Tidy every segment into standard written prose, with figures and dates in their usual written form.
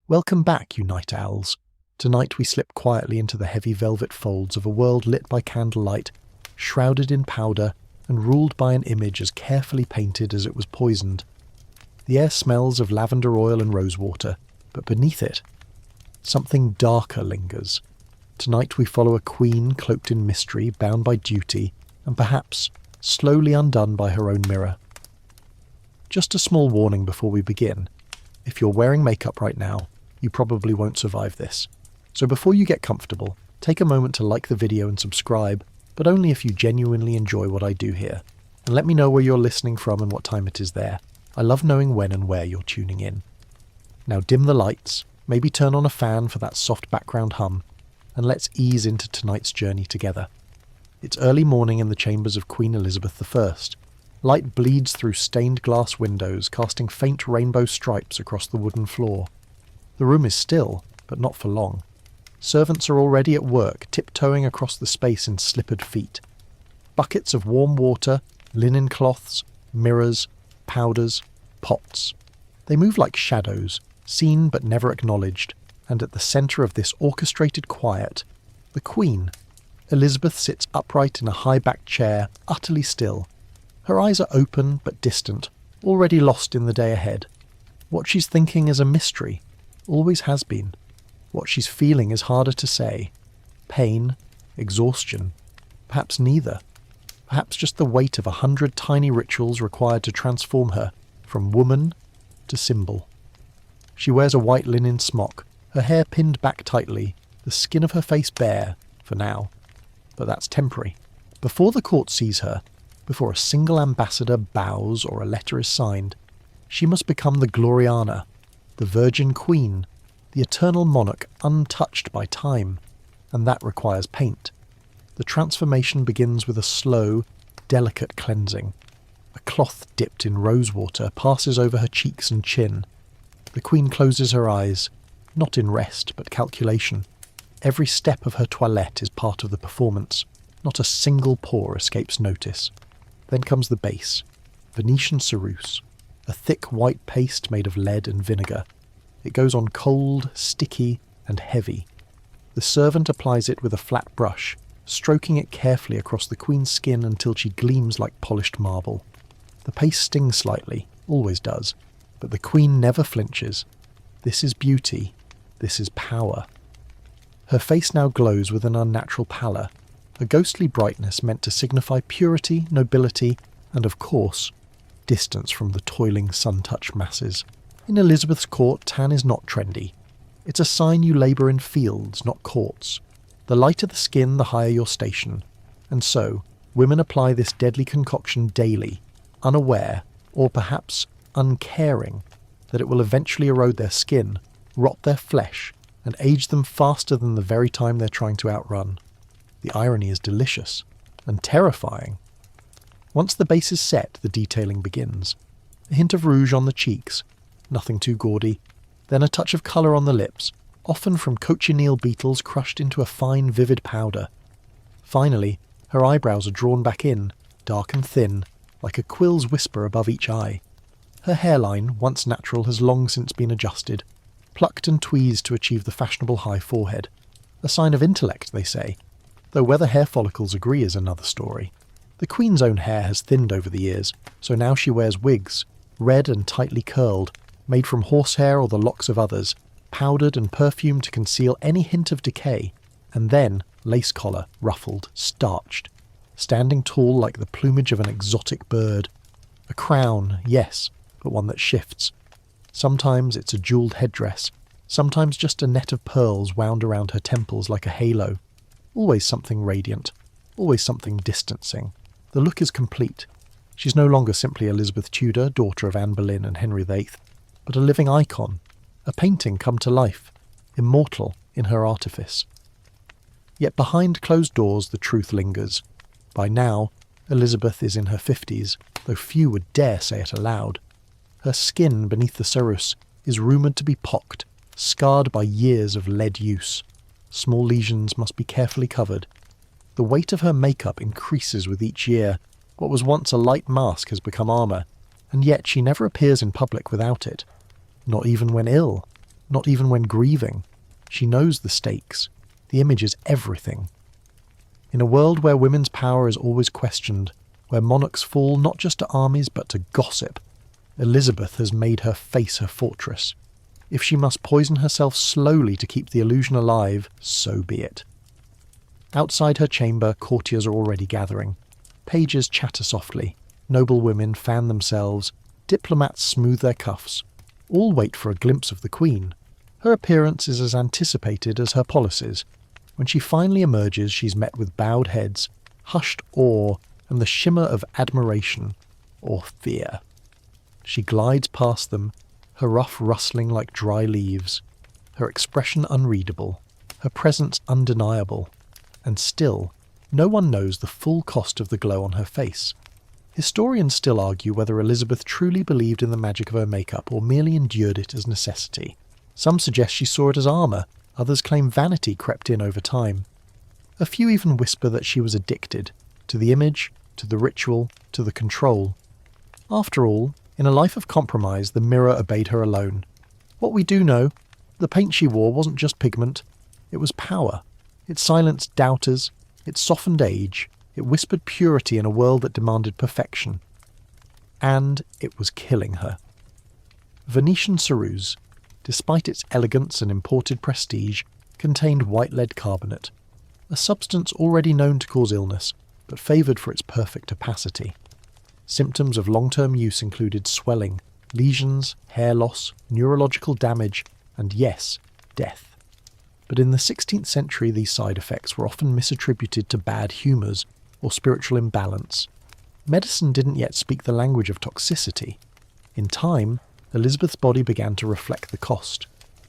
Welcome back, you night owls. Tonight we slip quietly into the heavy velvet folds of a world lit by candlelight, shrouded in powder, and ruled by an image as carefully painted as it was poisoned. The air smells of lavender oil and rosewater, but beneath it, something darker lingers. Tonight we follow a queen cloaked in mystery, bound by duty, and perhaps slowly undone by her own mirror. Just a small warning before we begin. If you're wearing makeup right now, you probably won't survive this. So before you get comfortable, take a moment to like the video and subscribe, but only if you genuinely enjoy what I do here. And let me know where you're listening from and what time it is there. I love knowing when and where you're tuning in. Now dim the lights, maybe turn on a fan for that soft background hum, and let's ease into tonight's journey together. It's early morning in the chambers of Queen Elizabeth I. Light bleeds through stained glass windows, casting faint rainbow stripes across the wooden floor. The room is still, but not for long. Servants are already at work, tiptoeing across the space in slippered feet. Buckets of warm water, linen cloths, mirrors, powders, pots. They move like shadows, seen but never acknowledged, and at the centre of this orchestrated quiet, the Queen. Elizabeth sits upright in a high-backed chair, utterly still. Her eyes are open but distant, already lost in the day ahead. What she's thinking is a mystery, always has been. What she's feeling is harder to say. Pain, exhaustion, perhaps neither. Perhaps just the weight of 100 tiny rituals required to transform her from woman to symbol. She wears a white linen smock, her hair pinned back tightly, the skin of her face bare, for now. But that's temporary. Before the court sees her, before a single ambassador bows or a letter is signed, she must become the Gloriana, the Virgin Queen, the eternal monarch untouched by time, and that requires paint. The transformation begins with a slow, delicate cleansing. A cloth dipped in rosewater passes over her cheeks and chin. The Queen closes her eyes, not in rest but calculation. Every step of her toilette is part of the performance. Not a single pore escapes notice. Then comes the base, Venetian ceruse, a thick white paste made of lead and vinegar. It goes on cold, sticky, and heavy. The servant applies it with a flat brush, stroking it carefully across the Queen's skin until she gleams like polished marble. The paste stings slightly, always does, but the Queen never flinches. This is beauty. This is power. Her face now glows with an unnatural pallor, a ghostly brightness meant to signify purity, nobility, and of course, distance from the toiling sun-touched masses. In Elizabeth's court, tan is not trendy. It's a sign you labour in fields, not courts. The lighter the skin, the higher your station. And so, women apply this deadly concoction daily, unaware, or perhaps uncaring, that it will eventually erode their skin, rot their flesh, and age them faster than the very time they're trying to outrun. The irony is delicious, and terrifying. Once the base is set, the detailing begins. A hint of rouge on the cheeks, nothing too gaudy, then a touch of colour on the lips, often from cochineal beetles crushed into a fine, vivid powder. Finally, her eyebrows are drawn back in, dark and thin, like a quill's whisper above each eye. Her hairline, once natural, has long since been adjusted, plucked and tweezed to achieve the fashionable high forehead. A sign of intellect, they say, though whether hair follicles agree is another story. The Queen's own hair has thinned over the years, so now she wears wigs, red and tightly curled, made from horsehair or the locks of others, powdered and perfumed to conceal any hint of decay, and then lace collar, ruffled, starched, standing tall like the plumage of an exotic bird. A crown, yes, but one that shifts. Sometimes it's a jewelled headdress, sometimes just a net of pearls wound around her temples like a halo. Always something radiant, always something distancing. The look is complete. She's no longer simply Elizabeth Tudor, daughter of Anne Boleyn and Henry VIII, but a living icon, a painting come to life, immortal in her artifice. Yet behind closed doors the truth lingers. By now, Elizabeth is in her 50s, though few would dare say it aloud. Her skin beneath the ceruse is rumoured to be pocked, scarred by years of lead use. Small lesions must be carefully covered. The weight of her makeup increases with each year. What was once a light mask has become armour, and yet she never appears in public without it. Not even when ill. not even when grieving. She knows the stakes. The image is everything. In a world where women's power is always questioned, where monarchs fall not just to armies but to gossip, Elizabeth has made her face her fortress. If she must poison herself slowly to keep the illusion alive, so be it. Outside her chamber, courtiers are already gathering. Pages chatter softly, noble women fan themselves, diplomats smooth their cuffs. All wait for a glimpse of the Queen. Her appearance is as anticipated as her policies. When she finally emerges, she's met with bowed heads, hushed awe, and the shimmer of admiration, or fear. She glides past them, her ruff rustling like dry leaves, her expression unreadable, her presence undeniable, and still, no one knows the full cost of the glow on her face. Historians still argue whether Elizabeth truly believed in the magic of her makeup or merely endured it as necessity. Some suggest she saw it as armour, others claim vanity crept in over time. A few even whisper that she was addicted, to the image, to the ritual, to the control. After all, in a life of compromise, the mirror obeyed her alone. What we do know, the paint she wore wasn't just pigment, it was power. It silenced doubters, it softened age, it whispered purity in a world that demanded perfection. And it was killing her. Venetian ceruse, despite its elegance and imported prestige, contained white lead carbonate, a substance already known to cause illness, but favoured for its perfect opacity. Symptoms of long-term use included swelling, lesions, hair loss, neurological damage, and yes, death. But in the 16th century, these side effects were often misattributed to bad humours or spiritual imbalance. Medicine didn't yet speak the language of toxicity. In time, Elizabeth's body began to reflect the cost.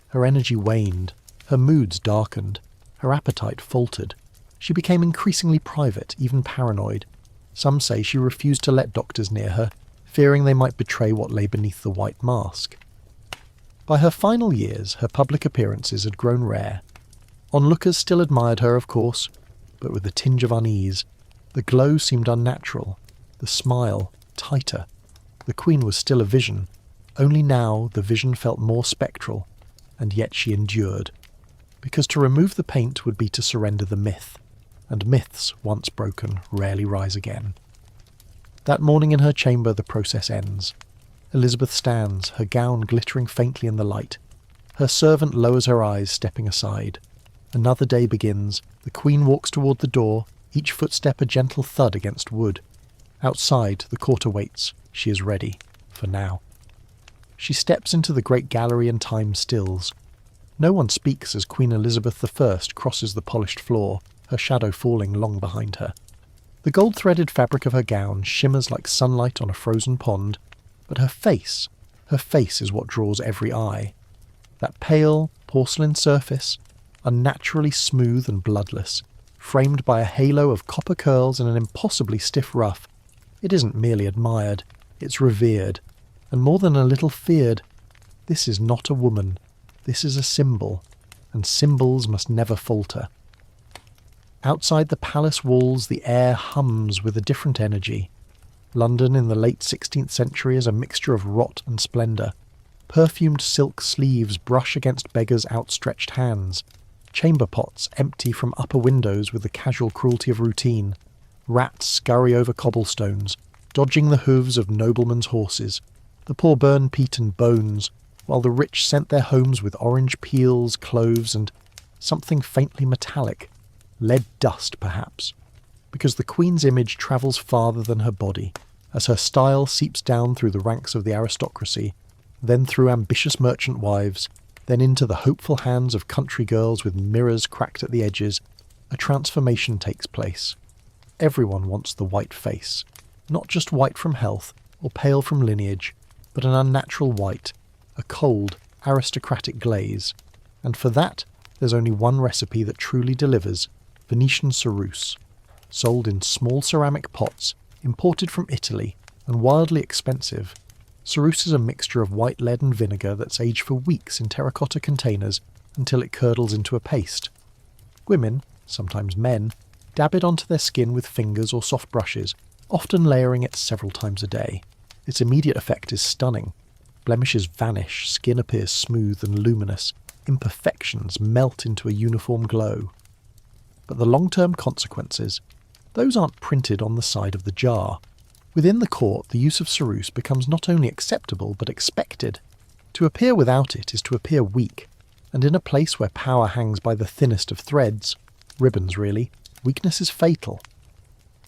Her energy waned, her moods darkened, her appetite faltered. She became increasingly private, even paranoid. Some say she refused to let doctors near her, fearing they might betray what lay beneath the white mask. By her final years, her public appearances had grown rare. Onlookers still admired her, of course, but with a tinge of unease. The glow seemed unnatural, the smile tighter. The Queen was still a vision, only now the vision felt more spectral, and yet she endured. Because to remove the paint would be to surrender the myth, and myths, once broken, rarely rise again. That morning in her chamber the process ends. Elizabeth stands, her gown glittering faintly in the light. Her servant lowers her eyes, stepping aside. Another day begins. The Queen walks toward the door, each footstep a gentle thud against wood. Outside, the court awaits. She is ready. For now. She steps into the great gallery and time stills. No one speaks as Queen Elizabeth I crosses the polished floor, her shadow falling long behind her. The gold-threaded fabric of her gown shimmers like sunlight on a frozen pond, but her face is what draws every eye. That pale, porcelain surface, unnaturally smooth and bloodless, framed by a halo of copper curls and an impossibly stiff ruff, it isn't merely admired, it's revered, and more than a little feared. This is not a woman, this is a symbol, and symbols must never falter. Outside the palace walls the air hums with a different energy. London in the late 16th century is a mixture of rot and splendour. Perfumed silk sleeves brush against beggars' outstretched hands. Chamber pots empty from upper windows with the casual cruelty of routine. Rats scurry over cobblestones, dodging the hooves of noblemen's horses. The poor burn peat and bones, while the rich scent their homes with orange peels, cloves, and something faintly metallic. Lead dust, perhaps, because the Queen's image travels farther than her body, as her style seeps down through the ranks of the aristocracy, then through ambitious merchant wives, then into the hopeful hands of country girls with mirrors cracked at the edges. A transformation takes place. Everyone wants the white face, not just white from health or pale from lineage, but an unnatural white, a cold, aristocratic glaze. And for that, there's only one recipe that truly delivers: Venetian ceruse, sold in small ceramic pots, imported from Italy, and wildly expensive. Ceruse is a mixture of white lead and vinegar that's aged for weeks in terracotta containers until it curdles into a paste. Women, sometimes men, dab it onto their skin with fingers or soft brushes, often layering it several times a day. Its immediate effect is stunning. Blemishes vanish, skin appears smooth and luminous, imperfections melt into a uniform glow. But the long-term consequences, those aren't printed on the side of the jar. Within the court, the use of ceruse becomes not only acceptable but expected. To appear without it is to appear weak, and in a place where power hangs by the thinnest of threads, ribbons really, weakness is fatal.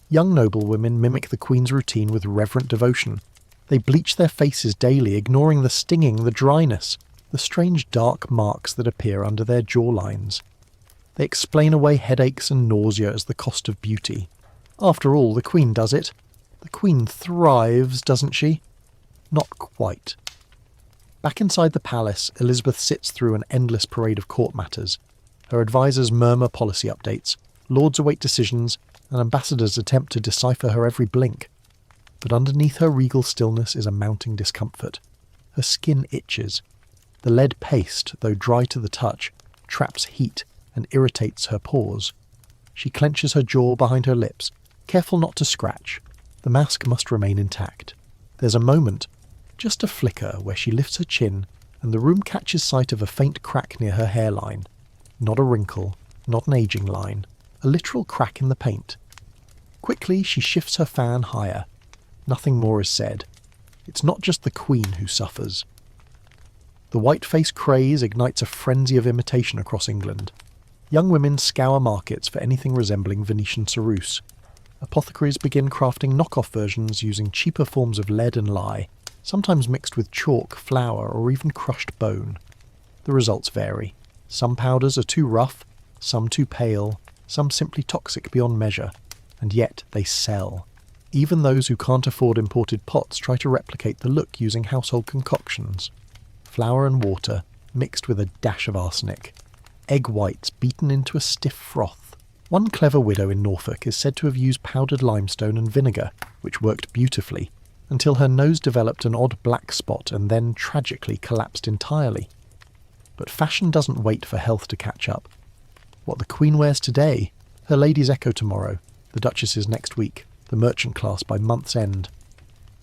Young noblewomen mimic the Queen's routine with reverent devotion. They bleach their faces daily, ignoring the stinging, the dryness, the strange dark marks that appear under their jawlines. They explain away headaches and nausea as the cost of beauty. After all, the Queen does it. The Queen thrives, doesn't she? Not quite. Back inside the palace, Elizabeth sits through an endless parade of court matters. Her advisers murmur policy updates, lords await decisions, and ambassadors attempt to decipher her every blink. But underneath her regal stillness is a mounting discomfort. Her skin itches. The lead paste, though dry to the touch, traps heat and irritates her pores. She clenches her jaw behind her lips, careful not to scratch. The mask must remain intact. There's a moment, just a flicker, where she lifts her chin and the room catches sight of a faint crack near her hairline. Not a wrinkle, not an aging line, a literal crack in the paint. Quickly she shifts her fan higher. Nothing more is said. It's not just the Queen who suffers. The white-face craze ignites a frenzy of imitation across England. Young women scour markets for anything resembling Venetian ceruse. Apothecaries begin crafting knockoff versions using cheaper forms of lead and lye, sometimes mixed with chalk, flour, or even crushed bone. The results vary. Some powders are too rough, some too pale, some simply toxic beyond measure, and yet they sell. Even those who can't afford imported pots try to replicate the look using household concoctions. Flour and water, mixed with a dash of arsenic. Egg whites beaten into a stiff froth. One clever widow in Norfolk is said to have used powdered limestone and vinegar, which worked beautifully, until her nose developed an odd black spot and then tragically collapsed entirely. But fashion doesn't wait for health to catch up. What the Queen wears today, her lady's echo tomorrow, the Duchess's next week, the merchant class by month's end.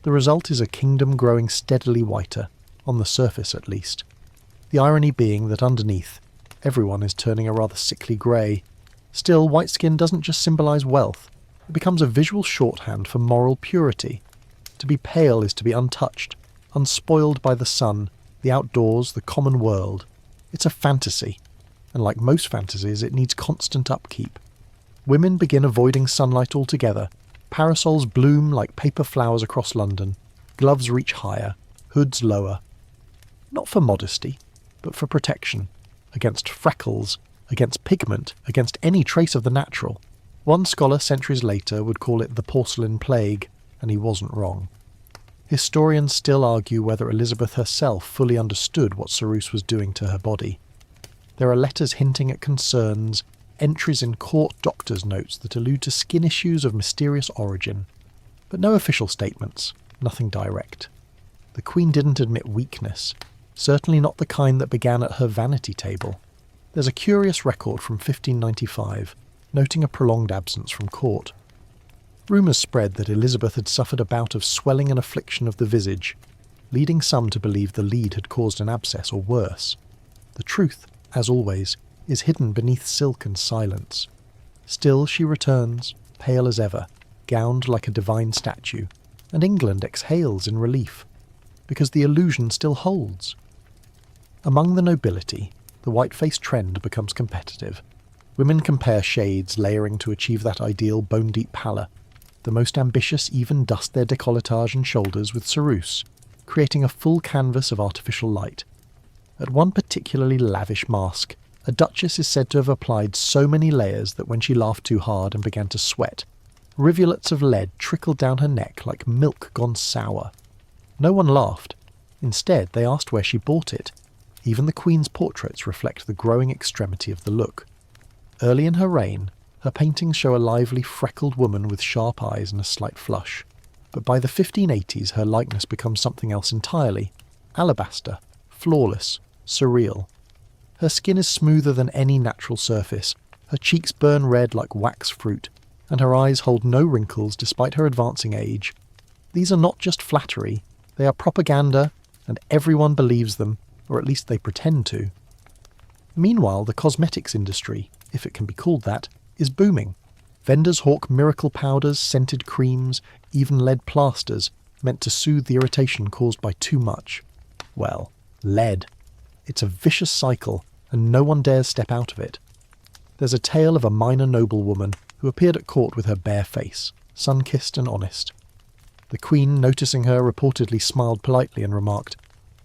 The result is a kingdom growing steadily whiter, on the surface at least. The irony being that underneath, everyone is turning a rather sickly grey. Still, white skin doesn't just symbolise wealth. It becomes a visual shorthand for moral purity. To be pale is to be untouched, unspoiled by the sun, the outdoors, the common world. It's a fantasy, and like most fantasies, it needs constant upkeep. Women begin avoiding sunlight altogether. Parasols bloom like paper flowers across London. Gloves reach higher, hoods lower. Not for modesty, but for protection. Against freckles, against pigment, against any trace of the natural. One scholar centuries later would call it the porcelain plague, and he wasn't wrong. Historians still argue whether Elizabeth herself fully understood what ceruse was doing to her body. There are letters hinting at concerns, entries in court doctors' notes that allude to skin issues of mysterious origin, but no official statements, nothing direct. The Queen didn't admit weakness, certainly not the kind that began at her vanity table. There's a curious record from 1595, noting a prolonged absence from court. Rumours spread that Elizabeth had suffered a bout of swelling and affliction of the visage, leading some to believe the lead had caused an abscess or worse. The truth, as always, is hidden beneath silk and silence. Still she returns, pale as ever, gowned like a divine statue, and England exhales in relief, because the illusion still holds. Among the nobility, the white-face trend becomes competitive. Women compare shades, layering to achieve that ideal bone-deep pallor. The most ambitious even dust their décolletage and shoulders with ceruse, creating a full canvas of artificial light. At one particularly lavish masque, a duchess is said to have applied so many layers that when she laughed too hard and began to sweat, rivulets of lead trickled down her neck like milk gone sour. No one laughed. Instead, they asked where she bought it. Even the Queen's portraits reflect the growing extremity of the look. Early in her reign, her paintings show a lively, freckled woman with sharp eyes and a slight flush. But by the 1580s, her likeness becomes something else entirely. Alabaster, flawless, surreal. Her skin is smoother than any natural surface, her cheeks burn red like wax fruit, and her eyes hold no wrinkles despite her advancing age. These are not just flattery, they are propaganda, and everyone believes them, or at least they pretend to. Meanwhile, the cosmetics industry, if it can be called that, is booming. Vendors hawk miracle powders, scented creams, even lead plasters, meant to soothe the irritation caused by too much. Well, lead. It's a vicious cycle, and no one dares step out of it. There's a tale of a minor noblewoman who appeared at court with her bare face, sun-kissed and honest. The Queen, noticing her, reportedly smiled politely and remarked,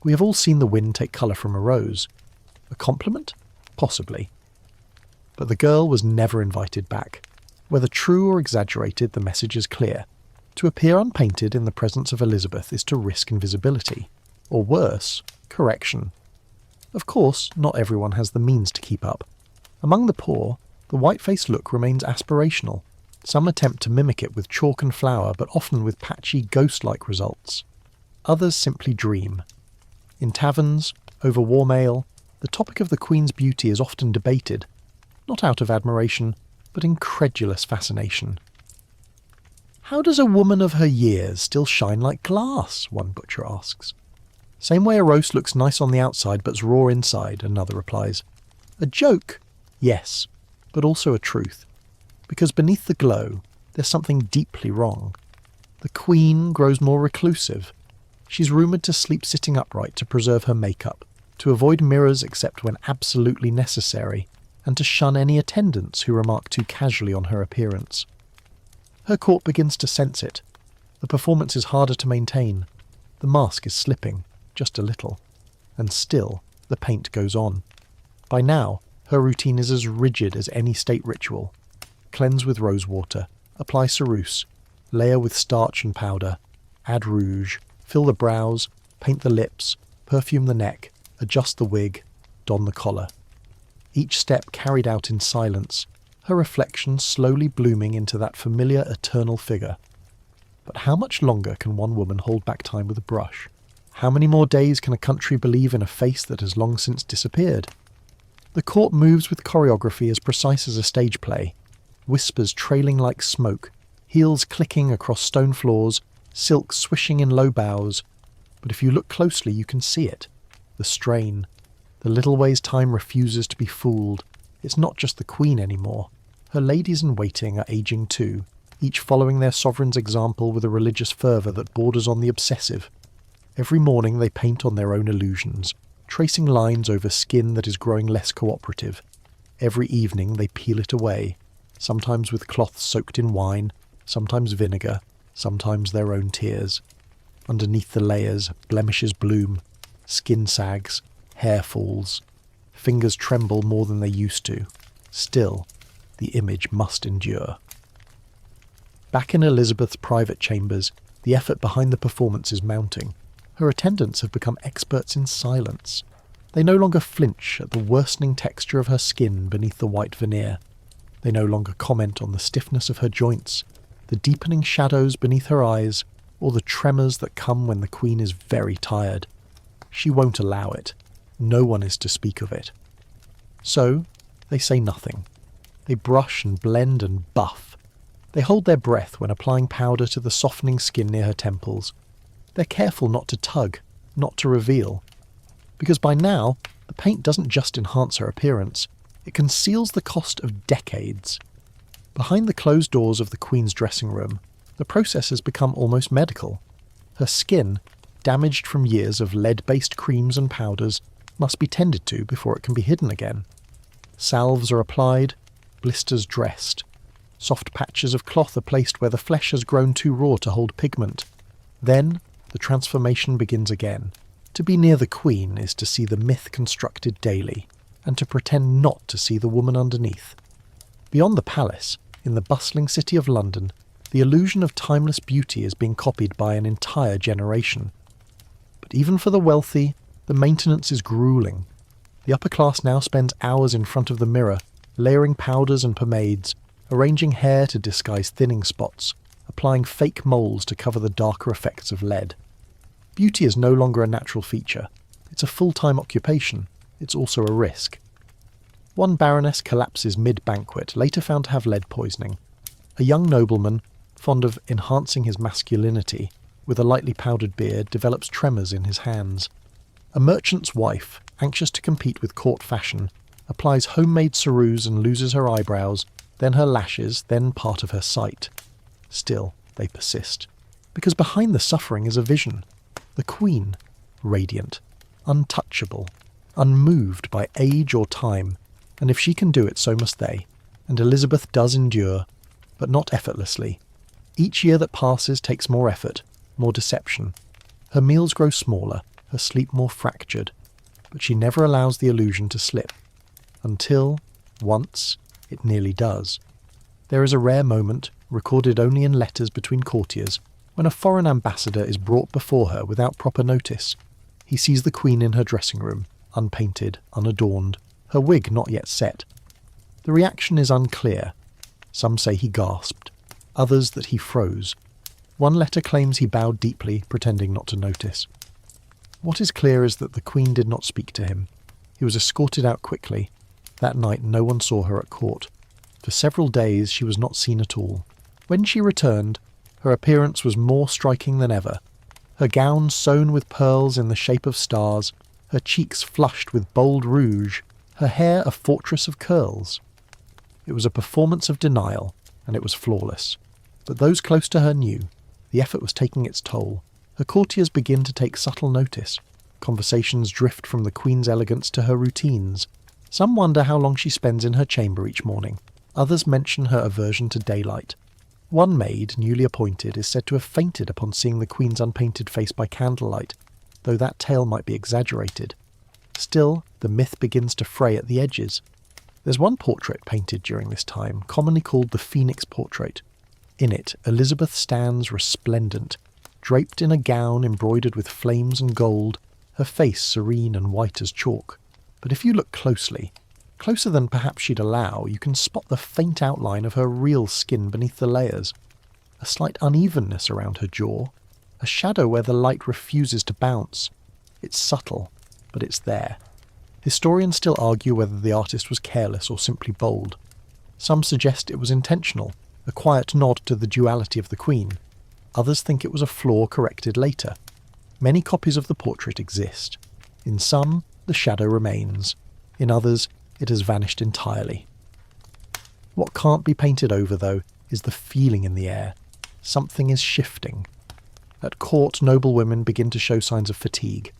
"We have all seen the wind take colour from a rose." A compliment? Possibly. But the girl was never invited back. Whether true or exaggerated, the message is clear. To appear unpainted in the presence of Elizabeth is to risk invisibility. Or worse, correction. Of course, not everyone has the means to keep up. Among the poor, the white-faced look remains aspirational. Some attempt to mimic it with chalk and flour, but often with patchy, ghost-like results. Others simply dream. In taverns, over warm ale, the topic of the Queen's beauty is often debated, not out of admiration, but incredulous fascination. "How does a woman of her years still shine like glass?" one butcher asks. "Same way a roast looks nice on the outside but's raw inside," another replies. "A joke? Yes, but also a truth. Because beneath the glow, there's something deeply wrong. The Queen grows more reclusive. She's rumoured to sleep sitting upright to preserve her makeup, to avoid mirrors except when absolutely necessary, and to shun any attendants who remark too casually on her appearance. Her court begins to sense it. The performance is harder to maintain. The mask is slipping, just a little. And still, the paint goes on. By now, her routine is as rigid as any state ritual. Cleanse with rose water, apply ceruse, layer with starch and powder, add rouge, fill the brows, paint the lips, perfume the neck, adjust the wig, don the collar. Each step carried out in silence, her reflection slowly blooming into that familiar eternal figure. But how much longer can one woman hold back time with a brush? How many more days can a country believe in a face that has long since disappeared? The court moves with choreography as precise as a stage play, whispers trailing like smoke, heels clicking across stone floors, silk swishing in low bows. But if you look closely, you can see it. The strain. The little ways time refuses to be fooled. It's not just the Queen anymore. Her ladies-in-waiting are aging too, each following their sovereign's example with a religious fervour that borders on the obsessive. Every morning they paint on their own illusions, tracing lines over skin that is growing less cooperative. Every evening they peel it away, sometimes with cloths soaked in wine, sometimes vinegar, sometimes their own tears. Underneath the layers, blemishes bloom, skin sags, hair falls. Fingers tremble more than they used to. Still, the image must endure. Back in Elizabeth's private chambers, the effort behind the performance is mounting. Her attendants have become experts in silence. They no longer flinch at the worsening texture of her skin beneath the white veneer. They no longer comment on the stiffness of her joints, the deepening shadows beneath her eyes, or the tremors that come when the Queen is very tired. She won't allow it. No one is to speak of it. So, they say nothing. They brush and blend and buff. They hold their breath when applying powder to the softening skin near her temples. They're careful not to tug, not to reveal. Because by now, the paint doesn't just enhance her appearance, it conceals the cost of decades. Behind the closed doors of the Queen's dressing room, the process has become almost medical. Her skin, damaged from years of lead-based creams and powders, must be tended to before it can be hidden again. Salves are applied, blisters dressed. Soft patches of cloth are placed where the flesh has grown too raw to hold pigment. Then, the transformation begins again. To be near the Queen is to see the myth constructed daily, and to pretend not to see the woman underneath. Beyond the palace, in the bustling city of London, the illusion of timeless beauty is being copied by an entire generation. But even for the wealthy, the maintenance is grueling. The upper class now spends hours in front of the mirror, layering powders and pomades, arranging hair to disguise thinning spots, applying fake moles to cover the darker effects of lead. Beauty is no longer a natural feature. It's a full-time occupation. It's also a risk. One baroness collapses mid-banquet, later found to have lead poisoning. A young nobleman, fond of enhancing his masculinity, with a lightly powdered beard, develops tremors in his hands. A merchant's wife, anxious to compete with court fashion, applies homemade ceruse and loses her eyebrows, then her lashes, then part of her sight. Still, they persist. Because behind the suffering is a vision. The Queen, radiant, untouchable, unmoved by age or time, and if she can do it, so must they. And Elizabeth does endure, but not effortlessly. Each year that passes takes more effort, more deception. Her meals grow smaller, her sleep more fractured, but she never allows the illusion to slip. Until, once, it nearly does. There is a rare moment, recorded only in letters between courtiers, when a foreign ambassador is brought before her without proper notice. He sees the Queen in her dressing room, unpainted, unadorned, her wig not yet set. The reaction is unclear. Some say he gasped, others that he froze. One letter claims he bowed deeply, pretending not to notice. What is clear is that the Queen did not speak to him. He was escorted out quickly. That night no one saw her at court. For several days she was not seen at all. When she returned, her appearance was more striking than ever. Her gown sewn with pearls in the shape of stars, her cheeks flushed with bold rouge, her hair a fortress of curls. It was a performance of denial, and it was flawless. But those close to her knew. The effort was taking its toll. Her courtiers begin to take subtle notice. Conversations drift from the Queen's elegance to her routines. Some wonder how long she spends in her chamber each morning. Others mention her aversion to daylight. One maid, newly appointed, is said to have fainted upon seeing the Queen's unpainted face by candlelight, though that tale might be exaggerated. Still, the myth begins to fray at the edges. There's one portrait painted during this time, commonly called the Phoenix Portrait. In it, Elizabeth stands resplendent, draped in a gown embroidered with flames and gold, her face serene and white as chalk. But if you look closely, closer than perhaps she'd allow, you can spot the faint outline of her real skin beneath the layers. A slight unevenness around her jaw, a shadow where the light refuses to bounce. It's subtle, but it's there. Historians still argue whether the artist was careless or simply bold. Some suggest it was intentional, a quiet nod to the duality of the Queen. Others think it was a flaw corrected later. Many copies of the portrait exist. In some, the shadow remains. In others, it has vanished entirely. What can't be painted over, though, is the feeling in the air. Something is shifting. At court, noble women begin to show signs of fatigue.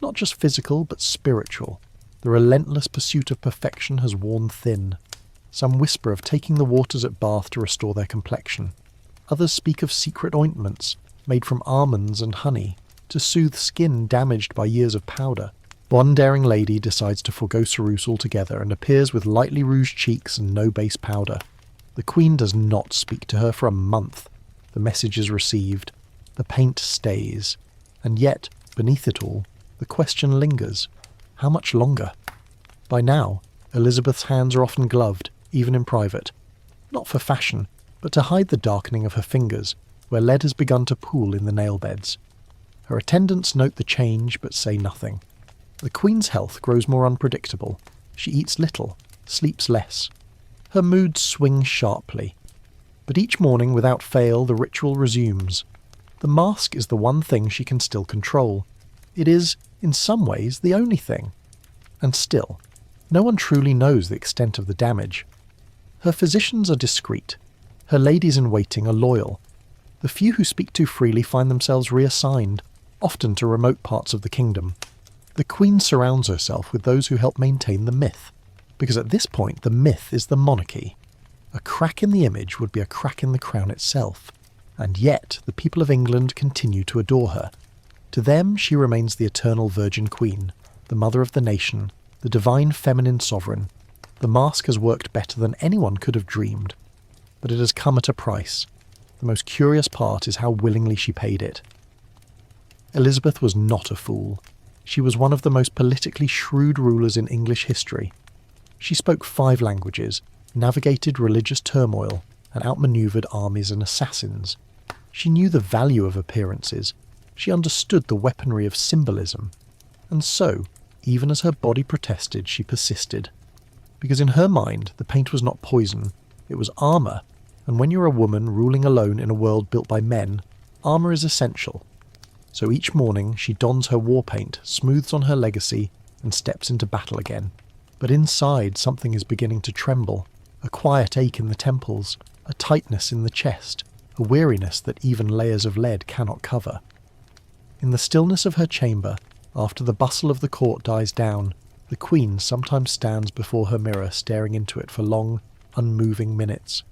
Not just physical, but spiritual. The relentless pursuit of perfection has worn thin. Some whisper of taking the waters at Bath to restore their complexion. Others speak of secret ointments, made from almonds and honey, to soothe skin damaged by years of powder. One daring lady decides to forgo ceruse altogether and appears with lightly rouged cheeks and no base powder. The Queen does not speak to her for a month. The message is received. The paint stays. And yet, beneath it all, the question lingers. How much longer? By now, Elizabeth's hands are often gloved, even in private. Not for fashion, but to hide the darkening of her fingers, where lead has begun to pool in the nail beds. Her attendants note the change, but say nothing. The Queen's health grows more unpredictable. She eats little, sleeps less. Her moods swing sharply. But each morning, without fail, the ritual resumes. The mask is the one thing she can still control. It is, in some ways, the only thing. And still, no one truly knows the extent of the damage. Her physicians are discreet. Her ladies-in-waiting are loyal. The few who speak too freely find themselves reassigned, often to remote parts of the kingdom. The Queen surrounds herself with those who help maintain the myth, because at this point the myth is the monarchy. A crack in the image would be a crack in the crown itself, and yet the people of England continue to adore her. To them she remains the eternal Virgin Queen, the mother of the nation, the divine feminine sovereign. The mask has worked better than anyone could have dreamed, but it has come at a price. The most curious part is how willingly she paid it. Elizabeth was not a fool. She was one of the most politically shrewd rulers in English history. She spoke 5 languages, navigated religious turmoil, and outmaneuvered armies and assassins. She knew the value of appearances. She understood the weaponry of symbolism. And so, even as her body protested, she persisted. Because in her mind, the paint was not poison, it was armour, and when you're a woman ruling alone in a world built by men, armour is essential. So each morning she dons her war paint, smooths on her legacy, and steps into battle again. But inside something is beginning to tremble, a quiet ache in the temples, a tightness in the chest, a weariness that even layers of lead cannot cover. In the stillness of her chamber, after the bustle of the court dies down, the Queen sometimes stands before her mirror staring into it for long, unmoving minutes,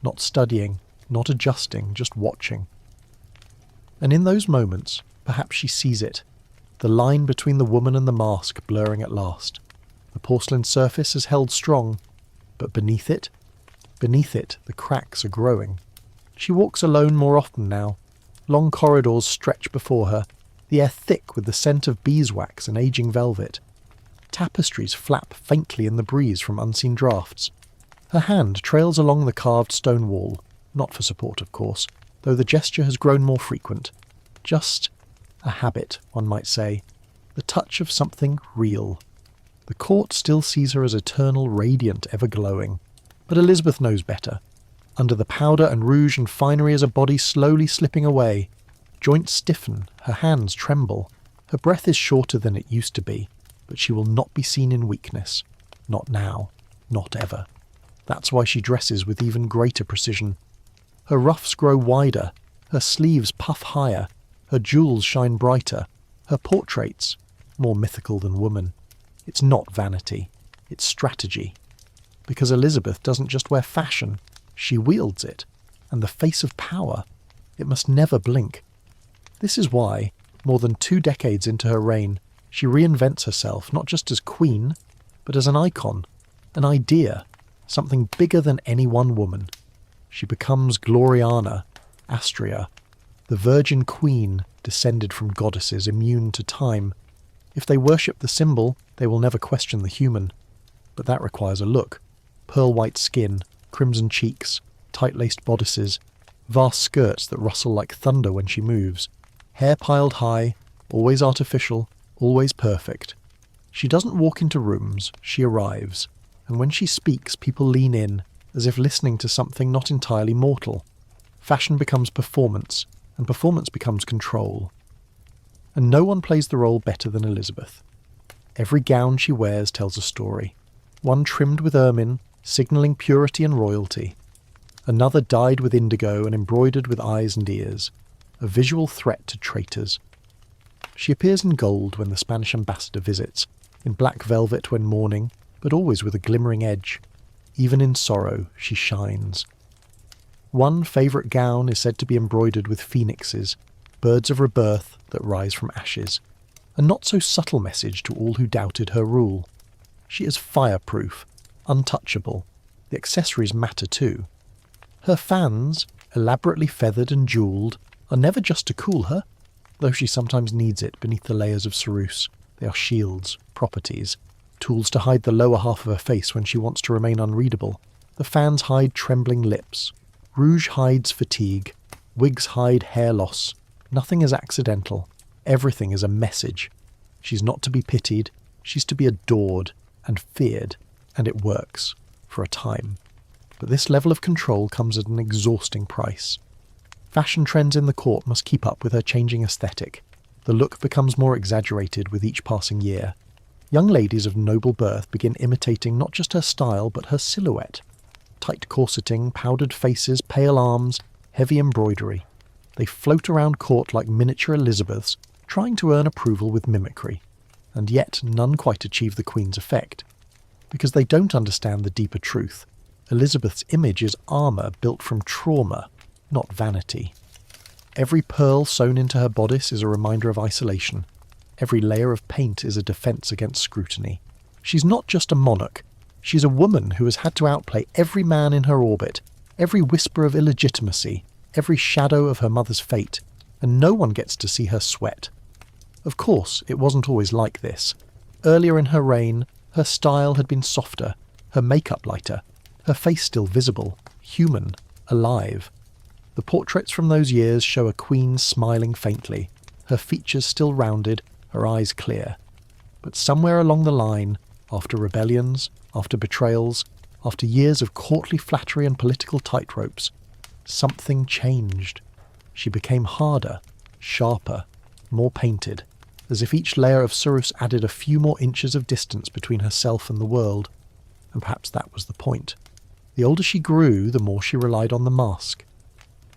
not studying, not adjusting, just watching. And in those moments, perhaps she sees it, the line between the woman and the mask blurring at last. The porcelain surface is held strong, but beneath it, the cracks are growing. She walks alone more often now. Long corridors stretch before her, the air thick with the scent of beeswax and aging velvet. Tapestries flap faintly in the breeze from unseen draughts. Her hand trails along the carved stone wall, not for support, of course, though the gesture has grown more frequent. Just a habit, one might say, the touch of something real. The court still sees her as eternal, radiant, ever-glowing. But Elizabeth knows better. Under the powder and rouge and finery is a body slowly slipping away. Joints stiffen, her hands tremble. Her breath is shorter than it used to be, but she will not be seen in weakness. Not now. Not ever. That's why she dresses with even greater precision. Her ruffs grow wider, her sleeves puff higher, her jewels shine brighter, her portraits more mythical than woman. It's not vanity, it's strategy. Because Elizabeth doesn't just wear fashion, she wields it, and the face of power. It must never blink. This is why, more than 2 decades into her reign, she reinvents herself not just as queen, but as an icon, an idea, something bigger than any one woman. She becomes Gloriana, Astrea, the virgin queen descended from goddesses immune to time. If they worship the symbol, they will never question the human. But that requires a look. Pearl-white skin, crimson cheeks, tight-laced bodices, vast skirts that rustle like thunder when she moves, hair piled high, always artificial, always perfect. She doesn't walk into rooms, she arrives, and when she speaks, people lean in, as if listening to something not entirely mortal. Fashion becomes performance, and performance becomes control. And no one plays the role better than Elizabeth. Every gown she wears tells a story. One trimmed with ermine, signalling purity and royalty. Another dyed with indigo and embroidered with eyes and ears, a visual threat to traitors. She appears in gold when the Spanish ambassador visits, in black velvet when mourning, but always with a glimmering edge. Even in sorrow, she shines. One favourite gown is said to be embroidered with phoenixes, birds of rebirth that rise from ashes. A not-so-subtle message to all who doubted her rule. She is fireproof, untouchable. The accessories matter too. Her fans, elaborately feathered and jewelled, are never just to cool her, though she sometimes needs it beneath the layers of ceruse. They are shields, properties, tools to hide the lower half of her face when she wants to remain unreadable. The fans hide trembling lips. Rouge hides fatigue. Wigs hide hair loss. Nothing is accidental. Everything is a message. She's not to be pitied. She's to be adored and feared, and it works, for a time. But this level of control comes at an exhausting price. Fashion trends in the court must keep up with her changing aesthetic. The look becomes more exaggerated with each passing year. Young ladies of noble birth begin imitating not just her style, but her silhouette. Tight corseting, powdered faces, pale arms, heavy embroidery. They float around court like miniature Elizabeths, trying to earn approval with mimicry. And yet none quite achieve the Queen's effect. Because they don't understand the deeper truth. Elizabeth's image is armour built from trauma, not vanity. Every pearl sewn into her bodice is a reminder of isolation. Every layer of paint is a defence against scrutiny. She's not just a monarch. She's a woman who has had to outplay every man in her orbit, every whisper of illegitimacy, every shadow of her mother's fate, and no one gets to see her sweat. Of course, it wasn't always like this. Earlier in her reign, her style had been softer, her makeup lighter, her face still visible, human, alive. The portraits from those years show a queen smiling faintly, her features still rounded, her eyes clear. But somewhere along the line, after rebellions, after betrayals, after years of courtly flattery and political tightropes, something changed. She became harder, sharper. more painted, as if each layer of cerus added a few more inches of distance between herself and the world. And perhaps that was the point. The older she grew, the more she relied on the mask.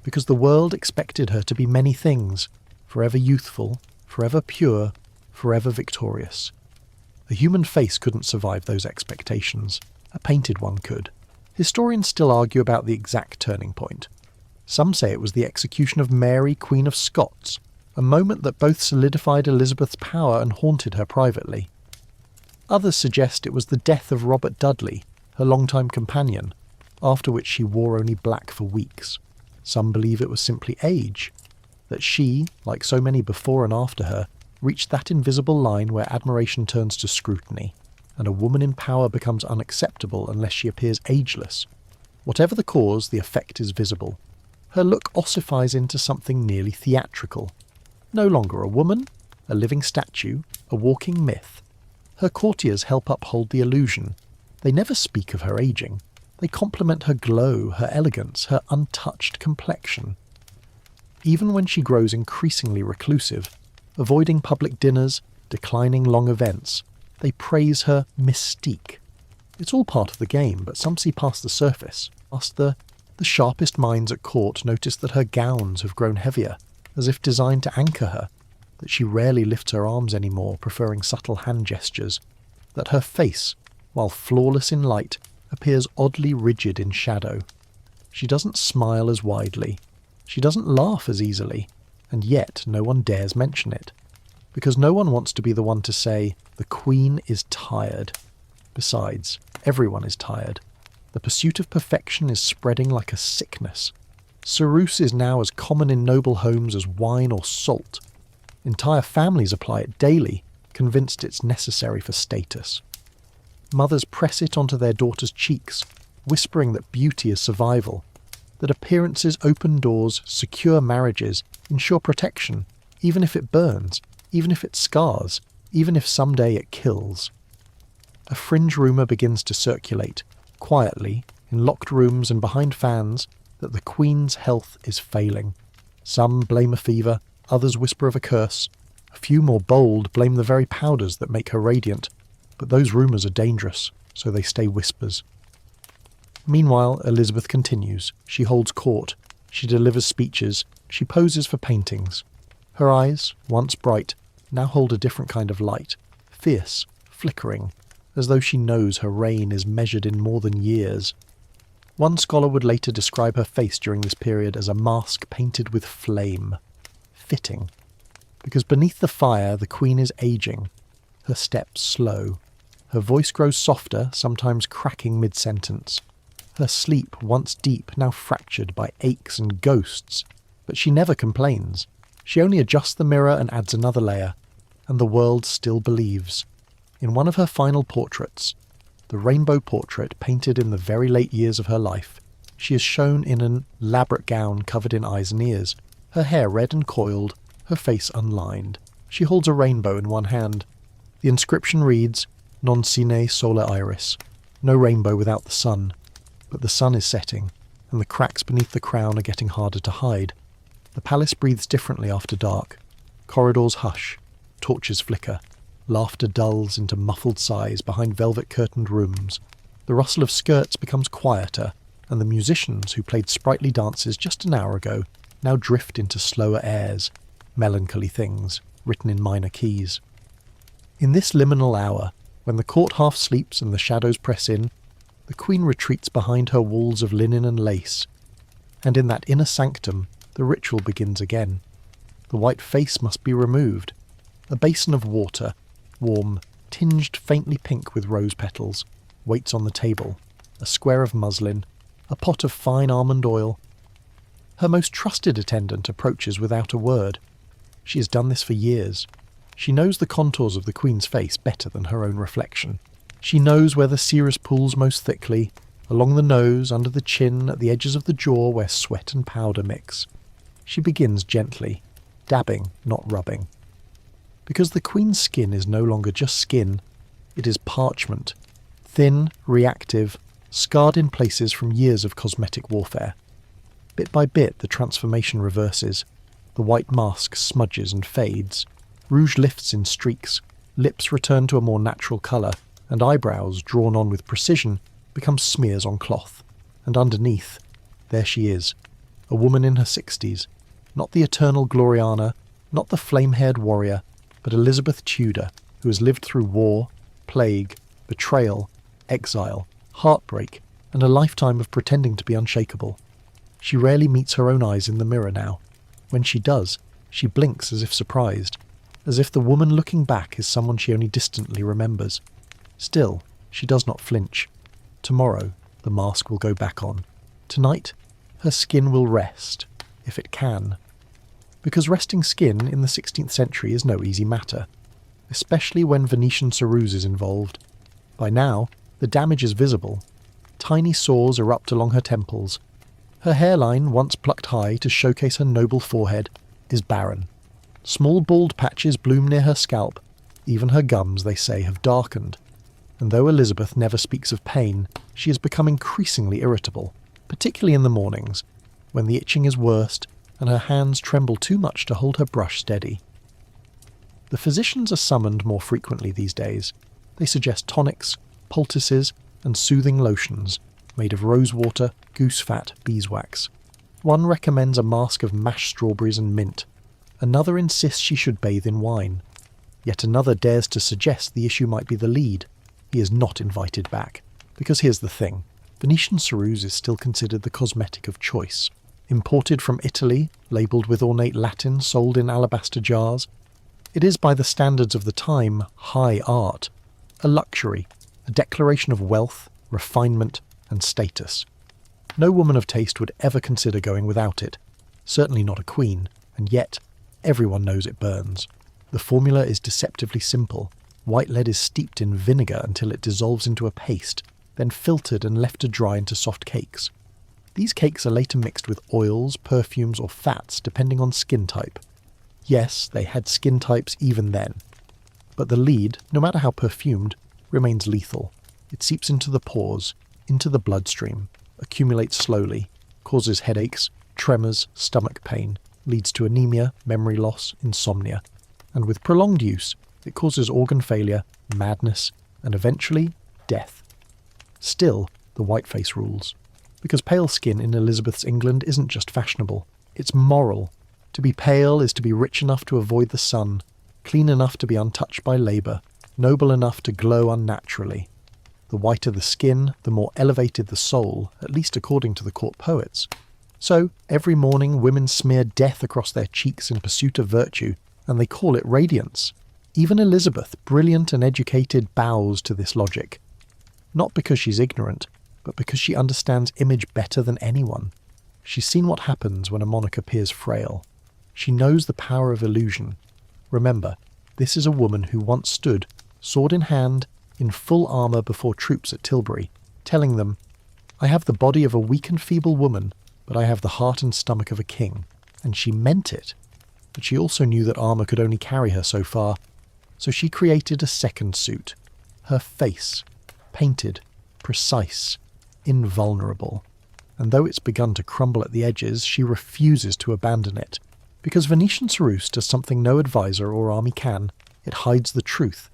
Because the world expected her to be many things, forever youthful, forever pure, forever victorious. A human face couldn't survive those expectations. A painted one could. Historians still argue about the exact turning point. Some say it was the execution of Mary, Queen of Scots, a moment that both solidified Elizabeth's power and haunted her privately. Others suggest it was the death of Robert Dudley, her longtime companion, after which she wore only black for weeks. Some believe it was simply age, that she, like so many before and after her, reached that invisible line where admiration turns to scrutiny, and a woman in power becomes unacceptable unless she appears ageless. Whatever the cause, the effect is visible. Her look ossifies into something nearly theatrical. No longer a woman, a living statue, a walking myth. Her courtiers help uphold the illusion. They never speak of her aging. They compliment her glow, her elegance, her untouched complexion. Even when she grows increasingly reclusive, avoiding public dinners, declining long events, they praise her mystique. It's all part of the game, but some see past the surface. The sharpest minds at court notice that her gowns have grown heavier, as if designed to anchor her, that she rarely lifts her arms anymore, preferring subtle hand gestures, that her face, while flawless in light, appears oddly rigid in shadow. She doesn't smile as widely. She doesn't laugh as easily, and yet no one dares mention it, because no one wants to be the one to say, "The Queen is tired." Besides, everyone is tired. The pursuit of perfection is spreading like a sickness. Ceruse is now as common in noble homes as wine or salt. Entire families apply it daily, convinced it's necessary for status. Mothers press it onto their daughters' cheeks, whispering that beauty is survival, that appearances open doors, secure marriages, ensure protection, even if it burns, even if it scars, even if someday it kills. A fringe rumour begins to circulate, quietly, in locked rooms and behind fans, that the Queen's health is failing. Some blame a fever, others whisper of a curse. A few more bold blame the very powders that make her radiant, but those rumours are dangerous, so they stay whispers. Meanwhile, Elizabeth continues. She holds court. She delivers speeches. She poses for paintings. Her eyes, once bright, now hold a different kind of light, fierce, flickering, as though she knows her reign is measured in more than years. One scholar would later describe her face during this period as a mask painted with flame. Fitting. Because beneath the fire, the Queen is aging, her steps slow. Her voice grows softer, sometimes cracking mid-sentence. Her sleep, once deep, now fractured by aches and ghosts. But she never complains. She only adjusts the mirror and adds another layer, and the world still believes. In one of her final portraits, the rainbow portrait painted in the very late years of her life, she is shown in an elaborate gown covered in eyes and ears, her hair red and coiled, her face unlined. She holds a rainbow in one hand. The inscription reads, "Non sine sola iris," no rainbow without the sun. But the sun is setting, and the cracks beneath the crown are getting harder to hide. The palace breathes differently after dark. Corridors hush, torches flicker. Laughter dulls into muffled sighs behind velvet-curtained rooms. The rustle of skirts becomes quieter, and the musicians who played sprightly dances just an hour ago now drift into slower airs, melancholy things, written in minor keys. In this liminal hour, when the court half sleeps and the shadows press in, the Queen retreats behind her walls of linen and lace, and in that inner sanctum the ritual begins again. The white face must be removed. A basin of water, warm, tinged faintly pink with rose petals, waits on the table, a square of muslin, a pot of fine almond oil. Her most trusted attendant approaches without a word. She has done this for years. She knows the contours of the Queen's face better than her own reflection. She knows where the cerus pools most thickly, along the nose, under the chin, at the edges of the jaw where sweat and powder mix. She begins gently, dabbing, not rubbing. Because the Queen's skin is no longer just skin, it is parchment, thin, reactive, scarred in places from years of cosmetic warfare. Bit by bit, the transformation reverses. The white mask smudges and fades. Rouge lifts in streaks. Lips return to a more natural colour, and eyebrows, drawn on with precision, become smears on cloth. And underneath, there she is, a woman in her 60s, not the eternal Gloriana, not the flame-haired warrior, but Elizabeth Tudor, who has lived through war, plague, betrayal, exile, heartbreak, and a lifetime of pretending to be unshakable. She rarely meets her own eyes in the mirror now. When she does, she blinks as if surprised, as if the woman looking back is someone she only distantly remembers. Still, she does not flinch. Tomorrow, the mask will go back on. Tonight, her skin will rest, if it can. Because resting skin in the 16th century is no easy matter, especially when Venetian ceruse is involved. By now, the damage is visible. Tiny sores erupt along her temples. Her hairline, once plucked high to showcase her noble forehead, is barren. Small bald patches bloom near her scalp. Even her gums, they say, have darkened. And though Elizabeth never speaks of pain, she has become increasingly irritable, particularly in the mornings, when the itching is worst and her hands tremble too much to hold her brush steady. The physicians are summoned more frequently these days. They suggest tonics, poultices, and soothing lotions made of rosewater, goose fat, beeswax. One recommends a mask of mashed strawberries and mint. Another insists she should bathe in wine. Yet another dares to suggest the issue might be the lead. He is not invited back. Because here's the thing. Venetian ceruse is still considered the cosmetic of choice. Imported from Italy, labelled with ornate Latin, sold in alabaster jars. It is, by the standards of the time, high art. A luxury. A declaration of wealth, refinement, and status. No woman of taste would ever consider going without it. Certainly not a queen. And yet, everyone knows it burns. The formula is deceptively simple. White lead is steeped in vinegar until it dissolves into a paste, then filtered and left to dry into soft cakes. These cakes are later mixed with oils, perfumes, or fats, depending on skin type. Yes, they had skin types even then. But the lead, no matter how perfumed, remains lethal. It seeps into the pores, into the bloodstream, accumulates slowly, causes headaches, tremors, stomach pain, leads to anemia, memory loss, insomnia. And with prolonged use, it causes organ failure, madness, and eventually, death. Still, the whiteface rules. Because pale skin in Elizabeth's England isn't just fashionable, it's moral. To be pale is to be rich enough to avoid the sun, clean enough to be untouched by labour, noble enough to glow unnaturally. The whiter the skin, the more elevated the soul, at least according to the court poets. So, every morning women smear death across their cheeks in pursuit of virtue, and they call it radiance. Even Elizabeth, brilliant and educated, bows to this logic. Not because she's ignorant, but because she understands image better than anyone. She's seen what happens when a monarch appears frail. She knows the power of illusion. Remember, this is a woman who once stood, sword in hand, in full armour before troops at Tilbury, telling them, "I have the body of a weak and feeble woman, but I have the heart and stomach of a king." And she meant it. But she also knew that armour could only carry her so far, so she created a second suit. Her face, painted, precise, invulnerable. And though it's begun to crumble at the edges, she refuses to abandon it. Because Venetian ceruse does something no advisor or army can. It hides the truth.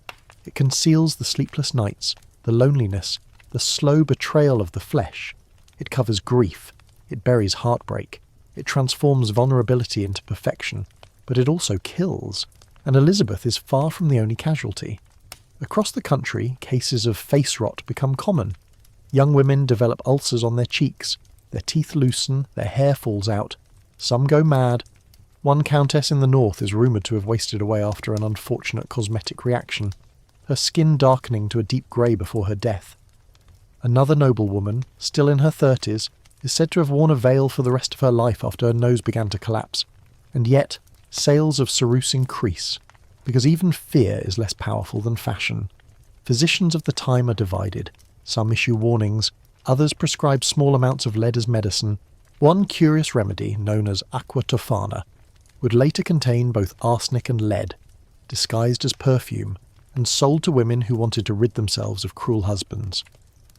It conceals the sleepless nights, the loneliness, the slow betrayal of the flesh. It covers grief. It buries heartbreak. It transforms vulnerability into perfection. But it also kills. And Elizabeth is far from the only casualty. Across the country, cases of face rot become common. Young women develop ulcers on their cheeks. Their teeth loosen, their hair falls out. Some go mad. One countess in the north is rumoured to have wasted away after an unfortunate cosmetic reaction, her skin darkening to a deep grey before her death. Another noblewoman, still in her 30s, is said to have worn a veil for the rest of her life after her nose began to collapse. And yet, sales of ceruse increase, because even fear is less powerful than fashion. Physicians of the time are divided. Some issue warnings, others prescribe small amounts of lead as medicine. One curious remedy, known as aqua tofana, would later contain both arsenic and lead, disguised as perfume, and sold to women who wanted to rid themselves of cruel husbands.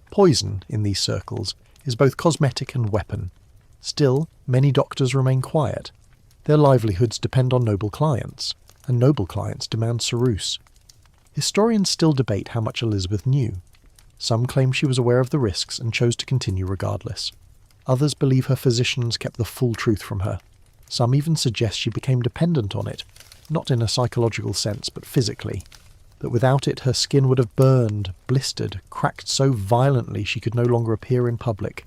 Poison, in these circles, is both cosmetic and weapon. Still, many doctors remain quiet. Their livelihoods depend on noble clients, and noble clients demand ceruse. Historians still debate how much Elizabeth knew. Some claim she was aware of the risks and chose to continue regardless. Others believe her physicians kept the full truth from her. Some even suggest she became dependent on it, not in a psychological sense, but physically. That without it her skin would have burned, blistered, cracked so violently she could no longer appear in public.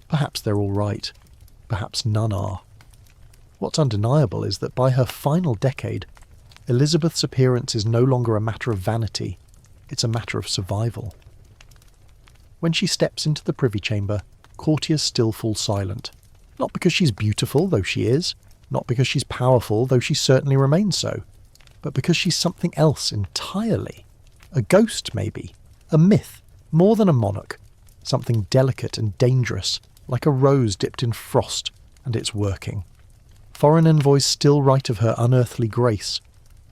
Perhaps they're all right. Perhaps none are. What's undeniable is that by her final decade, Elizabeth's appearance is no longer a matter of vanity, it's a matter of survival. When she steps into the privy chamber, courtiers still fall silent. Not because she's beautiful, though she is, not because she's powerful, though she certainly remains so, but because she's something else entirely. A ghost, maybe. A myth, more than a monarch. Something delicate and dangerous, like a rose dipped in frost, and it's working. Foreign envoys still write of her unearthly grace.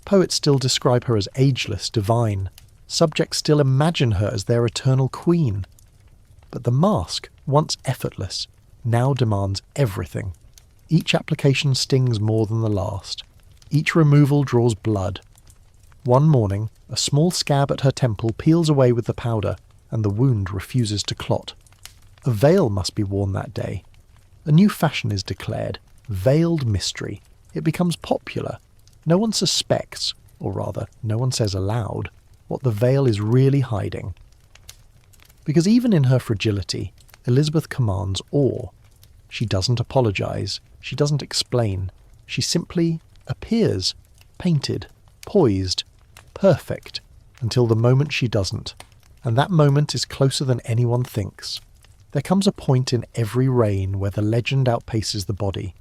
Poets still describe her as ageless, divine. Subjects still imagine her as their eternal queen. But the mask, once effortless, now demands everything. Each application stings more than the last. Each removal draws blood. One morning, a small scab at her temple peels away with the powder, and the wound refuses to clot. A veil must be worn that day. A new fashion is declared. Veiled mystery. It becomes popular. No one suspects, or rather, no one says aloud, what the veil is really hiding. Because even in her fragility, Elizabeth commands awe. She doesn't apologise. She doesn't explain. She simply appears, painted, poised, perfect, until the moment she doesn't. And that moment is closer than anyone thinks. There comes a point in every reign where the legend outpaces the body,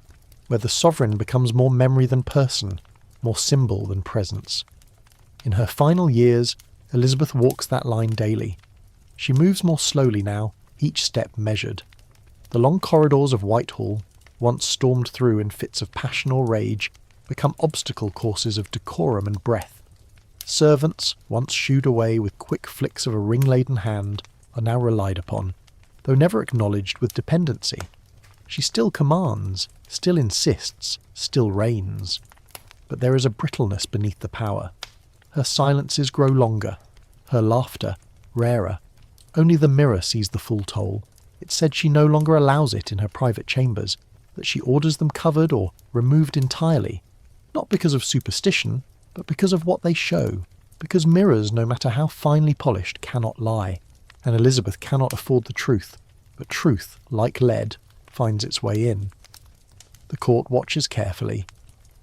where the sovereign becomes more memory than person, more symbol than presence. In her final years, Elizabeth walks that line daily. She moves more slowly now, each step measured. The long corridors of Whitehall, once stormed through in fits of passion or rage, become obstacle courses of decorum and breath. Servants, once shooed away with quick flicks of a ring-laden hand, are now relied upon, though never acknowledged with dependency. She still commands, still insists, still reigns. But there is a brittleness beneath the power. Her silences grow longer, her laughter rarer. Only the mirror sees the full toll. It's said she no longer allows it in her private chambers, that she orders them covered or removed entirely, not because of superstition, but because of what they show, because mirrors, no matter how finely polished, cannot lie, and Elizabeth cannot afford the truth, but truth, like lead, finds its way in. The court watches carefully.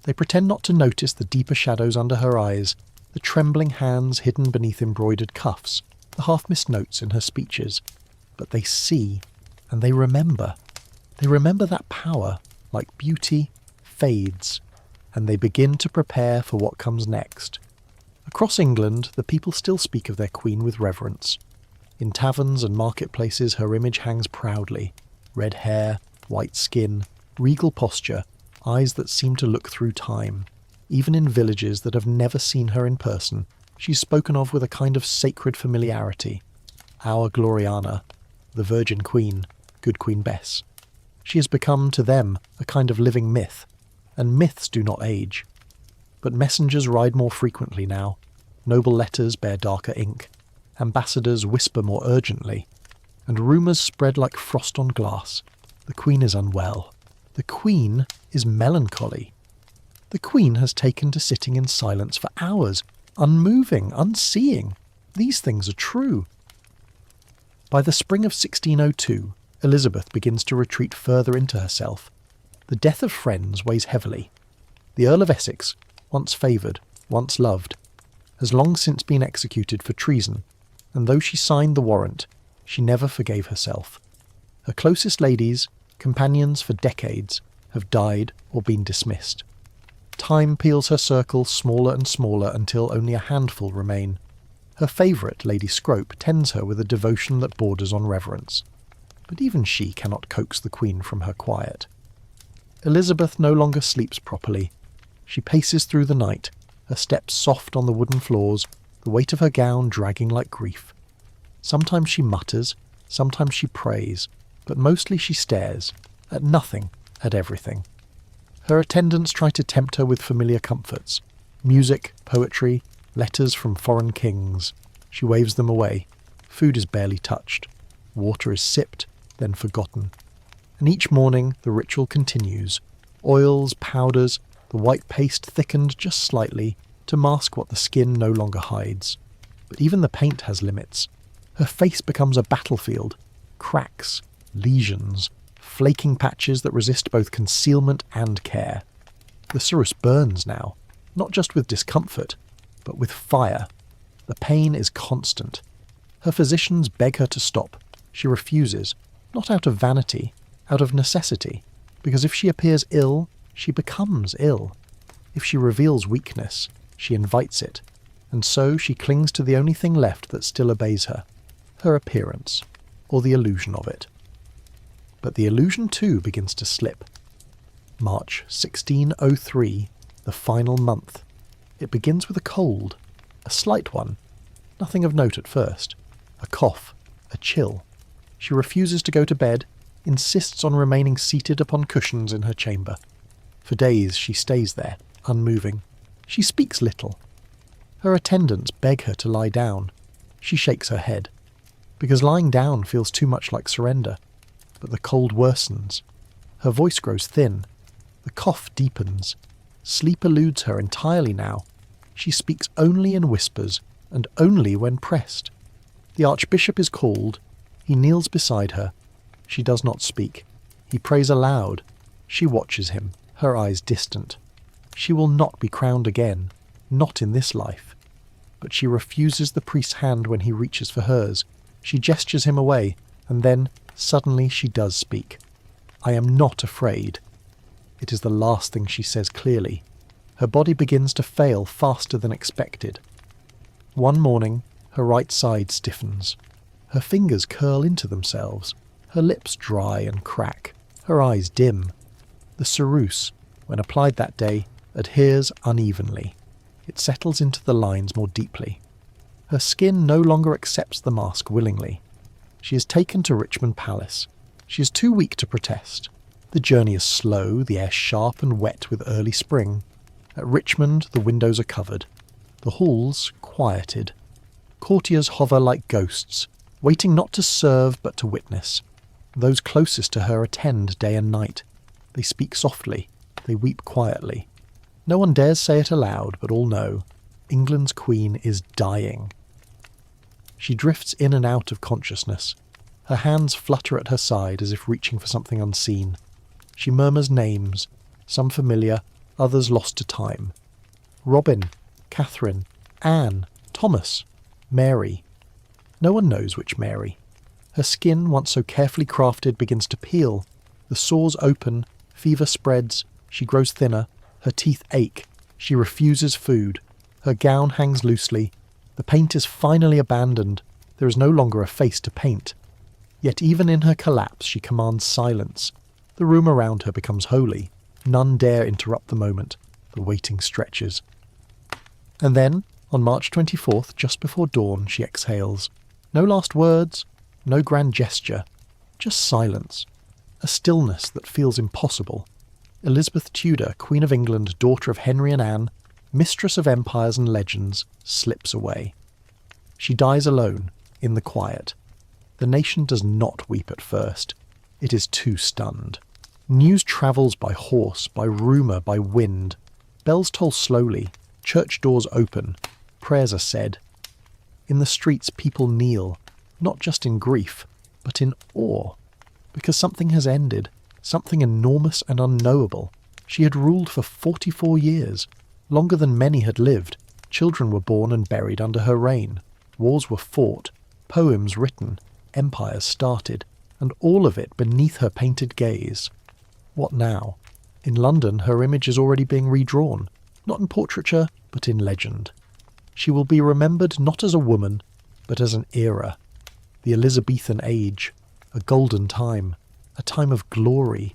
They pretend not to notice the deeper shadows under her eyes, the trembling hands hidden beneath embroidered cuffs, the half-missed notes in her speeches. But they see, and they remember. They remember that power, like beauty, fades, and they begin to prepare for what comes next. Across England, the people still speak of their queen with reverence. In taverns and marketplaces her image hangs proudly. Red hair, white skin, regal posture, eyes that seem to look through time. Even in villages that have never seen her in person, she's spoken of with a kind of sacred familiarity. Our Gloriana, the Virgin Queen, good Queen Bess. She has become, to them, a kind of living myth, and myths do not age. But messengers ride more frequently now. Noble letters bear darker ink. Ambassadors whisper more urgently. And rumours spread like frost on glass. The Queen is unwell. The Queen is melancholy. The Queen has taken to sitting in silence for hours, unmoving, unseeing. These things are true. By the spring of 1602, Elizabeth begins to retreat further into herself. The death of friends weighs heavily. The Earl of Essex, once favoured, once loved, has long since been executed for treason, and though she signed the warrant, she never forgave herself. Her closest ladies, companions for decades, have died or been dismissed. Time peels her circle smaller and smaller until only a handful remain. Her favourite, Lady Scrope, tends her with a devotion that borders on reverence. But even she cannot coax the Queen from her quiet. Elizabeth no longer sleeps properly. She paces through the night, her steps soft on the wooden floors, the weight of her gown dragging like grief. Sometimes she mutters, sometimes she prays, but mostly she stares, at nothing, at everything. Her attendants try to tempt her with familiar comforts. Music, poetry, letters from foreign kings. She waves them away. Food is barely touched. Water is sipped, then forgotten. And each morning the ritual continues. Oils, powders, the white paste thickened just slightly to mask what the skin no longer hides. But even the paint has limits. Her face becomes a battlefield. Cracks, lesions, flaking patches that resist both concealment and care. The cerus burns now, not just with discomfort, but with fire. The pain is constant. Her physicians beg her to stop. She refuses, not out of vanity, out of necessity, because if she appears ill, she becomes ill. If she reveals weakness, she invites it, and so she clings to the only thing left that still obeys her, her appearance, or the illusion of it. But the illusion too begins to slip. March 1603, the final month. It begins with a cold, a slight one, nothing of note at first, a cough, a chill. She refuses to go to bed, insists on remaining seated upon cushions in her chamber. For days she stays there, unmoving. She speaks little. Her attendants beg her to lie down. She shakes her head, because lying down feels too much like surrender. But the cold worsens. Her voice grows thin. The cough deepens. Sleep eludes her entirely now. She speaks only in whispers, and only when pressed. The archbishop is called. He kneels beside her. She does not speak. He prays aloud. She watches him, her eyes distant. She will not be crowned again, not in this life. But she refuses the priest's hand when he reaches for hers. She gestures him away, and then, suddenly, she does speak. I am not afraid. It is the last thing she says clearly. Her body begins to fail faster than expected. One morning, her right side stiffens. Her fingers curl into themselves. Her lips dry and crack. Her eyes dim. The cerus, when applied that day, adheres unevenly. It settles into the lines more deeply. Her skin no longer accepts the mask willingly. She is taken to Richmond Palace. She is too weak to protest. The journey is slow, the air sharp and wet with early spring. At Richmond, the windows are covered. The halls quieted. Courtiers hover like ghosts, waiting not to serve but to witness. Those closest to her attend day and night. They speak softly. They weep quietly. No one dares say it aloud, but all know. England's queen is dying. She drifts in and out of consciousness. Her hands flutter at her side as if reaching for something unseen. She murmurs names, some familiar, others lost to time. Robin, Catherine, Anne, Thomas, Mary. No one knows which Mary. Her skin, once so carefully crafted, begins to peel. The sores open, fever spreads, she grows thinner, her teeth ache, she refuses food. Her gown hangs loosely. The paint is finally abandoned. There is no longer a face to paint. Yet even in her collapse she commands silence. The room around her becomes holy. None dare interrupt the moment. The waiting stretches. And then, on March 24th, just before dawn, she exhales. No last words, no grand gesture, just silence. A stillness that feels impossible. Elizabeth Tudor, Queen of England, daughter of Henry and Anne, mistress of empires and legends, slips away. She dies alone, in the quiet. The nation does not weep at first. It is too stunned. News travels by horse, by rumour, by wind. Bells toll slowly. Church doors open. Prayers are said. In the streets people kneel, not just in grief, but in awe. Because something has ended. Something enormous and unknowable. She had ruled for 44 years. Longer than many had lived. Children were born and buried under her reign. Wars were fought, poems written, empires started, and all of it beneath her painted gaze. What now? In London her image is already being redrawn, not in portraiture, but in legend. She will be remembered not as a woman, but as an era. The Elizabethan age, a golden time, a time of glory,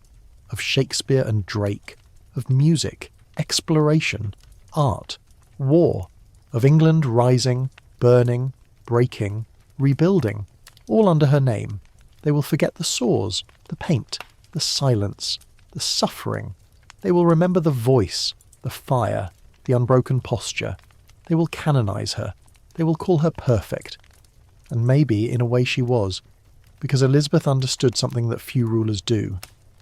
of Shakespeare and Drake, of music, exploration, art, war, of England rising, burning, breaking, rebuilding, all under her name. They will forget the sores, the paint, the silence, the suffering, They will remember the voice, the fire, the unbroken posture. They will canonize her. They will call her perfect. And maybe, in a way, she was, because Elizabeth understood something that few rulers do,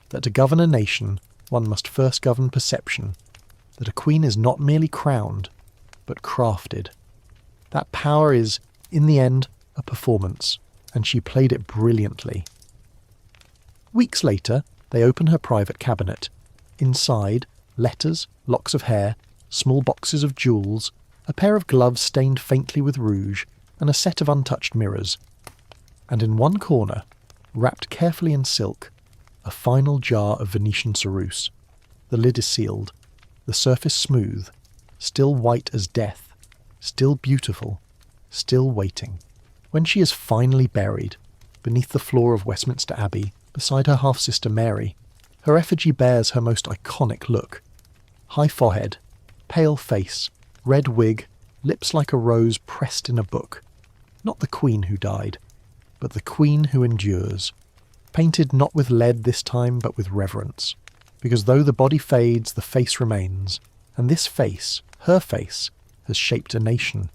that to govern a nation, one must first govern perception, that a queen is not merely crowned, but crafted. That power is, in the end, a performance, and she played it brilliantly. Weeks later, they open her private cabinet. Inside, letters, locks of hair, small boxes of jewels, a pair of gloves stained faintly with rouge, and a set of untouched mirrors. And in one corner, wrapped carefully in silk, a final jar of Venetian ceruse. The lid is sealed, the surface smooth, still white as death, still beautiful, still waiting. When she is finally buried, beneath the floor of Westminster Abbey, beside her half-sister Mary, her effigy bears her most iconic look. High forehead, pale face, red wig, lips like a rose pressed in a book. Not the queen who died, but the queen who endures. Painted not with lead this time, but with reverence. Because though the body fades, the face remains. And this face, her face, has shaped a nation.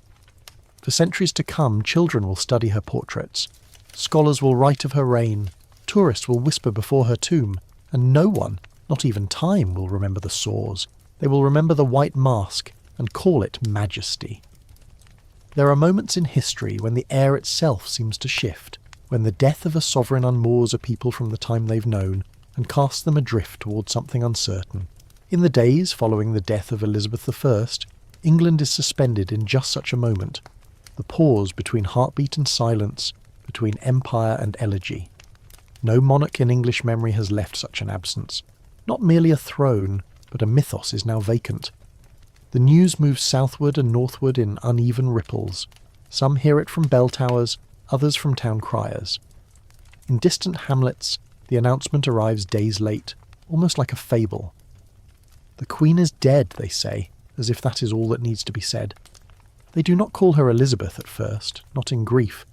For centuries to come, children will study her portraits. Scholars will write of her reign. Tourists will whisper before her tomb. And no one, not even time, will remember the sores. They will remember the white mask and call it majesty. There are moments in history when the air itself seems to shift, when the death of a sovereign unmoors a people from the time they've known and casts them adrift towards something uncertain. In the days following the death of Elizabeth I, England is suspended in just such a moment, the pause between heartbeat and silence, between empire and elegy. No monarch in English memory has left such an absence. Not merely a throne, but a mythos is now vacant. The news moves southward and northward in uneven ripples. Some hear it from bell towers, others from town criers. In distant hamlets, the announcement arrives days late, almost like a fable. The Queen is dead, they say, as if that is all that needs to be said. They do not call her Elizabeth at first, not in grief.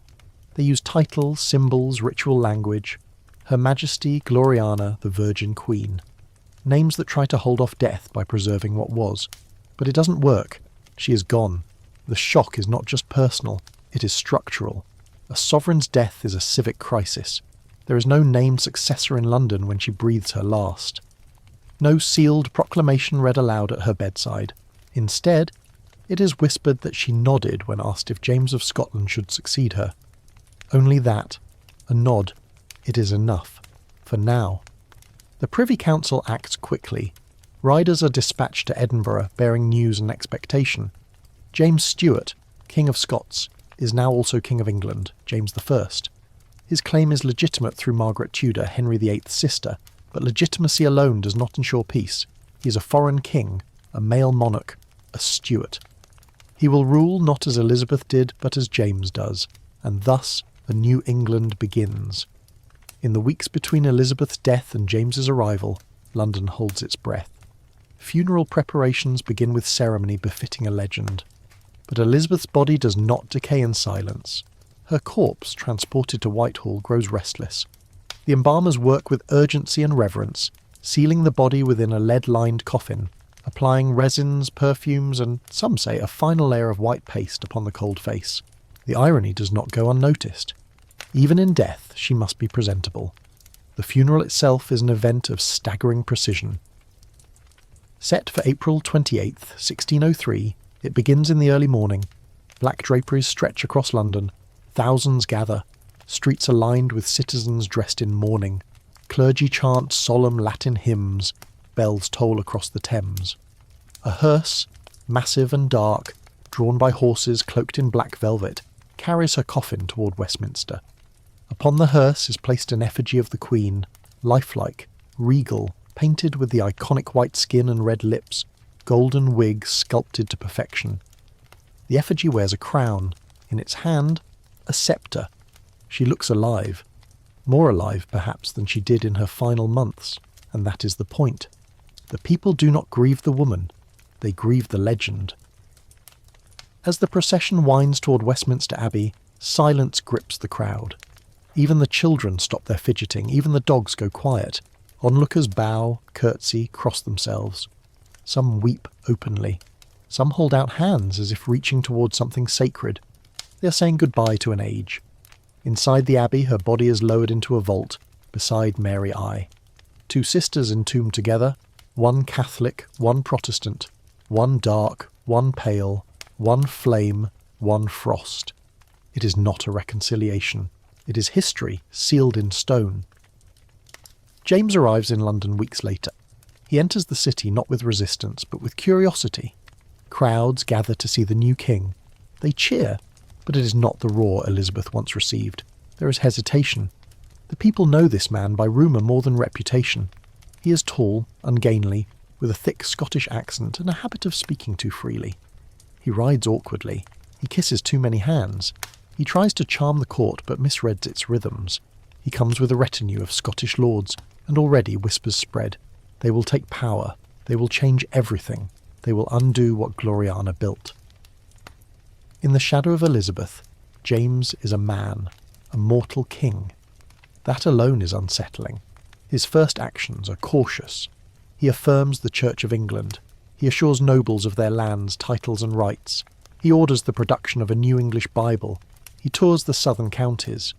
They use titles, symbols, ritual language. Her Majesty Gloriana, the Virgin Queen. Names that try to hold off death by preserving what was. But it doesn't work. She is gone. The shock is not just personal, it is structural. A sovereign's death is a civic crisis. There is no named successor in London when she breathes her last. No sealed proclamation read aloud at her bedside. Instead, it is whispered that she nodded when asked if James of Scotland should succeed her. Only that, a nod, it is enough. For now. The Privy Council acts quickly. Riders are dispatched to Edinburgh bearing news and expectation. James Stuart, King of Scots, is now also King of England, James I. His claim is legitimate through Margaret Tudor, Henry VIII's sister, but legitimacy alone does not ensure peace. He is a foreign king, a male monarch, a Stuart. He will rule not as Elizabeth did, but as James does, and thus a new England begins. In the weeks between Elizabeth's death and James's arrival, London holds its breath. Funeral preparations begin with ceremony befitting a legend. But Elizabeth's body does not decay in silence. Her corpse, transported to Whitehall, grows restless. The embalmers work with urgency and reverence, sealing the body within a lead-lined coffin, applying resins, perfumes, and, some say, a final layer of white paste upon the cold face. The irony does not go unnoticed. Even in death, she must be presentable. The funeral itself is an event of staggering precision. Set for April 28th, 1603, it begins in the early morning. Black draperies stretch across London. Thousands gather. Streets are lined with citizens dressed in mourning. Clergy chant solemn Latin hymns. Bells toll across the Thames. A hearse, massive and dark, drawn by horses cloaked in black velvet, carries her coffin toward Westminster. Upon the hearse is placed an effigy of the Queen, lifelike, regal, painted with the iconic white skin and red lips, golden wig sculpted to perfection. The effigy wears a crown, in its hand, a sceptre. She looks alive, more alive perhaps than she did in her final months, and that is the point. The people do not grieve the woman, they grieve the legend. As the procession winds toward Westminster Abbey, silence grips the crowd. Even the children stop their fidgeting, even the dogs go quiet. Onlookers bow, curtsy, cross themselves. Some weep openly. Some hold out hands as if reaching towards something sacred. They are saying goodbye to an age. Inside the abbey, her body is lowered into a vault, beside Mary I. Two sisters entombed together, one Catholic, one Protestant, one dark, one pale, one flame, one frost. It is not a reconciliation. It is history, sealed in stone. James arrives in London weeks later. He enters the city not with resistance, but with curiosity. Crowds gather to see the new king. They cheer, but it is not the roar Elizabeth once received. There is hesitation. The people know this man by rumour more than reputation. He is tall, ungainly, with a thick Scottish accent and a habit of speaking too freely. He rides awkwardly. He kisses too many hands. He tries to charm the court but misreads its rhythms. He comes with a retinue of Scottish lords, and already whispers spread. They will take power. They will change everything. They will undo what Gloriana built. In the shadow of Elizabeth, James is a man, a mortal king. That alone is unsettling. His first actions are cautious. He affirms the Church of England. He assures nobles of their lands, titles and rights. He orders the production of a new English Bible. He tours the southern counties.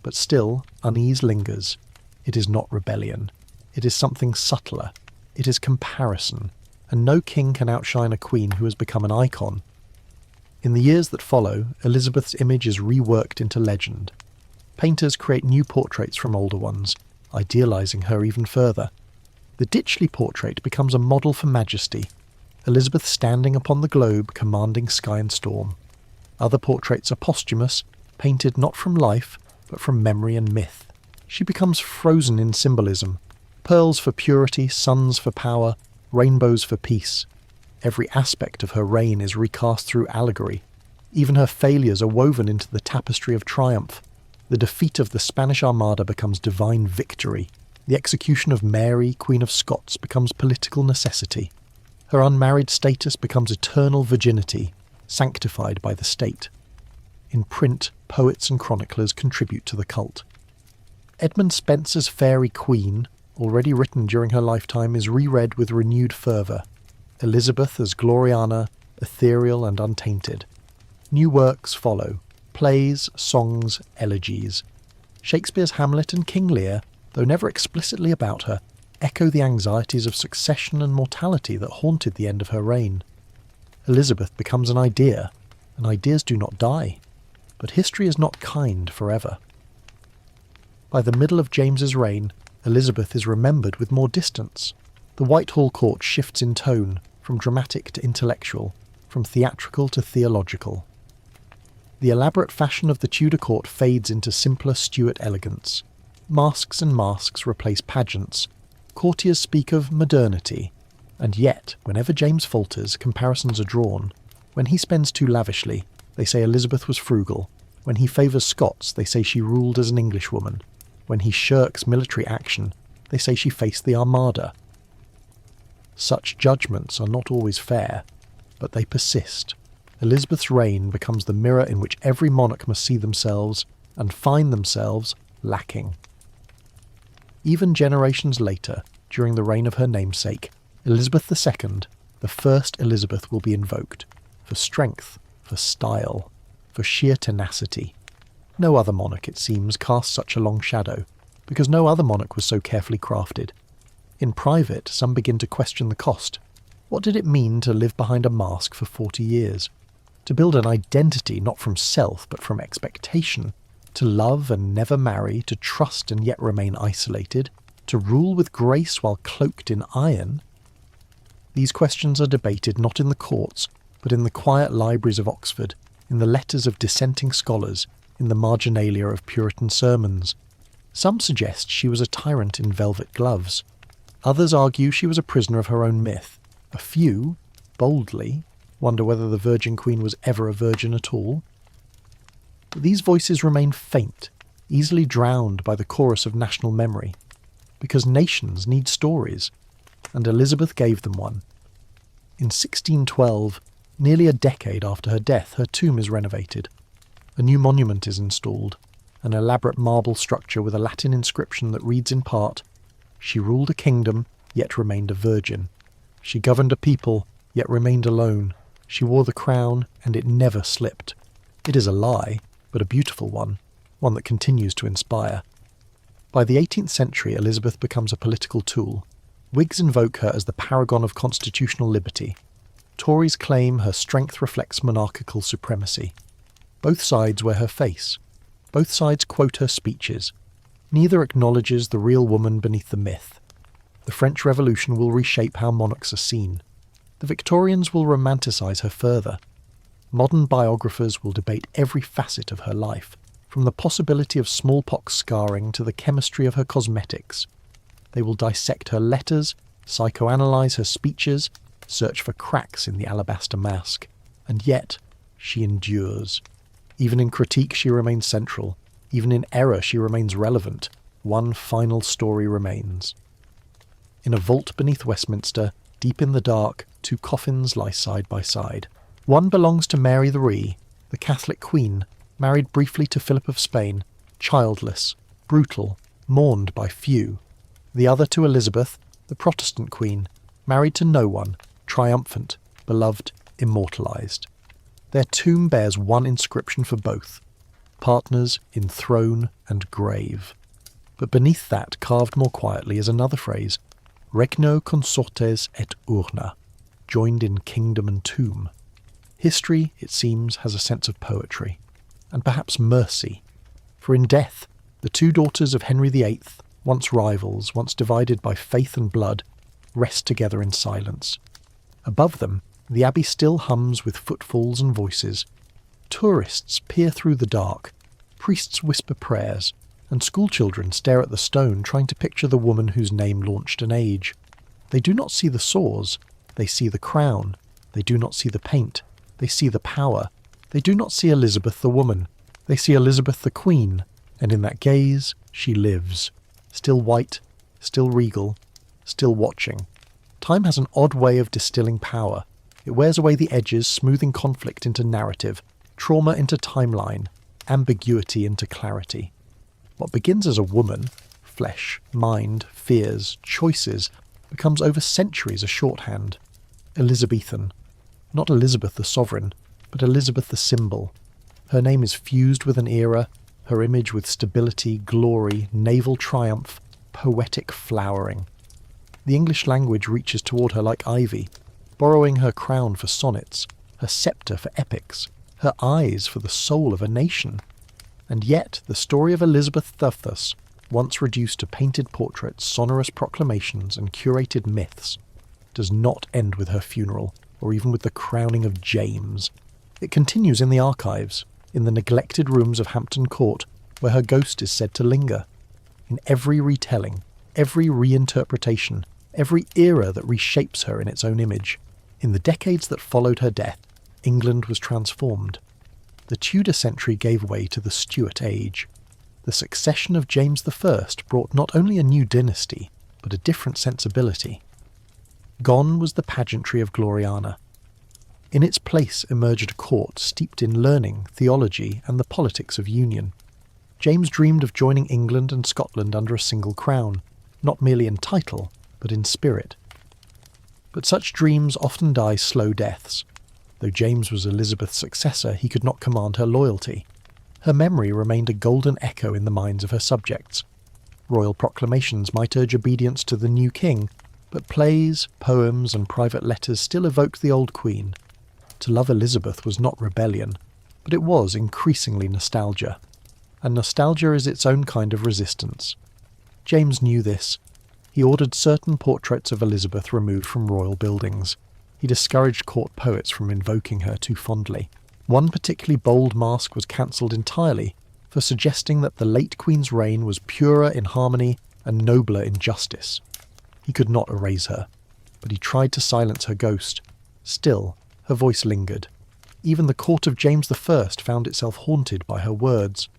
But still, unease lingers. It is not rebellion. It is something subtler. It is comparison. And no king can outshine a queen who has become an icon. In the years that follow, Elizabeth's image is reworked into legend. Painters create new portraits from older ones, idealising her even further. The Ditchley portrait becomes a model for majesty, Elizabeth standing upon the globe commanding sky and storm. Other portraits are posthumous, painted not from life, but from memory and myth. She becomes frozen in symbolism, pearls for purity, suns for power, rainbows for peace. Every aspect of her reign is recast through allegory. Even her failures are woven into the tapestry of triumph. The defeat of the Spanish Armada becomes divine victory. The execution of Mary, Queen of Scots, becomes political necessity. Her unmarried status becomes eternal virginity, sanctified by the state. In print, poets and chroniclers contribute to the cult. Edmund Spenser's Fairy Queen, already written during her lifetime, is reread with renewed fervour. Elizabeth as Gloriana, ethereal and untainted. New works follow, plays, songs, elegies. Shakespeare's Hamlet and King Lear, though never explicitly about her, echo the anxieties of succession and mortality that haunted the end of her reign. Elizabeth becomes an idea, and ideas do not die. But history is not kind forever. By the middle of James's reign, Elizabeth is remembered with more distance. The Whitehall court shifts in tone, from dramatic to intellectual, from theatrical to theological. The elaborate fashion of the Tudor court fades into simpler Stuart elegance. Masks and masks replace pageants. Courtiers speak of modernity. And yet, whenever James falters, comparisons are drawn. When he spends too lavishly, they say Elizabeth was frugal. When he favours Scots, they say she ruled as an Englishwoman. When he shirks military action, they say she faced the Armada. Such judgments are not always fair, but they persist. Elizabeth's reign becomes the mirror in which every monarch must see themselves and find themselves lacking. Even generations later, during the reign of her namesake, Elizabeth II, the first Elizabeth will be invoked, for strength, for style, for sheer tenacity. No other monarch, it seems, casts such a long shadow, because no other monarch was so carefully crafted. In private, some begin to question the cost. What did it mean to live behind a mask for 40 years? To build an identity not from self, but from expectation? To love and never marry, to trust and yet remain isolated? To rule with grace while cloaked in iron? These questions are debated not in the courts, but in the quiet libraries of Oxford, in the letters of dissenting scholars, in the marginalia of Puritan sermons. Some suggest she was a tyrant in velvet gloves. Others argue she was a prisoner of her own myth. A few, boldly, wonder whether the Virgin Queen was ever a virgin at all. But these voices remain faint, easily drowned by the chorus of national memory, because nations need stories, and Elizabeth gave them one. In 1612, nearly a decade after her death, her tomb is renovated. A new monument is installed, an elaborate marble structure with a Latin inscription that reads in part, She ruled a kingdom, yet remained a virgin. She governed a people, yet remained alone. She wore the crown, and it never slipped. It is a lie, but a beautiful one that continues to inspire. By the 18th century, Elizabeth becomes a political tool. Whigs invoke her as the paragon of constitutional liberty. Tories claim her strength reflects monarchical supremacy. Both sides wear her face. Both sides quote her speeches. Neither acknowledges the real woman beneath the myth. The French Revolution will reshape how monarchs are seen. The Victorians will romanticize her further. Modern biographers will debate every facet of her life, from the possibility of smallpox scarring to the chemistry of her cosmetics. They will dissect her letters, psychoanalyze her speeches, search for cracks in the alabaster mask. And yet, she endures. Even in critique she remains central. Even in error she remains relevant. One final story remains. In a vault beneath Westminster, deep in the dark, two coffins lie side by side. One belongs to Mary the Ree, the Catholic Queen, married briefly to Philip of Spain, childless, brutal, mourned by few. The other to Elizabeth, the Protestant Queen, married to no one, triumphant, beloved, immortalized. Their tomb bears one inscription for both: partners in throne and grave. But beneath that, carved more quietly, is another phrase: regno consortes et urna, joined in kingdom and tomb. History, it seems, has a sense of poetry, and perhaps mercy. For in death, the two daughters of Henry VIII, once rivals, once divided by faith and blood, rest together in silence. Above them, the abbey still hums with footfalls and voices. Tourists peer through the dark, priests whisper prayers, and schoolchildren stare at the stone trying to picture the woman whose name launched an age. They do not see the sores, they see the crown. They do not see the paint, they see the power. They do not see Elizabeth the woman, they see Elizabeth the Queen, and in that gaze she lives, still white, still regal, still watching. Time has an odd way of distilling power. It wears away the edges, smoothing conflict into narrative, trauma into timeline, ambiguity into clarity. What begins as a woman, flesh, mind, fears, choices, becomes over centuries a shorthand. Elizabethan. Not Elizabeth the sovereign, but Elizabeth the symbol. Her name is fused with an era, her image with stability, glory, naval triumph, poetic flowering. The English language reaches toward her like ivy, borrowing her crown for sonnets, her sceptre for epics, her eyes for the soul of a nation. And yet the story of Elizabeth Thus, once reduced to painted portraits, sonorous proclamations, and curated myths, does not end with her funeral, or even with the crowning of James. It continues in the archives, in the neglected rooms of Hampton Court, where her ghost is said to linger. In every retelling, every reinterpretation, every era that reshapes her in its own image. In the decades that followed her death, England was transformed. The Tudor century gave way to the Stuart age. The succession of James I brought not only a new dynasty, but a different sensibility. Gone was the pageantry of Gloriana. In its place emerged a court steeped in learning, theology, and the politics of union. James dreamed of joining England and Scotland under a single crown, not merely in title, but in spirit. But such dreams often die slow deaths. Though James was Elizabeth's successor, he could not command her loyalty. Her memory remained a golden echo in the minds of her subjects. Royal proclamations might urge obedience to the new king, but plays, poems, and private letters still evoked the old queen. To love Elizabeth was not rebellion, but it was increasingly nostalgia. And nostalgia is its own kind of resistance. James knew this. He ordered certain portraits of Elizabeth removed from royal buildings. He discouraged court poets from invoking her too fondly. One particularly bold mask was cancelled entirely for suggesting that the late Queen's reign was purer in harmony and nobler in justice. He could not erase her, but he tried to silence her ghost. Still, her voice lingered. Even the court of James I found itself haunted by her words.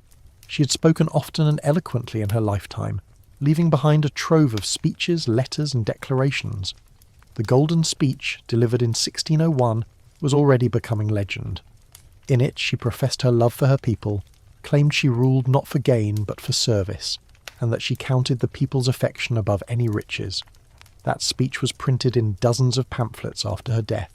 She had spoken often and eloquently in her lifetime, leaving behind a trove of speeches, letters, and declarations. The Golden Speech, delivered in 1601, was already becoming legend. In it she professed her love for her people, claimed she ruled not for gain but for service, and that she counted the people's affection above any riches. That speech was printed in dozens of pamphlets after her death,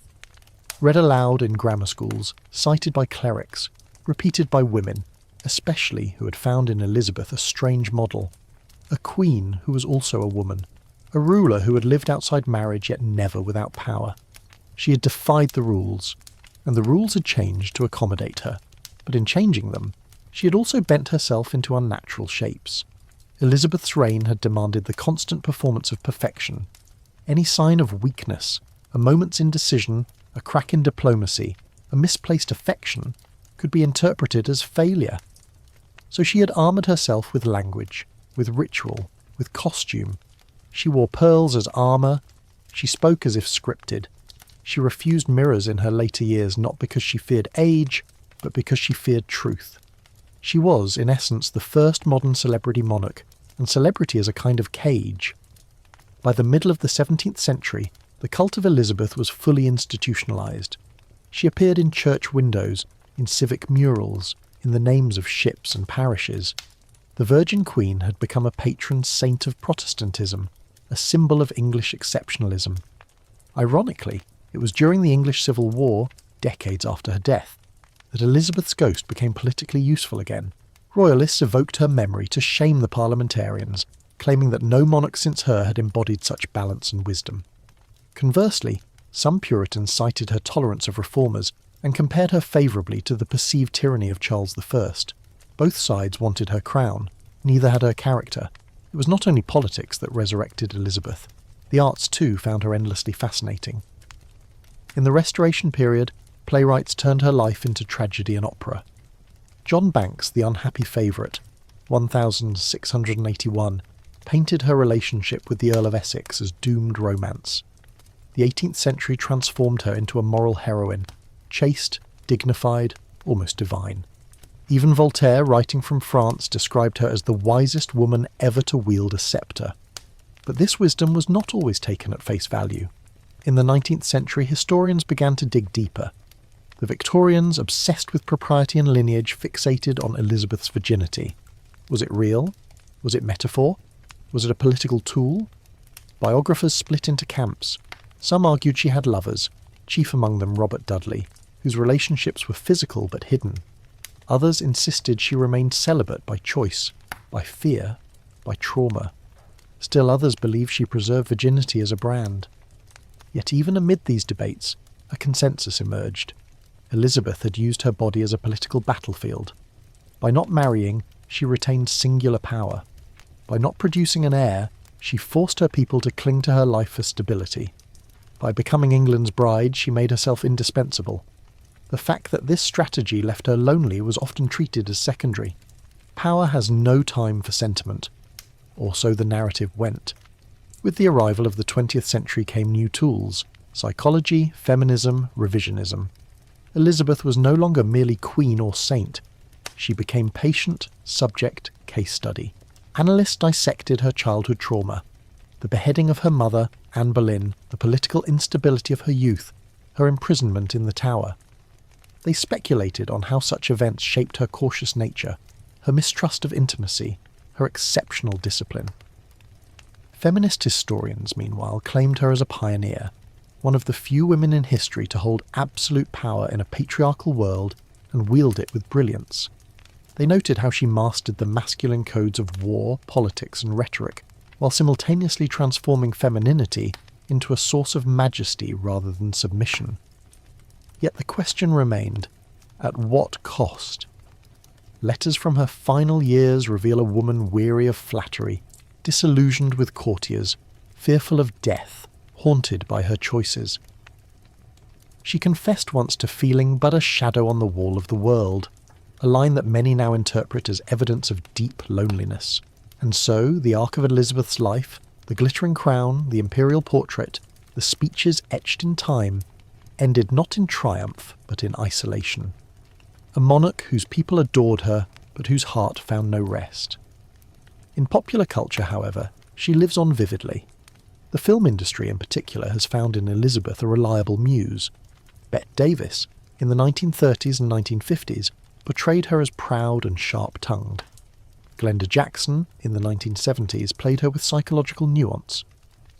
read aloud in grammar schools, cited by clerics, repeated by women, especially who had found in Elizabeth a strange model, a queen who was also a woman, a ruler who had lived outside marriage yet never without power. She had defied the rules, and the rules had changed to accommodate her, but in changing them, she had also bent herself into unnatural shapes. Elizabeth's reign had demanded the constant performance of perfection. Any sign of weakness, a moment's indecision, a crack in diplomacy, a misplaced affection, could be interpreted as failure. So she had armoured herself with language, with ritual, with costume. She wore pearls as armour. She spoke as if scripted. She refused mirrors in her later years not because she feared age, but because she feared truth. She was, in essence, the first modern celebrity monarch, and celebrity is a kind of cage. By the middle of the 17th century, the cult of Elizabeth was fully institutionalised. She appeared in church windows, in civic murals, in the names of ships and parishes. The Virgin Queen had become a patron saint of Protestantism, a symbol of English exceptionalism. Ironically, it was during the English Civil War, decades after her death, that Elizabeth's ghost became politically useful again. Royalists evoked her memory to shame the parliamentarians, claiming that no monarch since her had embodied such balance and wisdom. Conversely, some Puritans cited her tolerance of reformers and compared her favourably to the perceived tyranny of Charles I. Both sides wanted her crown, neither had her character. It was not only politics that resurrected Elizabeth. The arts too found her endlessly fascinating. In the Restoration period, playwrights turned her life into tragedy and opera. John Banks, the unhappy favourite, 1681, painted her relationship with the Earl of Essex as doomed romance. The 18th century transformed her into a moral heroine, chaste, dignified, almost divine. Even Voltaire, writing from France, described her as the wisest woman ever to wield a sceptre. But this wisdom was not always taken at face value. In the 19th century, historians began to dig deeper. The Victorians, obsessed with propriety and lineage, fixated on Elizabeth's virginity. Was it real? Was it metaphor? Was it a political tool? Biographers split into camps. Some argued she had lovers, chief among them Robert Dudley, whose relationships were physical but hidden. Others insisted she remained celibate by choice, by fear, by trauma. Still others believed she preserved virginity as a brand. Yet even amid these debates, a consensus emerged. Elizabeth had used her body as a political battlefield. By not marrying, she retained singular power. By not producing an heir, she forced her people to cling to her life for stability. By becoming England's bride, she made herself indispensable. The fact that this strategy left her lonely was often treated as secondary. Power has no time for sentiment. Or so the narrative went. With the arrival of the 20th century came new tools: psychology, feminism, revisionism. Elizabeth was no longer merely queen or saint. She became patient, subject, case study. Analysts dissected her childhood trauma, the beheading of her mother, Anne Boleyn, the political instability of her youth, her imprisonment in the Tower. They speculated on how such events shaped her cautious nature, her mistrust of intimacy, her exceptional discipline. Feminist historians, meanwhile, claimed her as a pioneer, one of the few women in history to hold absolute power in a patriarchal world and wield it with brilliance. They noted how she mastered the masculine codes of war, politics, and rhetoric, while simultaneously transforming femininity into a source of majesty rather than submission. Yet the question remained, at what cost? Letters from her final years reveal a woman weary of flattery, disillusioned with courtiers, fearful of death, haunted by her choices. She confessed once to feeling but a shadow on the wall of the world, a line that many now interpret as evidence of deep loneliness. And so, the arc of Elizabeth's life, the glittering crown, the imperial portrait, the speeches etched in time, ended not in triumph, but in isolation. A monarch whose people adored her, but whose heart found no rest. In popular culture, however, she lives on vividly. The film industry in particular has found in Elizabeth a reliable muse. Bette Davis, in the 1930s and 1950s, portrayed her as proud and sharp-tongued. Glenda Jackson, in the 1970s, played her with psychological nuance.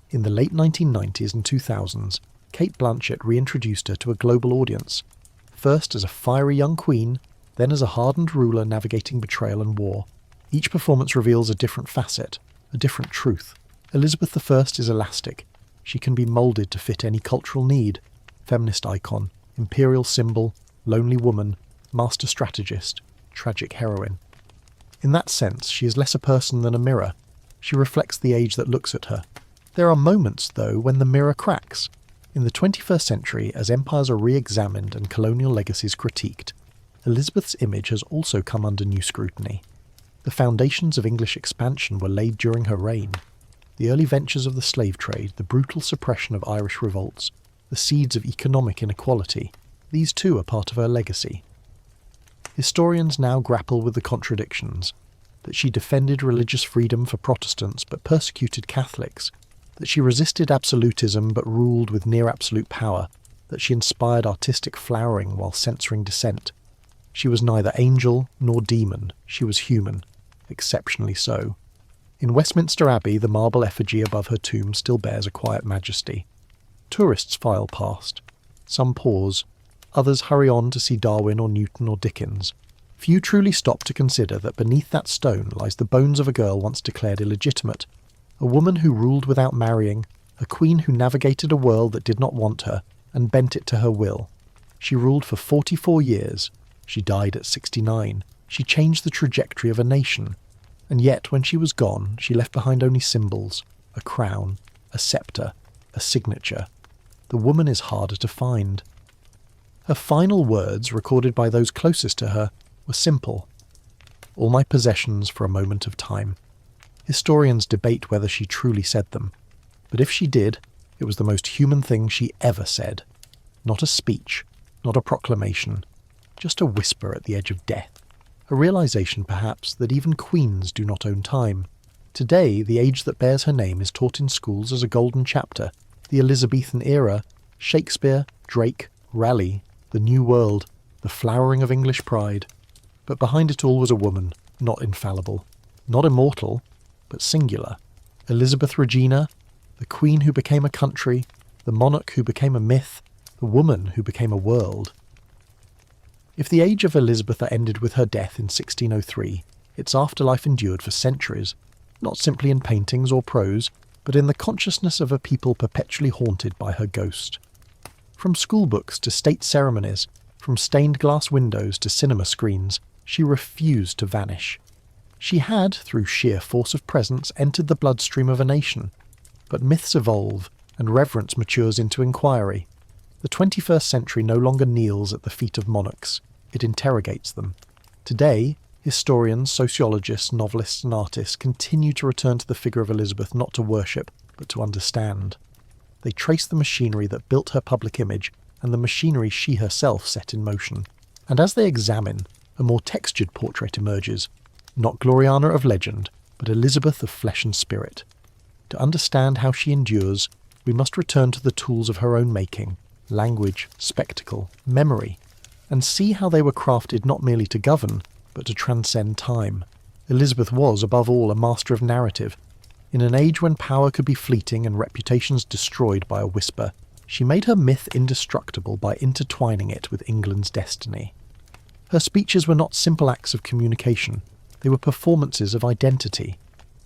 In the late 1990s and 2000s, Cate Blanchett reintroduced her to a global audience, first as a fiery young queen, then as a hardened ruler navigating betrayal and war. Each performance reveals a different facet, a different truth. Elizabeth I is elastic. She can be moulded to fit any cultural need. Feminist icon, imperial symbol, lonely woman, master strategist, tragic heroine. In that sense, she is less a person than a mirror. She reflects the age that looks at her. There are moments, though, when the mirror cracks. In the 21st century, as empires are re-examined and colonial legacies critiqued, Elizabeth's image has also come under new scrutiny. The foundations of English expansion were laid during her reign. The early ventures of the slave trade, the brutal suppression of Irish revolts, the seeds of economic inequality, these too are part of her legacy. Historians now grapple with the contradictions, that she defended religious freedom for Protestants but persecuted Catholics, that she resisted absolutism but ruled with near-absolute power, that she inspired artistic flowering while censoring dissent. She was neither angel nor demon, she was human, exceptionally so. In Westminster Abbey, the marble effigy above her tomb still bears a quiet majesty. Tourists file past. Some pause. Others hurry on to see Darwin or Newton or Dickens. Few truly stop to consider that beneath that stone lies the bones of a girl once declared illegitimate, a woman who ruled without marrying, a queen who navigated a world that did not want her and bent it to her will. She ruled for 44 years. She died at 69. She changed the trajectory of a nation. And yet, when she was gone, she left behind only symbols, a crown, a sceptre, a signature. The woman is harder to find. Her final words, recorded by those closest to her, were simple. All my possessions for a moment of time. Historians debate whether she truly said them. But if she did, it was the most human thing she ever said. Not a speech, not a proclamation, just a whisper at the edge of death. A realization, perhaps, that even queens do not own time. Today, the age that bears her name is taught in schools as a golden chapter, the Elizabethan era, Shakespeare, Drake, Raleigh, the New World, the flowering of English pride. But behind it all was a woman, not infallible, not immortal, but singular. Elizabeth Regina, the queen who became a country, the monarch who became a myth, the woman who became a world. If the age of Elizabeth ended with her death in 1603, its afterlife endured for centuries, not simply in paintings or prose, but in the consciousness of a people perpetually haunted by her ghost. From schoolbooks to state ceremonies, from stained glass windows to cinema screens, she refused to vanish. She had, through sheer force of presence, entered the bloodstream of a nation. But myths evolve, and reverence matures into inquiry. The 21st century no longer kneels at the feet of monarchs, it interrogates them. Today, historians, sociologists, novelists and artists continue to return to the figure of Elizabeth not to worship, but to understand. They trace the machinery that built her public image and the machinery she herself set in motion. And as they examine, a more textured portrait emerges, not Gloriana of legend, but Elizabeth of flesh and spirit. To understand how she endures, we must return to the tools of her own making, language, spectacle, memory, and see how they were crafted not merely to govern, but to transcend time. Elizabeth was, above all, a master of narrative. In an age when power could be fleeting and reputations destroyed by a whisper, she made her myth indestructible by intertwining it with England's destiny. Her speeches were not simple acts of communication, they were performances of identity.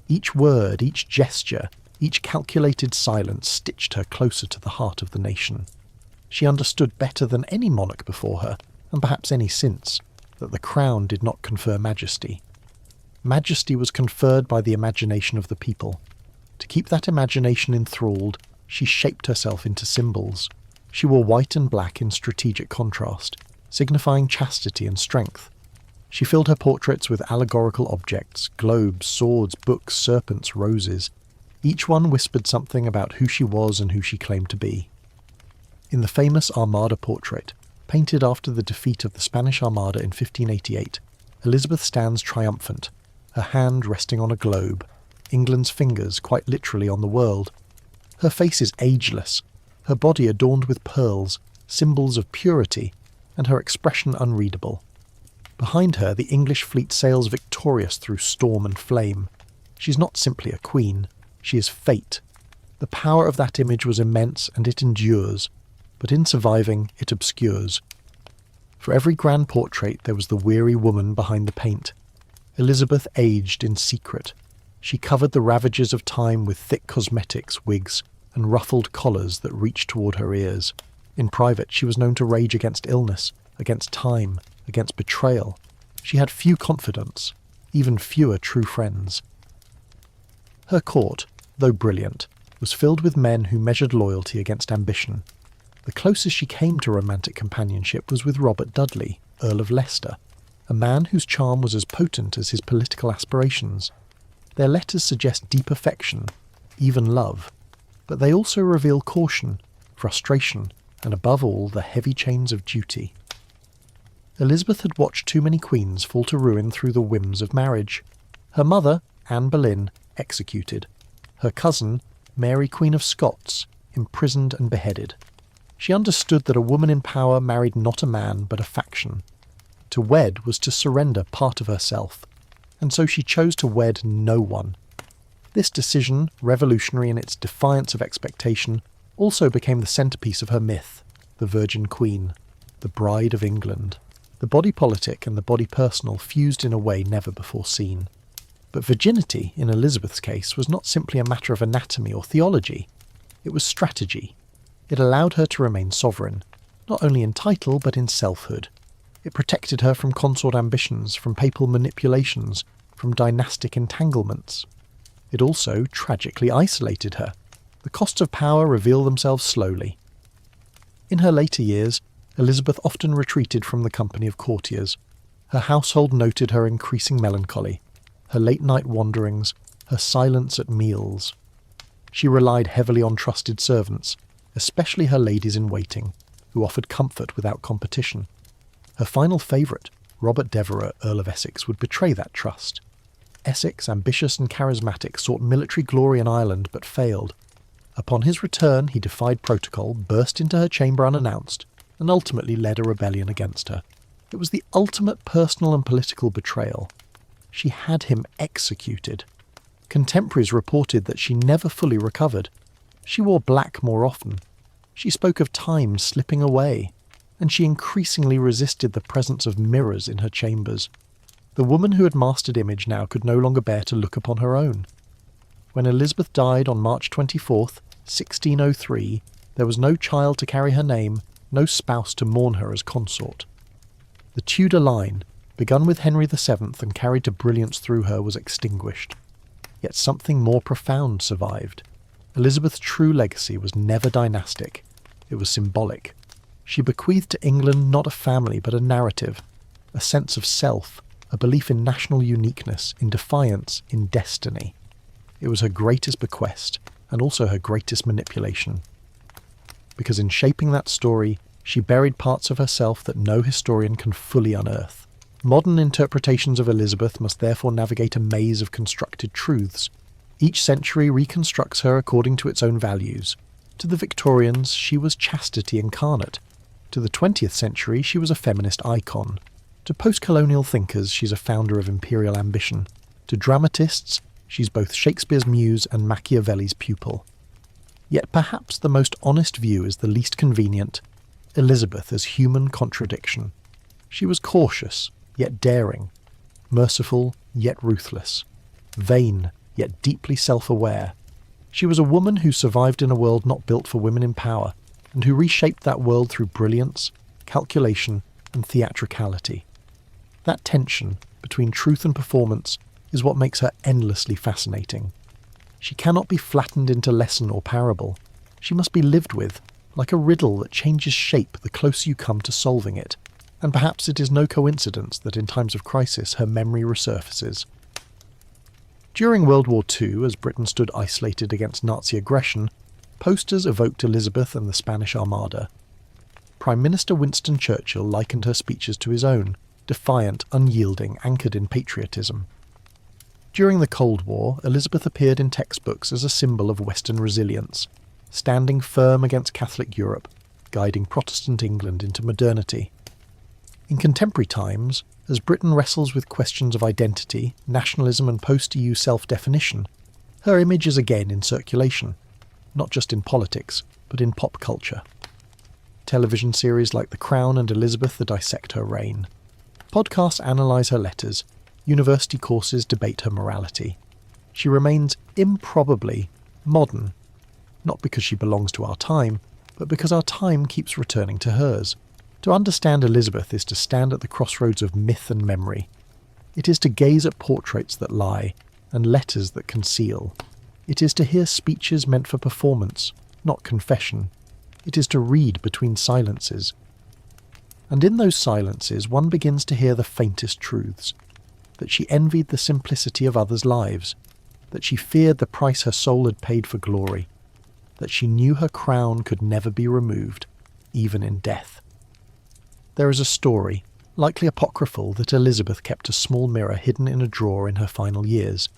Each word, each gesture, each calculated silence stitched her closer to the heart of the nation. She understood better than any monarch before her, and perhaps any since, that the crown did not confer majesty. Majesty was conferred by the imagination of the people. To keep that imagination enthralled, she shaped herself into symbols. She wore white and black in strategic contrast, signifying chastity and strength. She filled her portraits with allegorical objects, globes, swords, books, serpents, roses. Each one whispered something about who she was and who she claimed to be. In the famous Armada portrait, painted after the defeat of the Spanish Armada in 1588, Elizabeth stands triumphant, her hand resting on a globe, England's fingers quite literally on the world. Her face is ageless, her body adorned with pearls, symbols of purity, and her expression unreadable. Behind her, the English fleet sails victorious through storm and flame. She's not simply a queen, she is fate. The power of that image was immense, and it endures, but in surviving, it obscures. For every grand portrait there was the weary woman behind the paint. Elizabeth aged in secret. She covered the ravages of time with thick cosmetics, wigs, and ruffled collars that reached toward her ears. In private, she was known to rage against illness, against time, against betrayal. She had few confidants, even fewer true friends. Her court, though brilliant, was filled with men who measured loyalty against ambition. The closest she came to romantic companionship was with Robert Dudley, Earl of Leicester, a man whose charm was as potent as his political aspirations. Their letters suggest deep affection, even love, but they also reveal caution, frustration, and above all, the heavy chains of duty. Elizabeth had watched too many queens fall to ruin through the whims of marriage. Her mother, Anne Boleyn, executed. Her cousin, Mary Queen of Scots, imprisoned and beheaded. She understood that a woman in power married not a man, but a faction. To wed was to surrender part of herself, and so she chose to wed no one. This decision, revolutionary in its defiance of expectation, also became the centrepiece of her myth, the Virgin Queen, the Bride of England. The body politic and the body personal fused in a way never before seen. But virginity, in Elizabeth's case, was not simply a matter of anatomy or theology. It was strategy. It allowed her to remain sovereign, not only in title but in selfhood. It protected her from consort ambitions, from papal manipulations, from dynastic entanglements. It also tragically isolated her. The costs of power reveal themselves slowly. In her later years, Elizabeth often retreated from the company of courtiers. Her household noted her increasing melancholy, her late-night wanderings, her silence at meals. She relied heavily on trusted servants, especially her ladies-in-waiting, who offered comfort without competition. Her final favourite, Robert Devereux, Earl of Essex, would betray that trust. Essex, ambitious and charismatic, sought military glory in Ireland but failed. Upon his return, he defied protocol, burst into her chamber unannounced, and ultimately led a rebellion against her. It was the ultimate personal and political betrayal. She had him executed. Contemporaries reported that she never fully recovered. She wore black more often. She spoke of time slipping away, and she increasingly resisted the presence of mirrors in her chambers. The woman who had mastered image now could no longer bear to look upon her own. When Elizabeth died on March 24th, 1603, there was no child to carry her name, no spouse to mourn her as consort. The Tudor line, begun with Henry VII and carried to brilliance through her, was extinguished. Yet something more profound survived. Elizabeth's true legacy was never dynastic. It was symbolic. She bequeathed to England not a family but a narrative, a sense of self, a belief in national uniqueness, in defiance, in destiny. It was her greatest bequest, and also her greatest manipulation. Because in shaping that story, she buried parts of herself that no historian can fully unearth. Modern interpretations of Elizabeth must therefore navigate a maze of constructed truths. Each century reconstructs her according to its own values. To the Victorians, she was chastity incarnate. To the 20th century, she was a feminist icon. To post-colonial thinkers, she's a founder of imperial ambition. To dramatists, she's both Shakespeare's muse and Machiavelli's pupil. Yet perhaps the most honest view is the least convenient: Elizabeth as human contradiction. She was cautious, yet daring, merciful, yet ruthless, vain, yet deeply self-aware. She was a woman who survived in a world not built for women in power, and who reshaped that world through brilliance, calculation, and theatricality. That tension between truth and performance is what makes her endlessly fascinating. She cannot be flattened into lesson or parable. She must be lived with, like a riddle that changes shape the closer you come to solving it. And perhaps it is no coincidence that in times of crisis her memory resurfaces. During World War II, as Britain stood isolated against Nazi aggression, posters evoked Elizabeth and the Spanish Armada. Prime Minister Winston Churchill likened her speeches to his own, defiant, unyielding, anchored in patriotism. During the Cold War, Elizabeth appeared in textbooks as a symbol of Western resilience, standing firm against Catholic Europe, guiding Protestant England into modernity. In contemporary times, As Britain wrestles with questions of identity, nationalism and post-EU self-definition, her image is again in circulation, not just in politics, but in pop culture. Television series like The Crown and Elizabeth dissect her reign. Podcasts analyse her letters. University courses debate her morality. She remains improbably modern, not because she belongs to our time, but because our time keeps returning to hers. To understand Elizabeth is to stand at the crossroads of myth and memory. It is to gaze at portraits that lie, and letters that conceal. It is to hear speeches meant for performance, not confession. It is to read between silences. And in those silences one begins to hear the faintest truths. That she envied the simplicity of others' lives. That she feared the price her soul had paid for glory. That she knew her crown could never be removed, even in death. There is a story, likely apocryphal, that Elizabeth kept a small mirror hidden in a drawer in her final years.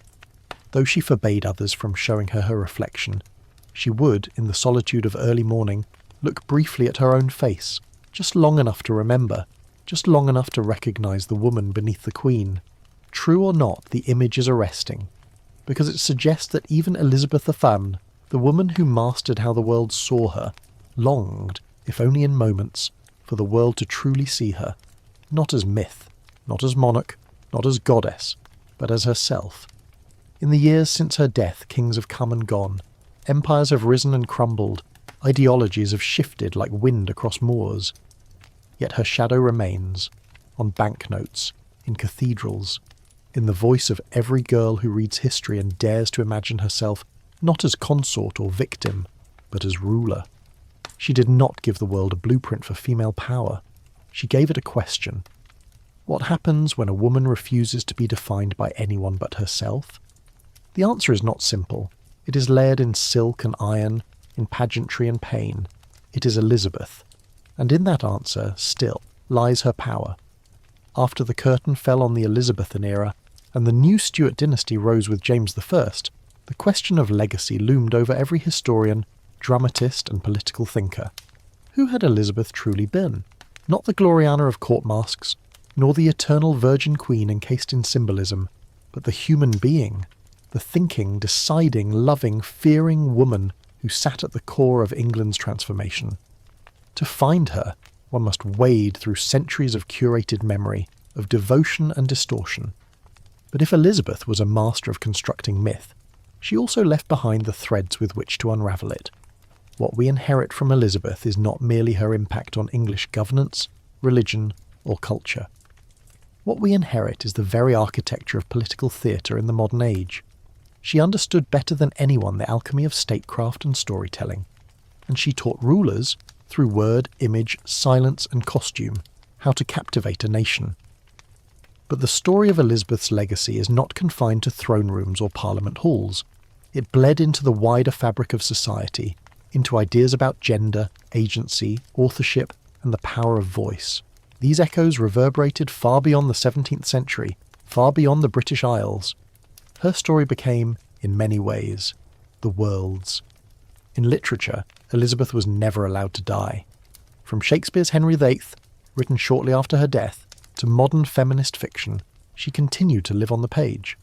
Though she forbade others from showing her reflection, she would, in the solitude of early morning, look briefly at her own face, just long enough to remember, just long enough to recognise the woman beneath the Queen. True or not, the image is arresting, because it suggests that even Elizabeth the Femme, the woman who mastered how the world saw her, longed, if only in moments, for the world to truly see her, not as myth, not as monarch, not as goddess, but as herself. In the years since her death, kings have come and gone, empires have risen and crumbled, ideologies have shifted like wind across moors. Yet her shadow remains, on banknotes, in cathedrals, in the voice of every girl who reads history and dares to imagine herself not as consort or victim, but as ruler. She did not give the world a blueprint for female power. She gave it a question. What happens when a woman refuses to be defined by anyone but herself? The answer is not simple. It is layered in silk and iron, in pageantry and pain. It is Elizabeth. And in that answer, still, lies her power. After the curtain fell on the Elizabethan era, and the new Stuart dynasty rose with James I, the question of legacy loomed over every historian, dramatist and political thinker. Who had Elizabeth truly been? Not the Gloriana of court masks, nor the eternal Virgin Queen encased in symbolism, but the human being, the thinking, deciding, loving, fearing woman who sat at the core of England's transformation. To find her, one must wade through centuries of curated memory, of devotion and distortion. But if Elizabeth was a master of constructing myth, she also left behind the threads with which to unravel it. What we inherit from Elizabeth is not merely her impact on English governance, religion, or culture. What we inherit is the very architecture of political theatre in the modern age. She understood better than anyone the alchemy of statecraft and storytelling, and she taught rulers, through word, image, silence and costume, how to captivate a nation. But the story of Elizabeth's legacy is not confined to throne rooms or parliament halls. It bled into the wider fabric of society, into ideas about gender, agency, authorship, and the power of voice. These echoes reverberated far beyond the 17th century, far beyond the British Isles. Her story became, in many ways, the world's. In literature, Elizabeth was never allowed to die. From Shakespeare's Henry VIII, written shortly after her death, to modern feminist fiction, she continued to live on the page.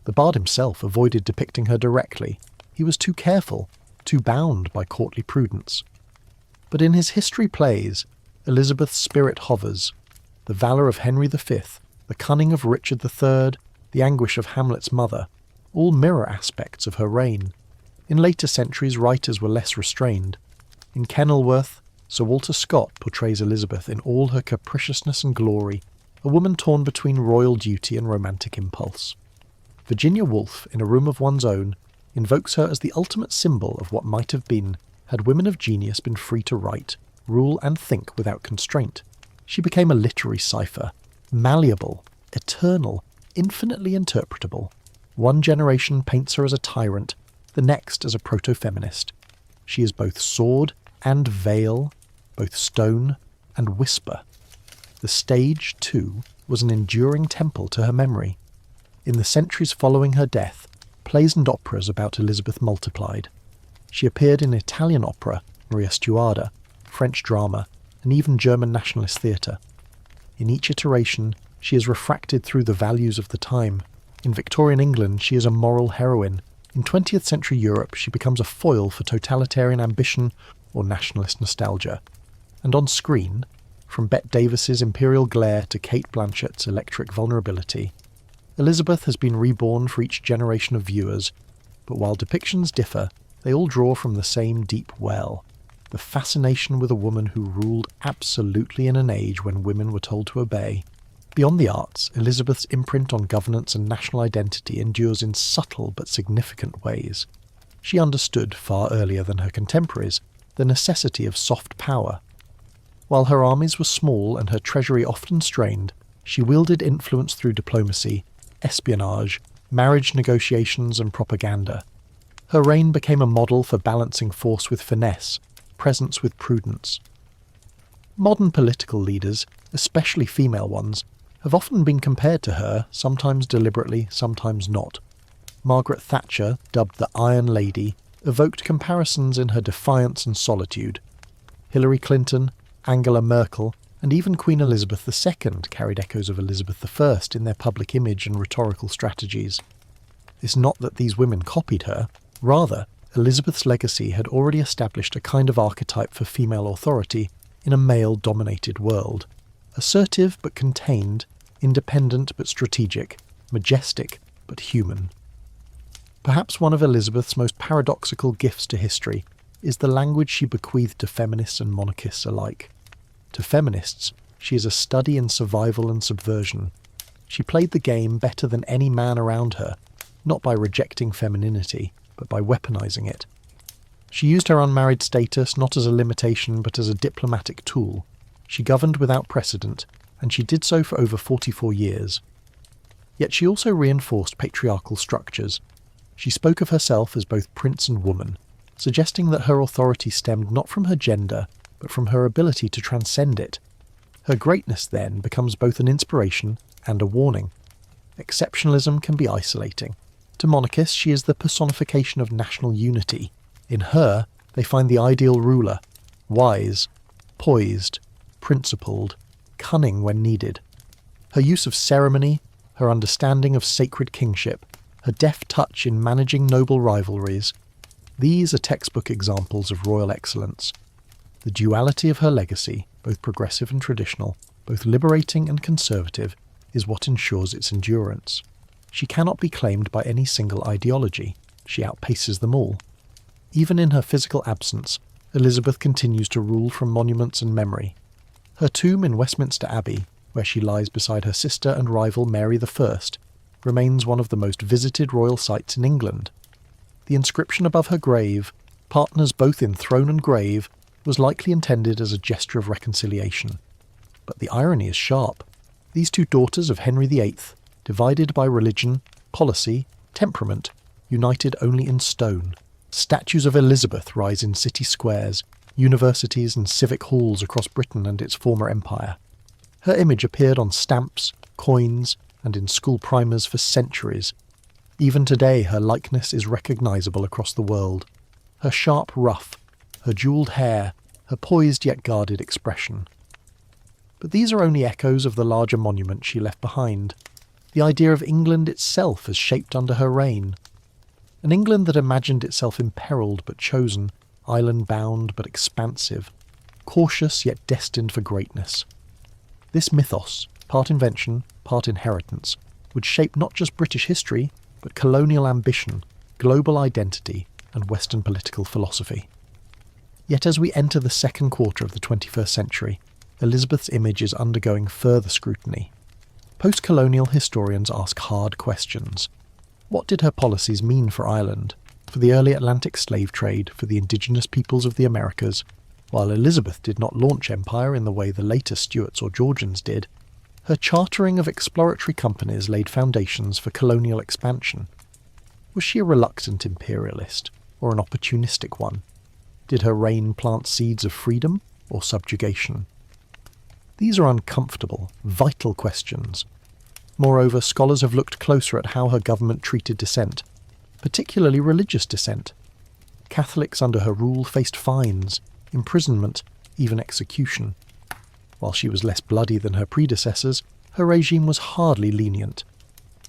The bard himself avoided depicting her directly. He was too careful, too bound by courtly prudence. But in his history plays, Elizabeth's spirit hovers. The valour of Henry V, the cunning of Richard III, the anguish of Hamlet's mother, all mirror aspects of her reign. In later centuries, writers were less restrained. In Kenilworth, Sir Walter Scott portrays Elizabeth in all her capriciousness and glory, a woman torn between royal duty and romantic impulse. Virginia Woolf, in A Room of One's Own, invokes her as the ultimate symbol of what might have been had women of genius been free to write, rule and think without constraint. She became a literary cipher, malleable, eternal, infinitely interpretable. One generation paints her as a tyrant, the next as a proto-feminist. She is both sword and veil, both stone and whisper. The stage, too, was an enduring temple to her memory. In the centuries following her death, plays and operas about Elizabeth multiplied. She appeared in Italian opera, Maria Stuarda, French drama, and even German nationalist theatre. In each iteration, She is refracted through the values of the time. In Victorian England, she is a moral heroine. In 20th century Europe, she becomes a foil for totalitarian ambition or nationalist nostalgia. And on screen, from Bette Davis's imperial glare to Cate Blanchett's electric vulnerability, Elizabeth has been reborn for each generation of viewers, but while depictions differ, they all draw from the same deep well: the fascination with a woman who ruled absolutely in an age when women were told to obey. Beyond the arts, Elizabeth's imprint on governance and national identity endures in subtle but significant ways. She understood, far earlier than her contemporaries, the necessity of soft power. While her armies were small and her treasury often strained, she wielded influence through diplomacy, espionage, marriage negotiations and propaganda. Her reign became a model for balancing force with finesse, presence with prudence. Modern political leaders, especially female ones, have often been compared to her, sometimes deliberately, sometimes not. Margaret Thatcher, dubbed the Iron Lady, evoked comparisons in her defiance and solitude. Hillary Clinton, Angela Merkel, and even Queen Elizabeth II carried echoes of Elizabeth I in their public image and rhetorical strategies. It's not that these women copied her, rather, Elizabeth's legacy had already established a kind of archetype for female authority in a male-dominated world. Assertive but contained, independent but strategic, majestic but human. Perhaps one of Elizabeth's most paradoxical gifts to history is the language she bequeathed to feminists and monarchists alike. To feminists, she is a study in survival and subversion. She played the game better than any man around her, not by rejecting femininity, but by weaponizing it. She used her unmarried status not as a limitation but as a diplomatic tool. She governed without precedent, and she did so for over 44 years. Yet she also reinforced patriarchal structures. She spoke of herself as both prince and woman, suggesting that her authority stemmed not from her gender, but from her ability to transcend it. Her greatness, then, becomes both an inspiration and a warning. Exceptionalism can be isolating. To monarchists, she is the personification of national unity. In her, they find the ideal ruler, wise, poised, principled, cunning when needed. Her use of ceremony, her understanding of sacred kingship, her deft touch in managing noble rivalries, these are textbook examples of royal excellence. The duality of her legacy, both progressive and traditional, both liberating and conservative, is what ensures its endurance. She cannot be claimed by any single ideology. She outpaces them all. Even in her physical absence, Elizabeth continues to rule from monuments and memory. Her tomb in Westminster Abbey, where she lies beside her sister and rival Mary I, remains one of the most visited royal sites in England. The inscription above her grave, "Partners both in throne and grave," was likely intended as a gesture of reconciliation. But the irony is sharp. These two daughters of Henry VIII, divided by religion, policy, temperament, united only in stone. Statues of Elizabeth rise in city squares, universities and civic halls across Britain and its former empire. Her image appeared on stamps, coins, and in school primers for centuries. Even today her likeness is recognisable across the world. Her sharp ruff, her jewelled hair, her poised yet guarded expression. But these are only echoes of the larger monument she left behind. The idea of England itself has shaped under her reign. An England that imagined itself imperilled but chosen, island-bound but expansive, cautious yet destined for greatness. This mythos, part invention, part inheritance, would shape not just British history, but colonial ambition, global identity, and Western political philosophy. Yet as we enter the second quarter of the 21st century, Elizabeth's image is undergoing further scrutiny. Post-colonial historians ask hard questions. What did her policies mean for Ireland, for the early Atlantic slave trade, for the indigenous peoples of the Americas? While Elizabeth did not launch empire in the way the later Stuarts or Georgians did, her chartering of exploratory companies laid foundations for colonial expansion. Was she a reluctant imperialist, or an opportunistic one? Did her reign plant seeds of freedom or subjugation? These are uncomfortable, vital questions. Moreover, scholars have looked closer at how her government treated dissent, particularly religious dissent. Catholics under her rule faced fines, imprisonment, even execution. While she was less bloody than her predecessors, her regime was hardly lenient.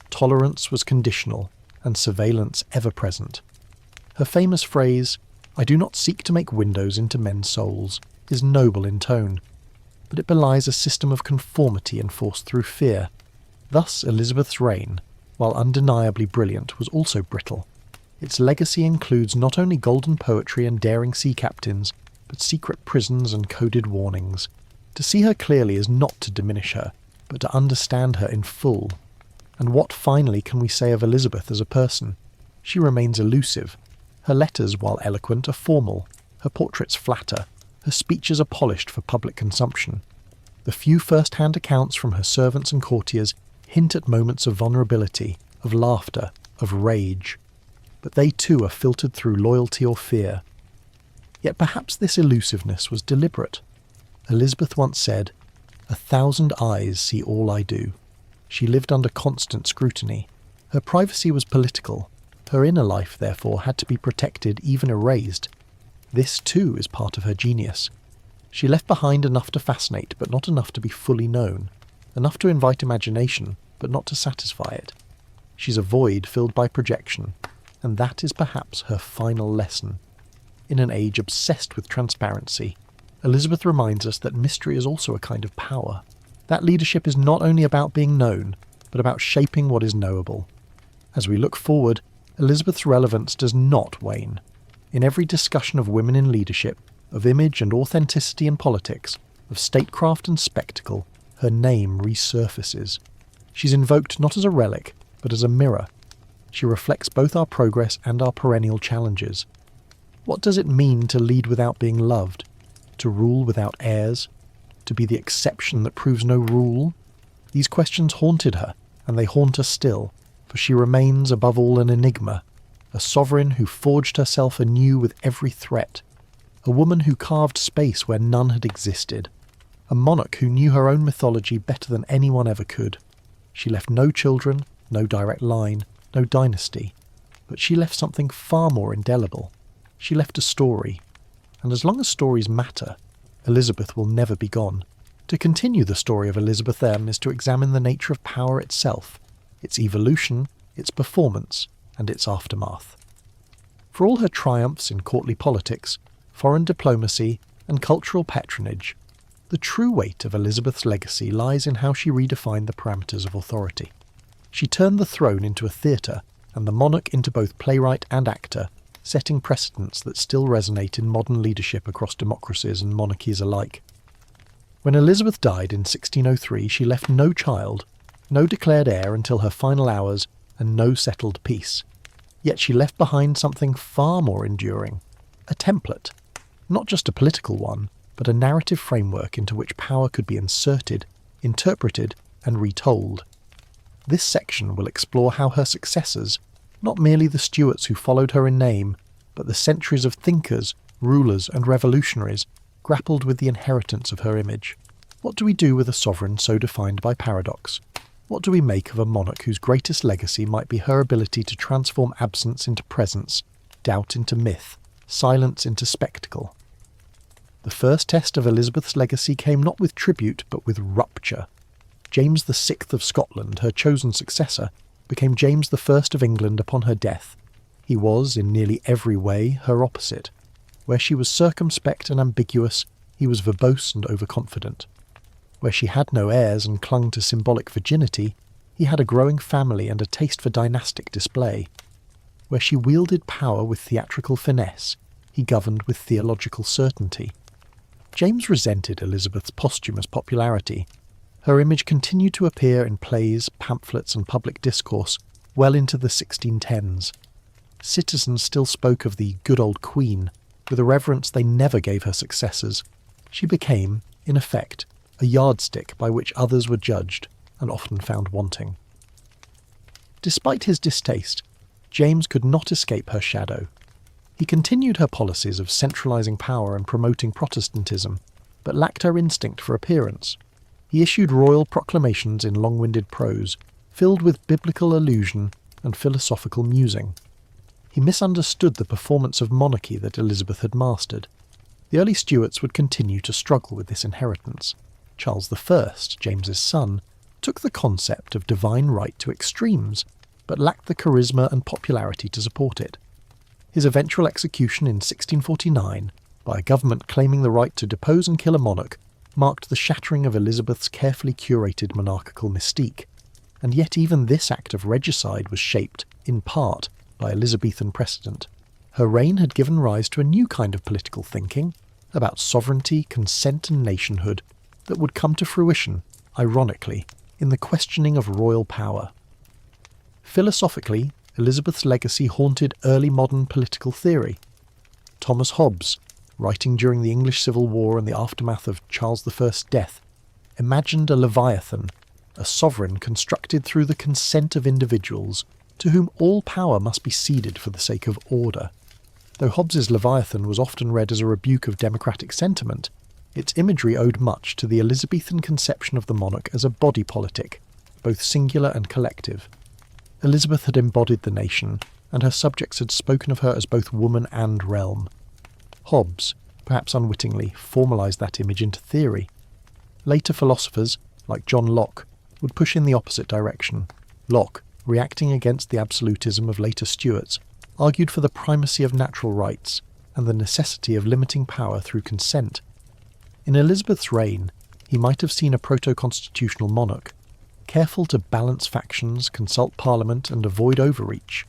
Tolerance was conditional, and surveillance ever-present. Her famous phrase, "I do not seek to make windows into men's souls," is noble in tone, but it belies a system of conformity enforced through fear. Thus Elizabeth's reign, while undeniably brilliant, was also brittle. Its legacy includes not only golden poetry and daring sea captains, but secret prisons and coded warnings. To see her clearly is not to diminish her, but to understand her in full. And what finally can we say of Elizabeth as a person? She remains elusive. Her letters, while eloquent, are formal. Her portraits flatter. Her speeches are polished for public consumption. The few first-hand accounts from her servants and courtiers hint at moments of vulnerability, of laughter, of rage. But they too are filtered through loyalty or fear. Yet perhaps this elusiveness was deliberate. Elizabeth once said, "1,000 eyes see all I do." She lived under constant scrutiny. Her privacy was political. Her inner life, therefore, had to be protected, even erased. This, too, is part of her genius. She left behind enough to fascinate, but not enough to be fully known. Enough to invite imagination, but not to satisfy it. She's a void filled by projection, and that is perhaps her final lesson. In an age obsessed with transparency, Elizabeth reminds us that mystery is also a kind of power. That leadership is not only about being known, but about shaping what is knowable. As we look forward, Elizabeth's relevance does not wane. In every discussion of women in leadership, of image and authenticity in politics, of statecraft and spectacle, her name resurfaces. She's invoked not as a relic, but as a mirror. She reflects both our progress and our perennial challenges. What does it mean to lead without being loved? To rule without heirs? To be the exception that proves no rule? These questions haunted her, and they haunt her still, for she remains above all an enigma, a sovereign who forged herself anew with every threat, a woman who carved space where none had existed, a monarch who knew her own mythology better than anyone ever could. She left no children, no direct line, no dynasty, but she left something far more indelible. She left a story, and as long as stories matter, Elizabeth will never be gone. To continue the story of Elizabeth M is to examine the nature of power itself, its evolution, its performance, and its aftermath. For all her triumphs in courtly politics, foreign diplomacy, and cultural patronage, the true weight of Elizabeth's legacy lies in how she redefined the parameters of authority. She turned the throne into a theatre, and the monarch into both playwright and actor, setting precedents that still resonate in modern leadership across democracies and monarchies alike. When Elizabeth died in 1603, she left no child, no declared heir until her final hours, and no settled peace. Yet she left behind something far more enduring, a template, not just a political one, but a narrative framework into which power could be inserted, interpreted, and retold. This section will explore how her successors, not merely the Stuarts who followed her in name, but the centuries of thinkers, rulers, and revolutionaries, grappled with the inheritance of her image. What do we do with a sovereign so defined by paradox? What do we make of a monarch whose greatest legacy might be her ability to transform absence into presence, doubt into myth, silence into spectacle? The first test of Elizabeth's legacy came not with tribute, but with rupture. James VI of Scotland, her chosen successor, became James I of England upon her death. He was, in nearly every way, her opposite. Where she was circumspect and ambiguous, he was verbose and overconfident. Where she had no heirs and clung to symbolic virginity, he had a growing family and a taste for dynastic display. Where she wielded power with theatrical finesse, he governed with theological certainty. James resented Elizabeth's posthumous popularity. Her image continued to appear in plays, pamphlets, and public discourse well into the 1610s. Citizens still spoke of the good old Queen with a reverence they never gave her successors. She became, in effect, a yardstick by which others were judged and often found wanting. Despite his distaste, James could not escape her shadow. He continued her policies of centralising power and promoting Protestantism, but lacked her instinct for appearance. He issued royal proclamations in long-winded prose, filled with biblical allusion and philosophical musing. He misunderstood the performance of monarchy that Elizabeth had mastered. The early Stuarts would continue to struggle with this inheritance. Charles I, James's son, took the concept of divine right to extremes, but lacked the charisma and popularity to support it. His eventual execution in 1649, by a government claiming the right to depose and kill a monarch, marked the shattering of Elizabeth's carefully curated monarchical mystique, and yet even this act of regicide was shaped, in part, by Elizabethan precedent. Her reign had given rise to a new kind of political thinking, about sovereignty, consent and nationhood, that would come to fruition, ironically, in the questioning of royal power. Philosophically, Elizabeth's legacy haunted early modern political theory. Thomas Hobbes, writing during the English Civil War and the aftermath of Charles I's death, imagined a leviathan, a sovereign constructed through the consent of individuals, to whom all power must be ceded for the sake of order. Though Hobbes's leviathan was often read as a rebuke of democratic sentiment, its imagery owed much to the Elizabethan conception of the monarch as a body politic, both singular and collective. Elizabeth had embodied the nation, and her subjects had spoken of her as both woman and realm. Hobbes, perhaps unwittingly, formalised that image into theory. Later philosophers, like John Locke, would push in the opposite direction. Locke, reacting against the absolutism of later Stuarts, argued for the primacy of natural rights and the necessity of limiting power through consent. In Elizabeth's reign, he might have seen a proto-constitutional monarch, careful to balance factions, consult Parliament and avoid overreach.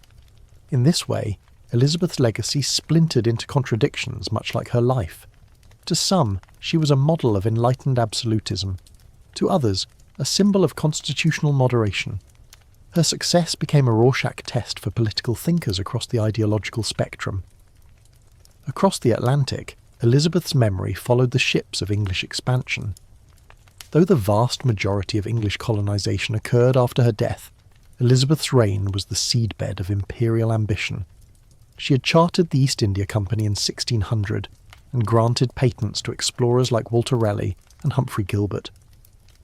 In this way, Elizabeth's legacy splintered into contradictions much like her life. To some, she was a model of enlightened absolutism. To others, a symbol of constitutional moderation. Her success became a Rorschach test for political thinkers across the ideological spectrum. Across the Atlantic, Elizabeth's memory followed the ships of English expansion. Though the vast majority of English colonisation occurred after her death, Elizabeth's reign was the seedbed of imperial ambition. She had chartered the East India Company in 1600 and granted patents to explorers like Walter Raleigh and Humphrey Gilbert.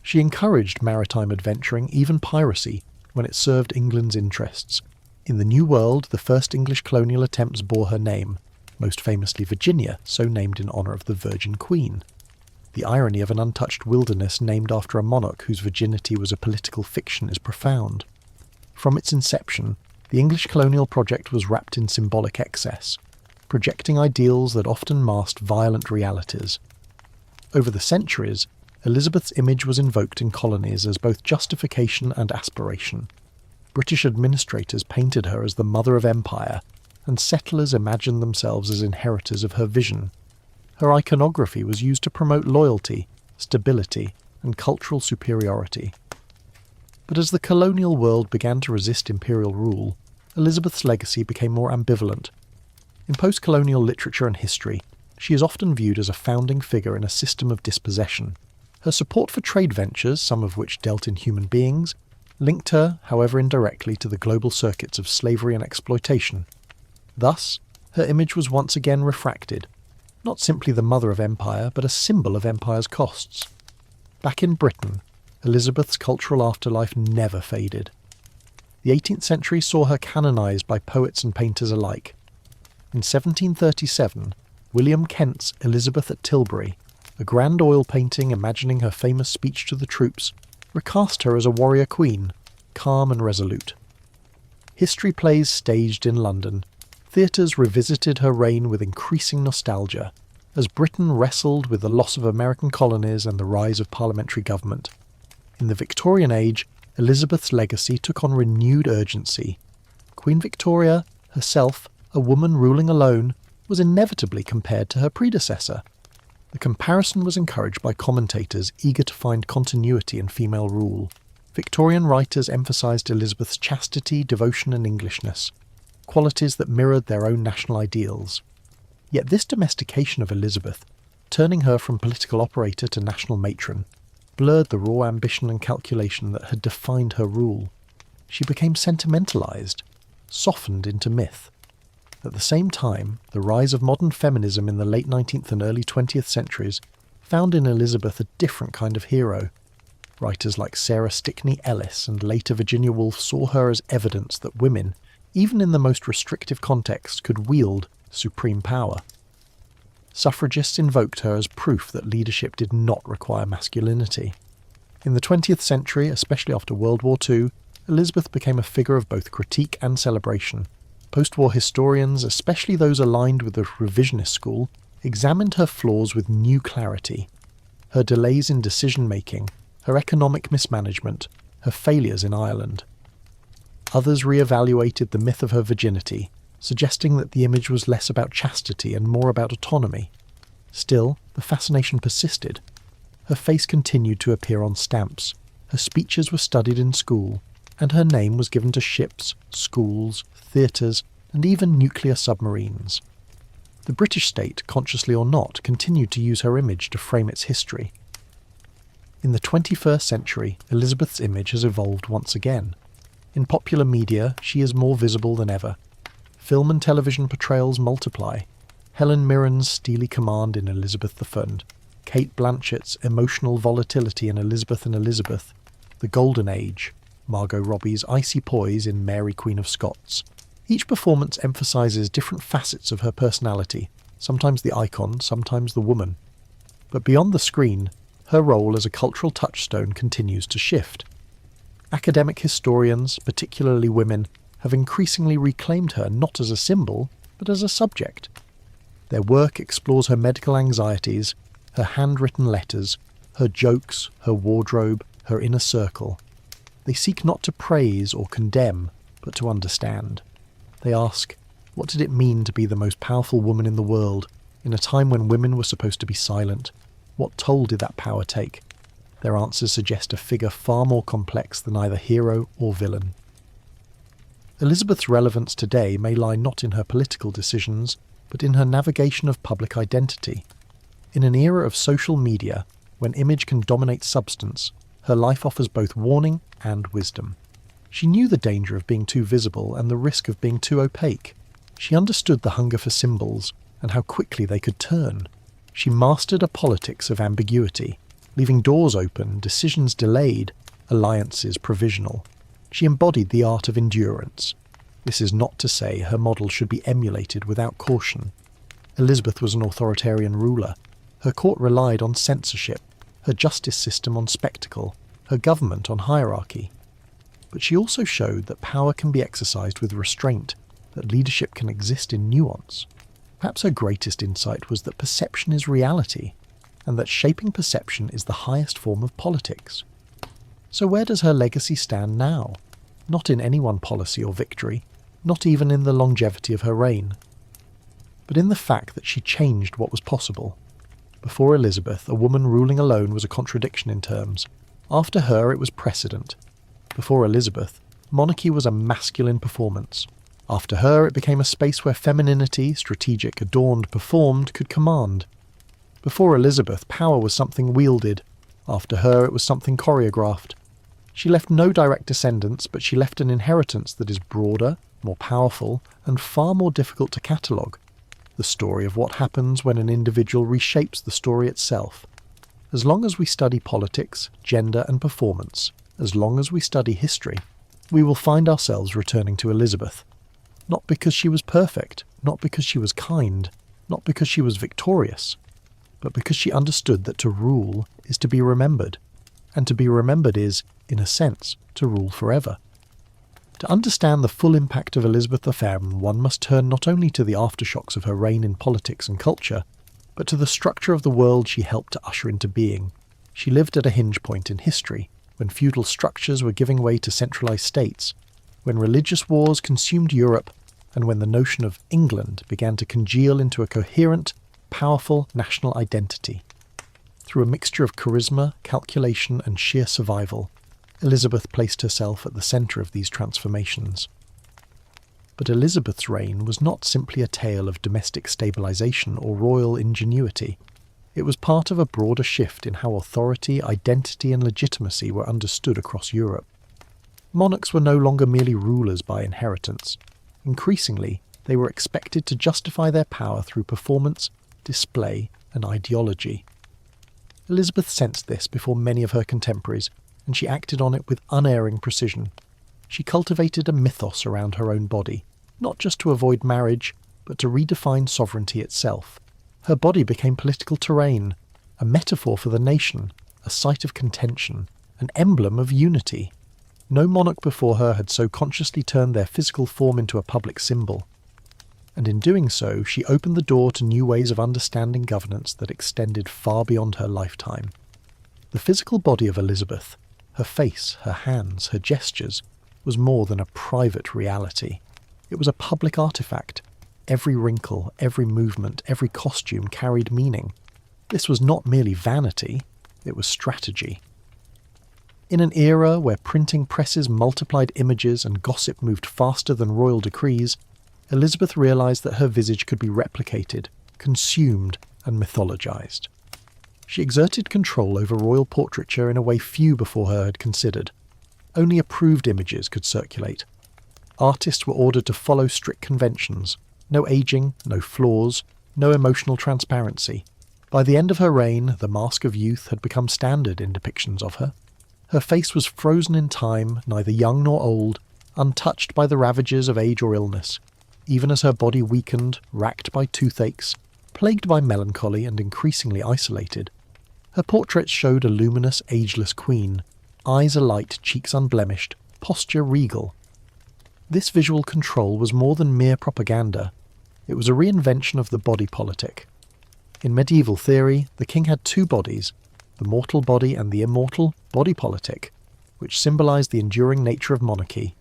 She encouraged maritime adventuring, even piracy, when it served England's interests. In the New World, the first English colonial attempts bore her name, most famously Virginia, so named in honour of the Virgin Queen. The irony of an untouched wilderness named after a monarch whose virginity was a political fiction is profound. From its inception, the English colonial project was wrapped in symbolic excess, projecting ideals that often masked violent realities. Over the centuries, Elizabeth's image was invoked in colonies as both justification and aspiration. British administrators painted her as the mother of empire, and settlers imagined themselves as inheritors of her vision. Her iconography was used to promote loyalty, stability, and cultural superiority. But as the colonial world began to resist imperial rule, Elizabeth's legacy became more ambivalent. In post-colonial literature and history, she is often viewed as a founding figure in a system of dispossession. Her support for trade ventures, some of which dealt in human beings, linked her, however indirectly, to the global circuits of slavery and exploitation. Thus, her image was once again refracted, not simply the mother of empire, but a symbol of empire's costs. Back in Britain, Elizabeth's cultural afterlife never faded. The 18th century saw her canonised by poets and painters alike. In 1737, William Kent's Elizabeth at Tilbury, a grand oil painting imagining her famous speech to the troops, recast her as a warrior queen, calm and resolute. History plays staged in London, theatres revisited her reign with increasing nostalgia, as Britain wrestled with the loss of American colonies and the rise of parliamentary government. In the Victorian age, Elizabeth's legacy took on renewed urgency. Queen Victoria, herself, a woman ruling alone, was inevitably compared to her predecessor. The comparison was encouraged by commentators eager to find continuity in female rule. Victorian writers emphasised Elizabeth's chastity, devotion and Englishness, qualities that mirrored their own national ideals. Yet this domestication of Elizabeth, turning her from political operator to national matron, blurred the raw ambition and calculation that had defined her rule. She became sentimentalised, softened into myth. At the same time, the rise of modern feminism in the late 19th and early 20th centuries found in Elizabeth a different kind of hero. Writers like Sarah Stickney Ellis and later Virginia Woolf saw her as evidence that women, even in the most restrictive contexts, could wield supreme power. Suffragists invoked her as proof that leadership did not require masculinity. In the 20th century, especially after World War II, Elizabeth became a figure of both critique and celebration. Post-war historians, especially those aligned with the revisionist school, examined her flaws with new clarity. Her delays in decision-making, her economic mismanagement, her failures in Ireland. Others re-evaluated the myth of her virginity, suggesting that the image was less about chastity and more about autonomy. Still, the fascination persisted. Her face continued to appear on stamps, her speeches were studied in school, and her name was given to ships, schools, theatres, and even nuclear submarines. The British state, consciously or not, continued to use her image to frame its history. In the 21st century, Elizabeth's image has evolved once again. In popular media, she is more visible than ever. Film and television portrayals multiply. Helen Mirren's steely command in Elizabeth I, Kate Blanchett's emotional volatility in Elizabeth and Elizabeth, the Golden Age, Margot Robbie's icy poise in Mary Queen of Scots. Each performance emphasises different facets of her personality, sometimes the icon, sometimes the woman. But beyond the screen, her role as a cultural touchstone continues to shift. Academic historians, particularly women, have increasingly reclaimed her not as a symbol, but as a subject. Their work explores her medical anxieties, her handwritten letters, her jokes, her wardrobe, her inner circle. They seek not to praise or condemn, but to understand. They ask, what did it mean to be the most powerful woman in the world, in a time when women were supposed to be silent? What toll did that power take? Their answers suggest a figure far more complex than either hero or villain. Elizabeth's relevance today may lie not in her political decisions, but in her navigation of public identity. In an era of social media, when image can dominate substance, her life offers both warning and wisdom. She knew the danger of being too visible and the risk of being too opaque. She understood the hunger for symbols and how quickly they could turn. She mastered a politics of ambiguity, leaving doors open, decisions delayed, alliances provisional. She embodied the art of endurance. This is not to say her model should be emulated without caution. Elizabeth was an authoritarian ruler. Her court relied on censorship, her justice system on spectacle, her government on hierarchy. But she also showed that power can be exercised with restraint, that leadership can exist in nuance. Perhaps her greatest insight was that perception is reality, and that shaping perception is the highest form of politics. So where does her legacy stand now? Not in any one policy or victory, not even in the longevity of her reign, but in the fact that she changed what was possible. Before Elizabeth, a woman ruling alone was a contradiction in terms. After her, it was precedent. Before Elizabeth, monarchy was a masculine performance. After her, it became a space where femininity, strategic, adorned, performed, could command. Before Elizabeth, power was something wielded. After her, it was something choreographed. She left no direct descendants, but she left an inheritance that is broader, more powerful, and far more difficult to catalogue. The story of what happens when an individual reshapes the story itself. As long as we study politics, gender and performance, as long as we study history, we will find ourselves returning to Elizabeth. Not because she was perfect, not because she was kind, not because she was victorious, but because she understood that to rule is to be remembered, and to be remembered is, in a sense, to rule forever. To understand the full impact of Elizabeth I, one must turn not only to the aftershocks of her reign in politics and culture, but to the structure of the world she helped to usher into being. She lived at a hinge point in history, when feudal structures were giving way to centralised states, when religious wars consumed Europe, and when the notion of England began to congeal into a coherent, powerful national identity. Through a mixture of charisma, calculation, and sheer survival, Elizabeth placed herself at the centre of these transformations. But Elizabeth's reign was not simply a tale of domestic stabilisation or royal ingenuity. It was part of a broader shift in how authority, identity, and legitimacy were understood across Europe. Monarchs were no longer merely rulers by inheritance. Increasingly, they were expected to justify their power through performance, display, and ideology. Elizabeth sensed this before many of her contemporaries, and she acted on it with unerring precision. She cultivated a mythos around her own body, not just to avoid marriage, but to redefine sovereignty itself. Her body became political terrain, a metaphor for the nation, a site of contention, an emblem of unity. No monarch before her had so consciously turned their physical form into a public symbol. And in doing so, she opened the door to new ways of understanding governance that extended far beyond her lifetime. The physical body of Elizabeth, her face, her hands, her gestures, was more than a private reality. It was a public artifact. Every wrinkle, every movement, every costume carried meaning. This was not merely vanity, it was strategy. In an era where printing presses multiplied images and gossip moved faster than royal decrees, Elizabeth realised that her visage could be replicated, consumed, and mythologized. She exerted control over royal portraiture in a way few before her had considered. Only approved images could circulate. Artists were ordered to follow strict conventions. No aging, no flaws, no emotional transparency. By the end of her reign, the mask of youth had become standard in depictions of her. Her face was frozen in time, neither young nor old, untouched by the ravages of age or illness. Even as her body weakened, racked by toothaches, plagued by melancholy and increasingly isolated, her portraits showed a luminous, ageless queen, eyes alight, cheeks unblemished, posture regal. This visual control was more than mere propaganda. It was a reinvention of the body politic. In medieval theory, the king had two bodies, the mortal body and the immortal body politic, which symbolised the enduring nature of monarchy.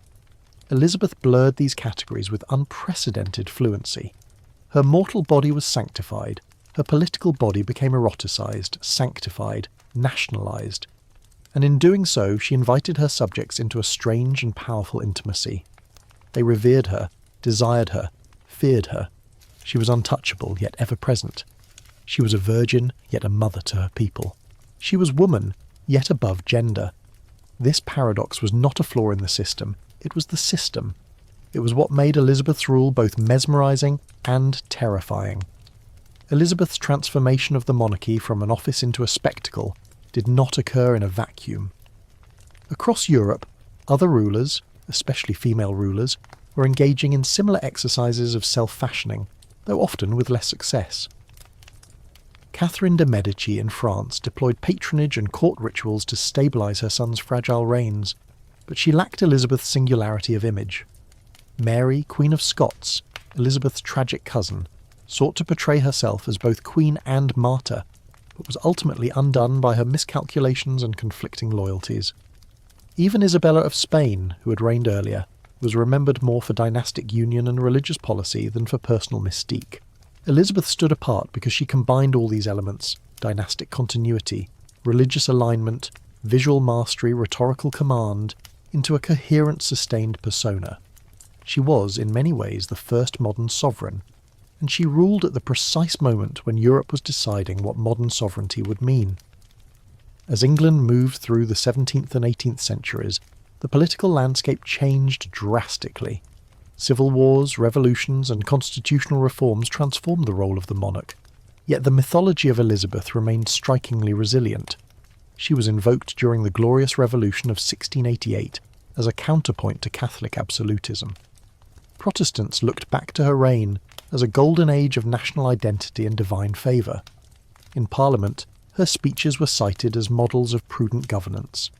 Elizabeth blurred these categories with unprecedented fluency. Her mortal body was sanctified. Her political body became eroticised, sanctified, nationalised. And in doing so, she invited her subjects into a strange and powerful intimacy. They revered her, desired her, feared her. She was untouchable, yet ever-present. She was a virgin, yet a mother to her people. She was woman, yet above gender. This paradox was not a flaw in the system, it was the system. It was what made Elizabeth's rule both mesmerising and terrifying. Elizabeth's transformation of the monarchy from an office into a spectacle did not occur in a vacuum. Across Europe, other rulers, especially female rulers, were engaging in similar exercises of self-fashioning, though often with less success. Catherine de' Medici in France deployed patronage and court rituals to stabilise her son's fragile reigns, but she lacked Elizabeth's singularity of image. Mary, Queen of Scots, Elizabeth's tragic cousin, sought to portray herself as both queen and martyr, but was ultimately undone by her miscalculations and conflicting loyalties. Even Isabella of Spain, who had reigned earlier, was remembered more for dynastic union and religious policy than for personal mystique. Elizabeth stood apart because she combined all these elements: dynastic continuity, religious alignment, visual mastery, rhetorical command, into a coherent, sustained persona. She was, in many ways, the first modern sovereign, and she ruled at the precise moment when Europe was deciding what modern sovereignty would mean. As England moved through the 17th and 18th centuries, the political landscape changed drastically. Civil wars, revolutions, and constitutional reforms transformed the role of the monarch. Yet the mythology of Elizabeth remained strikingly resilient. She was invoked during the Glorious Revolution of 1688 as a counterpoint to Catholic absolutism. Protestants looked back to her reign as a golden age of national identity and divine favour. In Parliament, her speeches were cited as models of prudent governance.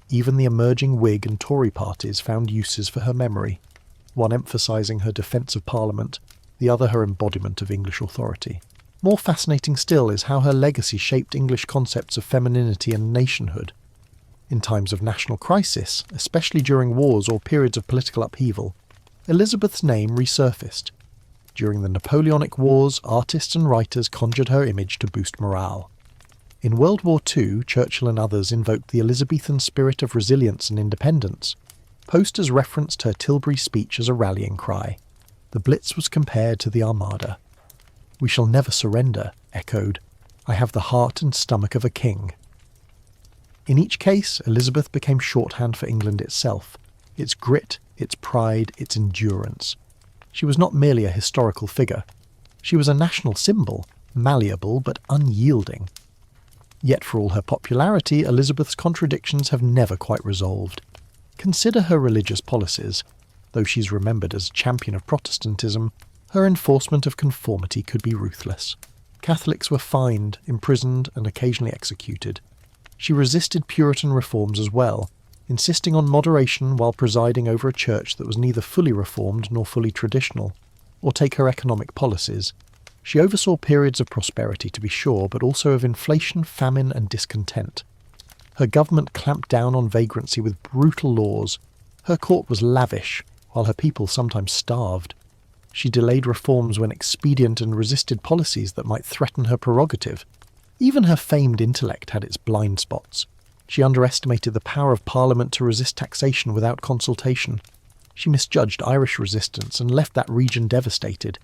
Even the emerging Whig and Tory parties found uses for her memory, one emphasising her defence of Parliament, the other her embodiment of English authority. More fascinating still is how her legacy shaped English concepts of femininity and nationhood. In times of national crisis, especially during wars or periods of political upheaval, Elizabeth's name resurfaced. During the Napoleonic Wars, artists and writers conjured her image to boost morale. In World War II, Churchill and others invoked the Elizabethan spirit of resilience and independence. Posters referenced her Tilbury speech as a rallying cry. The Blitz was compared to the Armada. "We shall never surrender," echoed, "I have the heart and stomach of a king." In each case, Elizabeth became shorthand for England itself, its grit, its pride, its endurance. She was not merely a historical figure. She was a national symbol, malleable but unyielding. Yet for all her popularity, Elizabeth's contradictions have never quite resolved. Consider her religious policies. Though she's remembered as a champion of Protestantism, her enforcement of conformity could be ruthless. Catholics were fined, imprisoned, and occasionally executed. She resisted Puritan reforms as well, insisting on moderation while presiding over a church that was neither fully reformed nor fully traditional. Or take her economic policies. She oversaw periods of prosperity, to be sure, but also of inflation, famine, and discontent. Her government clamped down on vagrancy with brutal laws. Her court was lavish, while her people sometimes starved. She delayed reforms when expedient and resisted policies that might threaten her prerogative. Even her famed intellect had its blind spots. She underestimated the power of Parliament to resist taxation without consultation. She misjudged Irish resistance and left that region devastated.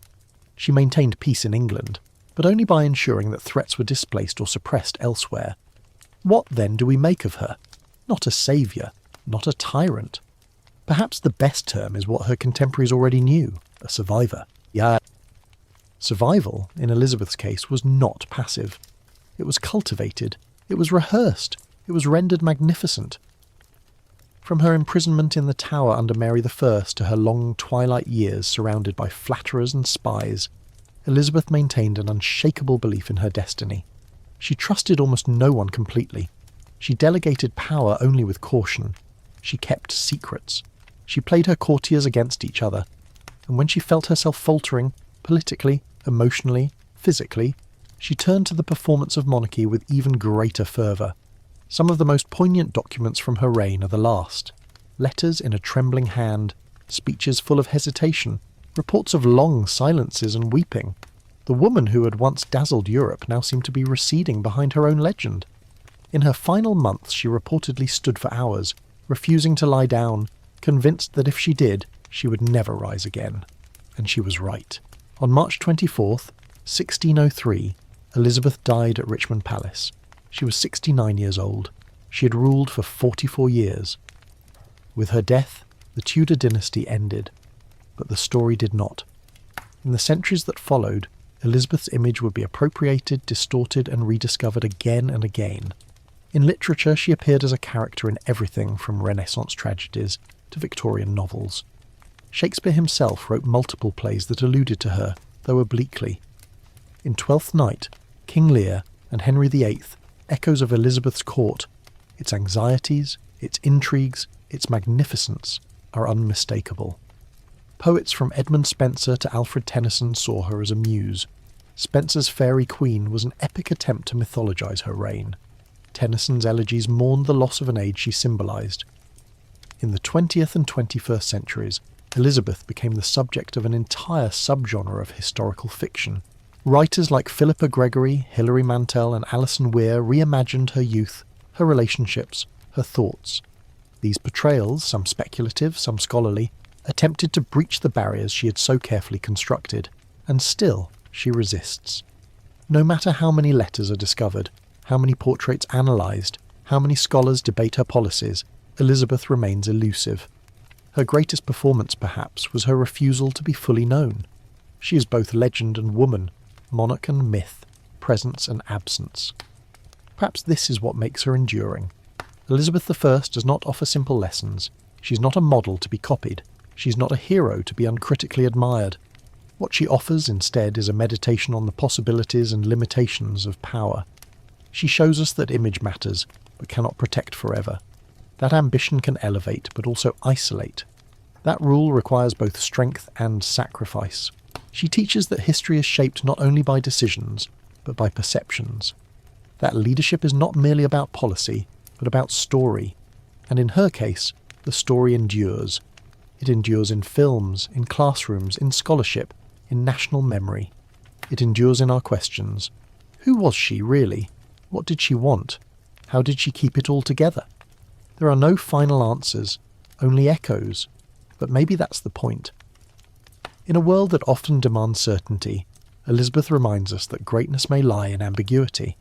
She maintained peace in England, but only by ensuring that threats were displaced or suppressed elsewhere. What then do we make of her? Not a saviour, not a tyrant. Perhaps the best term is what her contemporaries already knew, a survivor. Yeah. Survival, in Elizabeth's case, was not passive. It was cultivated, it was rehearsed, it was rendered magnificent. From her imprisonment in the Tower under Mary I to her long twilight years surrounded by flatterers and spies, Elizabeth maintained an unshakable belief in her destiny. She trusted almost no one completely. She delegated power only with caution. She kept secrets. She played her courtiers against each other. And when she felt herself faltering, politically, emotionally, physically, she turned to the performance of monarchy with even greater fervour. Some of the most poignant documents from her reign are the last. Letters in a trembling hand, speeches full of hesitation, reports of long silences and weeping. The woman who had once dazzled Europe now seemed to be receding behind her own legend. In her final months she reportedly stood for hours, refusing to lie down, convinced that if she did, she would never rise again. And she was right. On March 24th, 1603, Elizabeth died at Richmond Palace. She was 69 years old. She had ruled for 44 years. With her death, the Tudor dynasty ended. But the story did not. In the centuries that followed, Elizabeth's image would be appropriated, distorted, and rediscovered again and again. In literature, she appeared as a character in everything from Renaissance tragedies to Victorian novels. Shakespeare himself wrote multiple plays that alluded to her, though obliquely. In Twelfth Night, King Lear and Henry VIII, echoes of Elizabeth's court, its anxieties, its intrigues, its magnificence, are unmistakable. Poets from Edmund Spenser to Alfred Tennyson saw her as a muse. Spenser's Fairy Queen was an epic attempt to mythologise her reign. Tennyson's elegies mourned the loss of an age she symbolised. In the 20th and 21st centuries, Elizabeth became the subject of an entire subgenre of historical fiction. Writers like Philippa Gregory, Hilary Mantel and Alison Weir reimagined her youth, her relationships, her thoughts. These portrayals, some speculative, some scholarly, attempted to breach the barriers she had so carefully constructed, and still she resists. No matter how many letters are discovered, how many portraits analysed, how many scholars debate her policies, Elizabeth remains elusive. Her greatest performance, perhaps, was her refusal to be fully known. She is both legend and woman, monarch and myth, presence and absence. Perhaps this is what makes her enduring. Elizabeth I does not offer simple lessons. She's not a model to be copied. She's not a hero to be uncritically admired. What she offers instead is a meditation on the possibilities and limitations of power. She shows us that image matters, but cannot protect forever. That ambition can elevate, but also isolate. That rule requires both strength and sacrifice. She teaches that history is shaped not only by decisions, but by perceptions. That leadership is not merely about policy, but about story. And in her case, the story endures. It endures in films, in classrooms, in scholarship, in national memory. It endures in our questions. Who was she, really? What did she want? How did she keep it all together? There are no final answers, only echoes. But maybe that's the point. In a world that often demands certainty, Elizabeth reminds us that greatness may lie in ambiguity.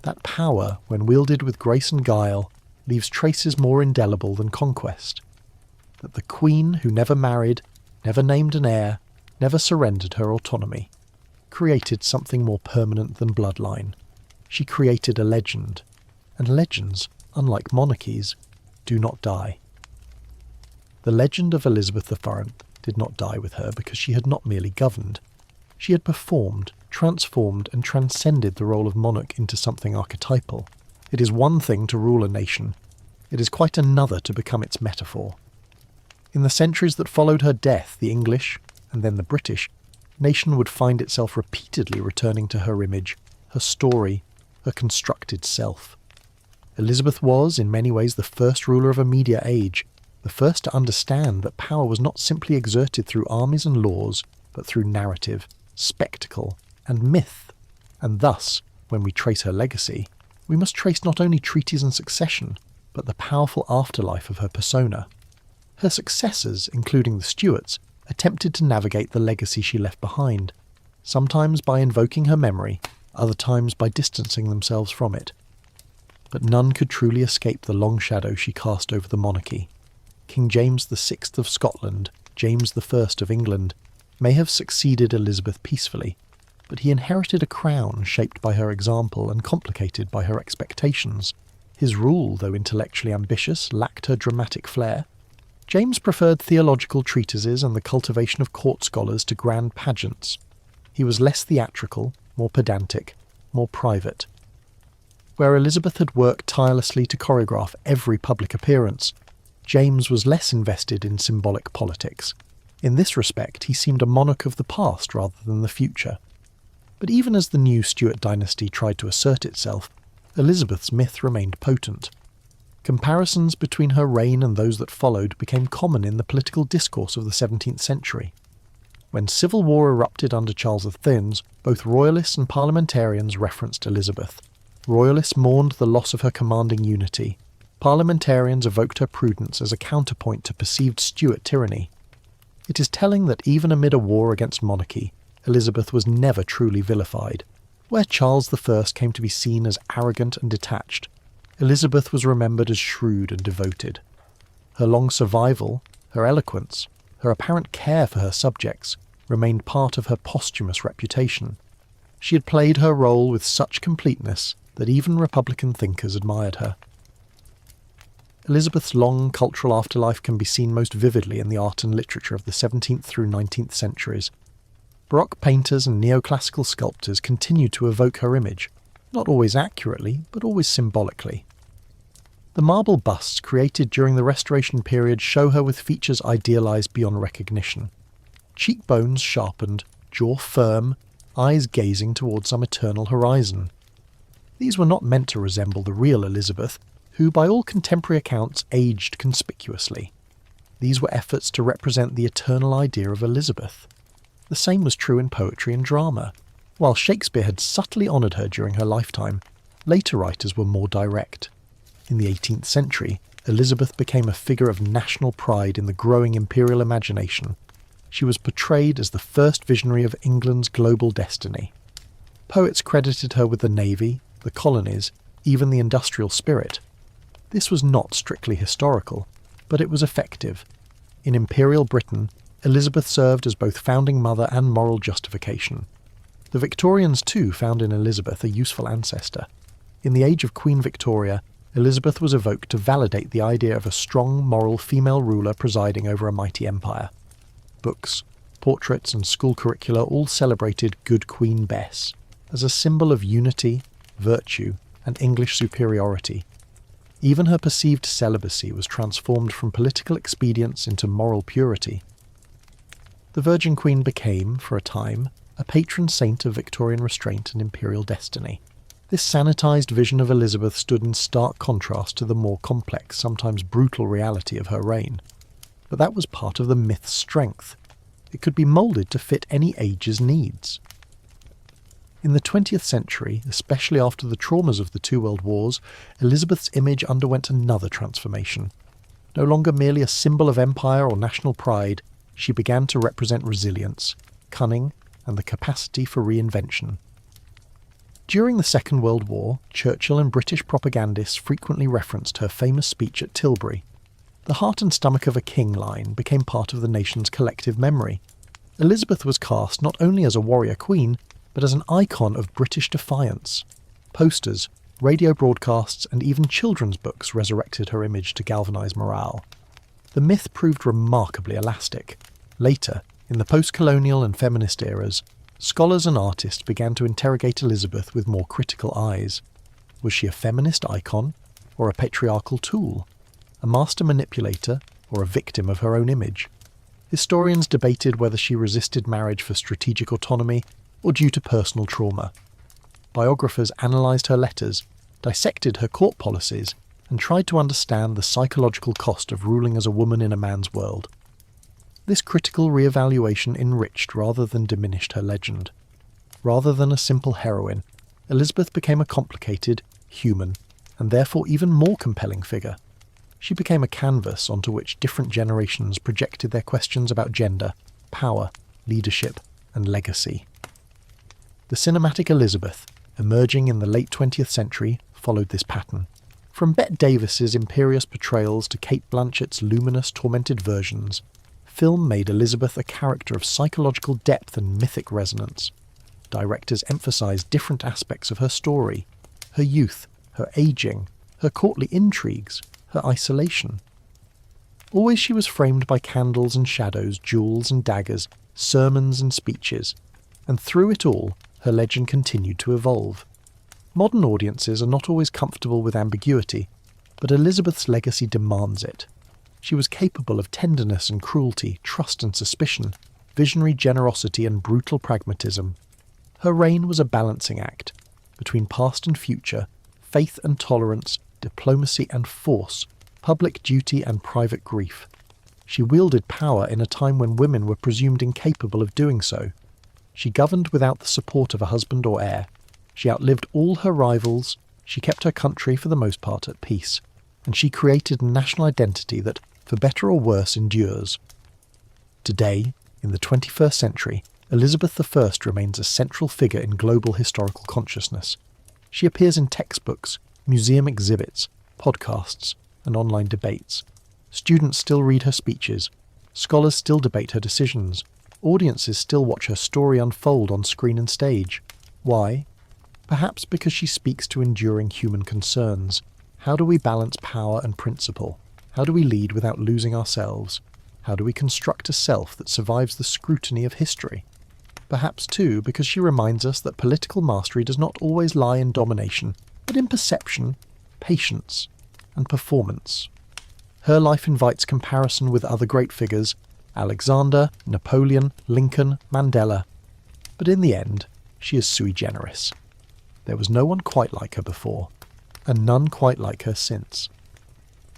That power, when wielded with grace and guile, leaves traces more indelible than conquest. That the queen who never married, never named an heir, never surrendered her autonomy, created something more permanent than bloodline. She created a legend, and legends, unlike monarchies, do not die. The legend of Elizabeth I did not die with her because she had not merely governed. She had performed, transformed and transcended the role of monarch into something archetypal. It is one thing to rule a nation. It is quite another to become its metaphor. In the centuries that followed her death, the English, and then the British, nation would find itself repeatedly returning to her image, her story, her constructed self. Elizabeth was, in many ways, the first ruler of a media age, the first to understand that power was not simply exerted through armies and laws, but through narrative, spectacle, and myth. And thus, when we trace her legacy, we must trace not only treaties and succession, but the powerful afterlife of her persona. Her successors, including the Stuarts, attempted to navigate the legacy she left behind, sometimes by invoking her memory, other times by distancing themselves from it. But none could truly escape the long shadow she cast over the monarchy. King James VI of Scotland, James I of England, may have succeeded Elizabeth peacefully, but he inherited a crown shaped by her example and complicated by her expectations. His rule, though intellectually ambitious, lacked her dramatic flair. James preferred theological treatises and the cultivation of court scholars to grand pageants. He was less theatrical, more pedantic, more private. Where Elizabeth had worked tirelessly to choreograph every public appearance, James was less invested in symbolic politics. In this respect, he seemed a monarch of the past rather than the future. But even as the new Stuart dynasty tried to assert itself, Elizabeth's myth remained potent. Comparisons between her reign and those that followed became common in the political discourse of the 17th century. When civil war erupted under Charles of Thurnes, both royalists and parliamentarians referenced Elizabeth. Royalists mourned the loss of her commanding unity. Parliamentarians evoked her prudence as a counterpoint to perceived Stuart tyranny. It is telling that even amid a war against monarchy, Elizabeth was never truly vilified. Where Charles I came to be seen as arrogant and detached, Elizabeth was remembered as shrewd and devoted. Her long survival, her eloquence, her apparent care for her subjects remained part of her posthumous reputation. She had played her role with such completeness that even Republican thinkers admired her. Elizabeth's long cultural afterlife can be seen most vividly in the art and literature of the 17th through 19th centuries. Baroque painters and neoclassical sculptors continued to evoke her image, not always accurately, but always symbolically. The marble busts created during the Restoration period show her with features idealised beyond recognition. Cheekbones sharpened, jaw firm, eyes gazing towards some eternal horizon. These were not meant to resemble the real Elizabeth, who by all contemporary accounts aged conspicuously. These were efforts to represent the eternal idea of Elizabeth. The same was true in poetry and drama. While Shakespeare had subtly honoured her during her lifetime, later writers were more direct. In the 18th century, Elizabeth became a figure of national pride in the growing imperial imagination. She was portrayed as the first visionary of England's global destiny. Poets credited her with the navy, the colonies, even the industrial spirit. This was not strictly historical, but it was effective. In imperial Britain, Elizabeth served as both founding mother and moral justification. The Victorians too found in Elizabeth a useful ancestor. In the age of Queen Victoria, Elizabeth was evoked to validate the idea of a strong, moral female ruler presiding over a mighty empire. Books, portraits and school curricula all celebrated Good Queen Bess as a symbol of unity, virtue and English superiority. Even her perceived celibacy was transformed from political expedience into moral purity. The Virgin Queen became, for a time, a patron saint of Victorian restraint and imperial destiny. This sanitised vision of Elizabeth stood in stark contrast to the more complex, sometimes brutal reality of her reign. But that was part of the myth's strength. It could be moulded to fit any age's needs. In the 20th century, especially after the traumas of the two world wars, Elizabeth's image underwent another transformation. No longer merely a symbol of empire or national pride, she began to represent resilience, cunning, and the capacity for reinvention. During the Second World War, Churchill and British propagandists frequently referenced her famous speech at Tilbury. The heart and stomach of a king line became part of the nation's collective memory. Elizabeth was cast not only as a warrior queen, but as an icon of British defiance. Posters, radio broadcasts, and even children's books resurrected her image to galvanise morale. The myth proved remarkably elastic. Later, in the post-colonial and feminist eras, scholars and artists began to interrogate Elizabeth with more critical eyes. Was she a feminist icon, or a patriarchal tool? A master manipulator, or a victim of her own image? Historians debated whether she resisted marriage for strategic autonomy or due to personal trauma. Biographers analysed her letters, dissected her court policies, and tried to understand the psychological cost of ruling as a woman in a man's world. This critical re-evaluation enriched rather than diminished her legend. Rather than a simple heroine, Elizabeth became a complicated, human, and therefore even more compelling figure. She became a canvas onto which different generations projected their questions about gender, power, leadership, and legacy. The cinematic Elizabeth, emerging in the late 20th century, followed this pattern. From Bette Davis's imperious portrayals to Cate Blanchett's luminous, tormented versions, film made Elizabeth a character of psychological depth and mythic resonance. Directors emphasised different aspects of her story: her youth, her ageing, her courtly intrigues, her isolation. Always she was framed by candles and shadows, jewels and daggers, sermons and speeches, and through it all, her legend continued to evolve. Modern audiences are not always comfortable with ambiguity, but Elizabeth's legacy demands it. She was capable of tenderness and cruelty, trust and suspicion, visionary generosity and brutal pragmatism. Her reign was a balancing act between past and future, faith and tolerance, diplomacy and force, public duty and private grief. She wielded power in a time when women were presumed incapable of doing so. She governed without the support of a husband or heir. She outlived all her rivals, she kept her country for the most part at peace, and she created a national identity that, for better or worse, endures. Today, in the 21st century, Elizabeth I remains a central figure in global historical consciousness. She appears in textbooks, museum exhibits, podcasts, and online debates. Students still read her speeches. Scholars still debate her decisions. Audiences still watch her story unfold on screen and stage. Why? Perhaps because she speaks to enduring human concerns. How do we balance power and principle? How do we lead without losing ourselves? How do we construct a self that survives the scrutiny of history? Perhaps, too, because she reminds us that political mastery does not always lie in domination, but in perception, patience, and performance. Her life invites comparison with other great figures: Alexander, Napoleon, Lincoln, Mandela. But in the end, she is sui generis. There was no one quite like her before, and none quite like her since.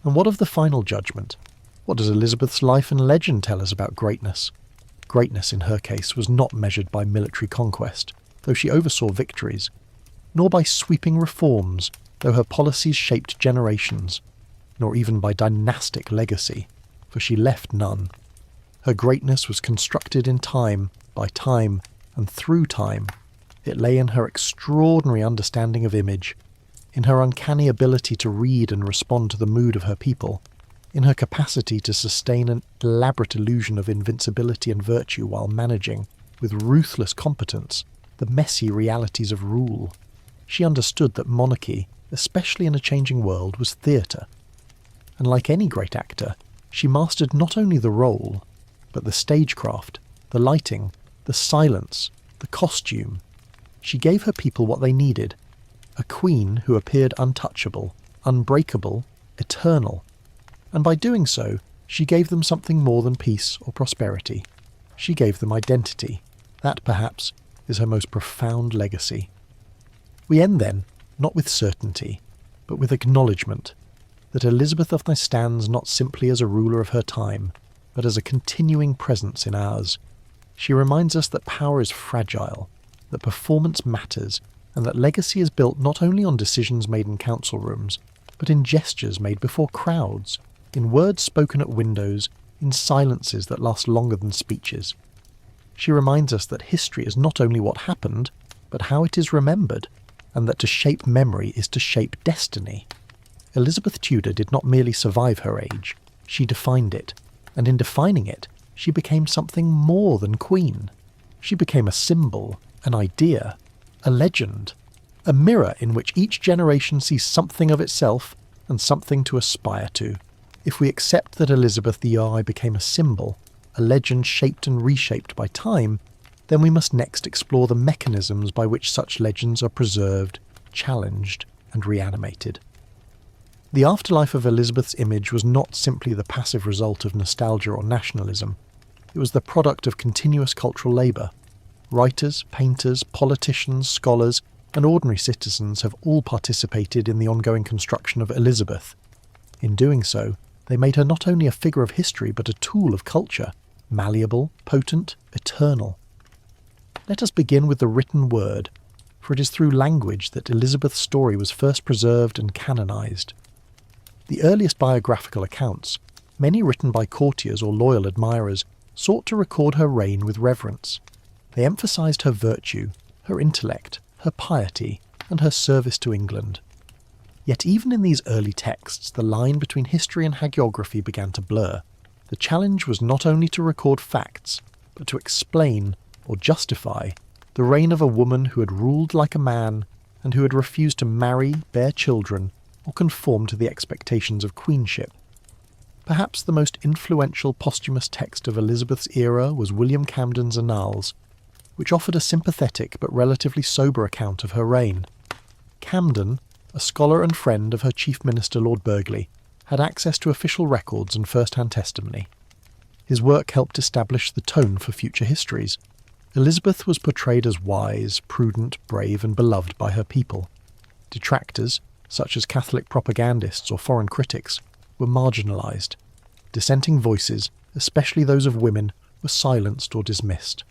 And what of the final judgment? What does Elizabeth's life and legend tell us about greatness? Greatness in her case was not measured by military conquest, though she oversaw victories, nor by sweeping reforms, though her policies shaped generations, nor even by dynastic legacy, for she left none. Her greatness was constructed in time, by time, and through time. It lay in her extraordinary understanding of image, in her uncanny ability to read and respond to the mood of her people, in her capacity to sustain an elaborate illusion of invincibility and virtue while managing, with ruthless competence, the messy realities of rule. She understood that monarchy, especially in a changing world, was theatre. And like any great actor, she mastered not only the role, but the stagecraft, the lighting, the silence, the costume. She gave her people what they needed: a queen who appeared untouchable, unbreakable, eternal. And by doing so, she gave them something more than peace or prosperity. She gave them identity. That, perhaps, is her most profound legacy. We end then, not with certainty, but with acknowledgement that Elizabeth stands not simply as a ruler of her time, but as a continuing presence in ours. She reminds us that power is fragile, that performance matters, and that legacy is built not only on decisions made in council rooms, but in gestures made before crowds, in words spoken at windows, in silences that last longer than speeches. She reminds us that history is not only what happened, but how it is remembered, and that to shape memory is to shape destiny. Elizabeth Tudor did not merely survive her age, she defined it, and in defining it, she became something more than queen. She became a symbol, an idea, a legend, a mirror in which each generation sees something of itself and something to aspire to. If we accept that Elizabeth I became a symbol, a legend shaped and reshaped by time, then we must next explore the mechanisms by which such legends are preserved, challenged, and reanimated. The afterlife of Elizabeth's image was not simply the passive result of nostalgia or nationalism. It was the product of continuous cultural labour. Writers, painters, politicians, scholars, and ordinary citizens have all participated in the ongoing construction of Elizabeth. In doing so, they made her not only a figure of history but a tool of culture, malleable, potent, eternal. Let us begin with the written word, for it is through language that Elizabeth's story was first preserved and canonised. The earliest biographical accounts, many written by courtiers or loyal admirers, sought to record her reign with reverence. They emphasised her virtue, her intellect, her piety, and her service to England. Yet even in these early texts, the line between history and hagiography began to blur. The challenge was not only to record facts, but to explain, or justify, the reign of a woman who had ruled like a man and who had refused to marry, bear children, or conform to the expectations of queenship. Perhaps the most influential posthumous text of Elizabeth's era was William Camden's Annals, which offered a sympathetic but relatively sober account of her reign. Camden, a scholar and friend of her chief minister Lord Burghley, had access to official records and first-hand testimony. His work helped establish the tone for future histories. Elizabeth was portrayed as wise, prudent, brave, and beloved by her people. Detractors, such as Catholic propagandists or foreign critics, were marginalised. Dissenting voices, especially those of women, were silenced or dismissed.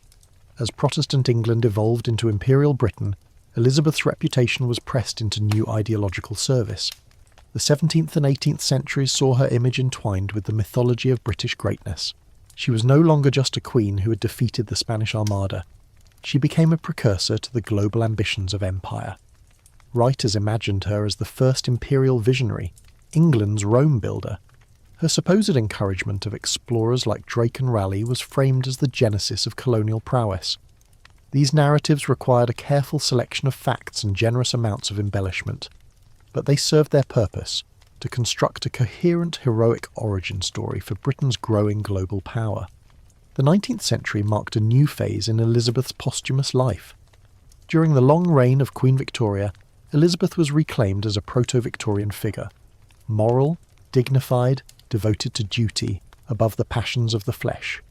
As Protestant England evolved into Imperial Britain, Elizabeth's reputation was pressed into new ideological service. The 17th and 18th centuries saw her image entwined with the mythology of British greatness. She was no longer just a queen who had defeated the Spanish Armada. She became a precursor to the global ambitions of empire. Writers imagined her as the first imperial visionary, England's Rome builder. Her supposed encouragement of explorers like Drake and Raleigh was framed as the genesis of colonial prowess. These narratives required a careful selection of facts and generous amounts of embellishment, but they served their purpose, to construct a coherent heroic origin story for Britain's growing global power. The 19th century marked a new phase in Elizabeth's posthumous life. During the long reign of Queen Victoria, Elizabeth was reclaimed as a proto-Victorian figure, moral, dignified, devoted to duty, above the passions of the flesh.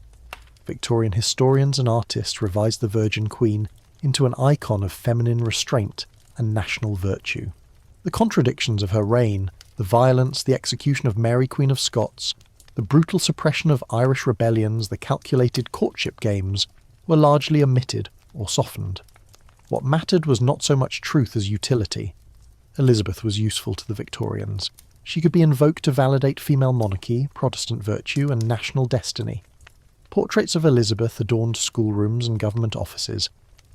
Victorian historians and artists revised the Virgin Queen into an icon of feminine restraint and national virtue. The contradictions of her reign, the violence, the execution of Mary Queen of Scots, the brutal suppression of Irish rebellions, the calculated courtship games, were largely omitted or softened. What mattered was not so much truth as utility. Elizabeth was useful to the Victorians. She could be invoked to validate female monarchy, Protestant virtue, and national destiny. Portraits of Elizabeth adorned schoolrooms and government offices.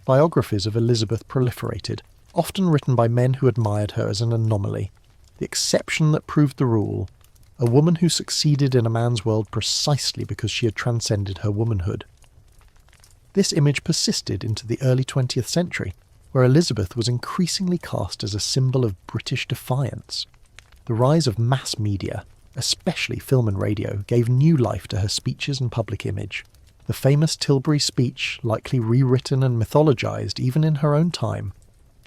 Biographies of Elizabeth proliferated, often written by men who admired her as an anomaly, the exception that proved the rule, a woman who succeeded in a man's world precisely because she had transcended her womanhood. This image persisted into the early 20th century, where Elizabeth was increasingly cast as a symbol of British defiance. The rise of mass media, especially film and radio, gave new life to her speeches and public image. The famous Tilbury speech, likely rewritten and mythologized even in her own time,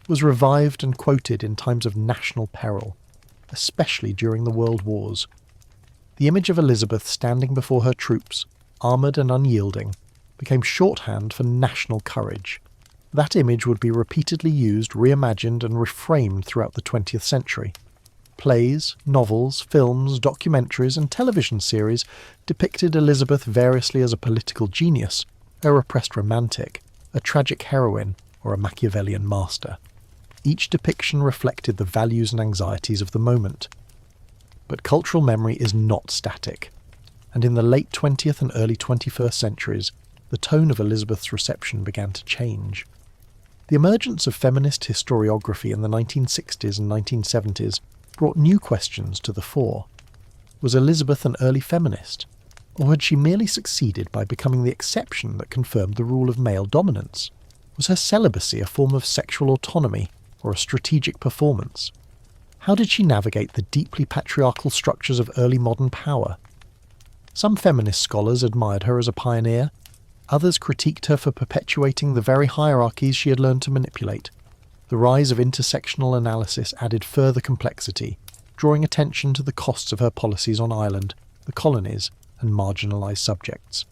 was revived and quoted in times of national peril, especially during the World Wars. The image of Elizabeth standing before her troops, armoured and unyielding, became shorthand for national courage. That image would be repeatedly used, reimagined and reframed throughout the 20th century. Plays, novels, films, documentaries and television series depicted Elizabeth variously as a political genius, a repressed romantic, a tragic heroine, or a Machiavellian master. Each depiction reflected the values and anxieties of the moment. But cultural memory is not static, and in the late 20th and early 21st centuries, the tone of Elizabeth's reception began to change. The emergence of feminist historiography in the 1960s and 1970s brought new questions to the fore. Was Elizabeth an early feminist, or had she merely succeeded by becoming the exception that confirmed the rule of male dominance? Was her celibacy a form of sexual autonomy or a strategic performance? How did she navigate the deeply patriarchal structures of early modern power? Some feminist scholars admired her as a pioneer. Others critiqued her for perpetuating the very hierarchies she had learned to manipulate. The rise of intersectional analysis added further complexity, drawing attention to the costs of her policies on Ireland, the colonies, and marginalised subjects.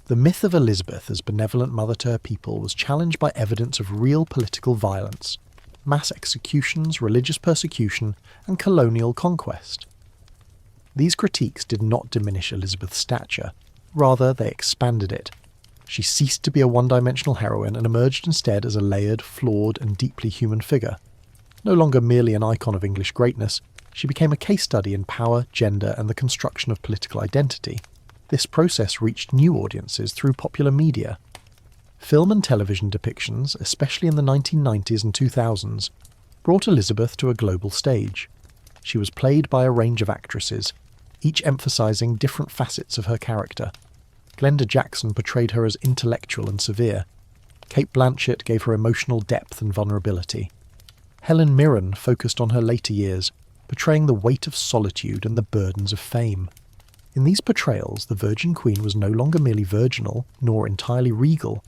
The myth of Elizabeth as benevolent mother to her people was challenged by evidence of real political violence, mass executions, religious persecution, and colonial conquest. These critiques did not diminish Elizabeth's stature, rather they expanded it. She ceased to be a one-dimensional heroine and emerged instead as a layered, flawed, and deeply human figure. No longer merely an icon of English greatness, she became a case study in power, gender, and the construction of political identity. This process reached new audiences through popular media. Film and television depictions, especially in the 1990s and 2000s, brought Elizabeth to a global stage. She was played by a range of actresses, each emphasising different facets of her character. Glenda Jackson portrayed her as intellectual and severe. Cate Blanchett gave her emotional depth and vulnerability. Helen Mirren focused on her later years, portraying the weight of solitude and the burdens of fame. In these portrayals, the Virgin Queen was no longer merely virginal, nor entirely regal.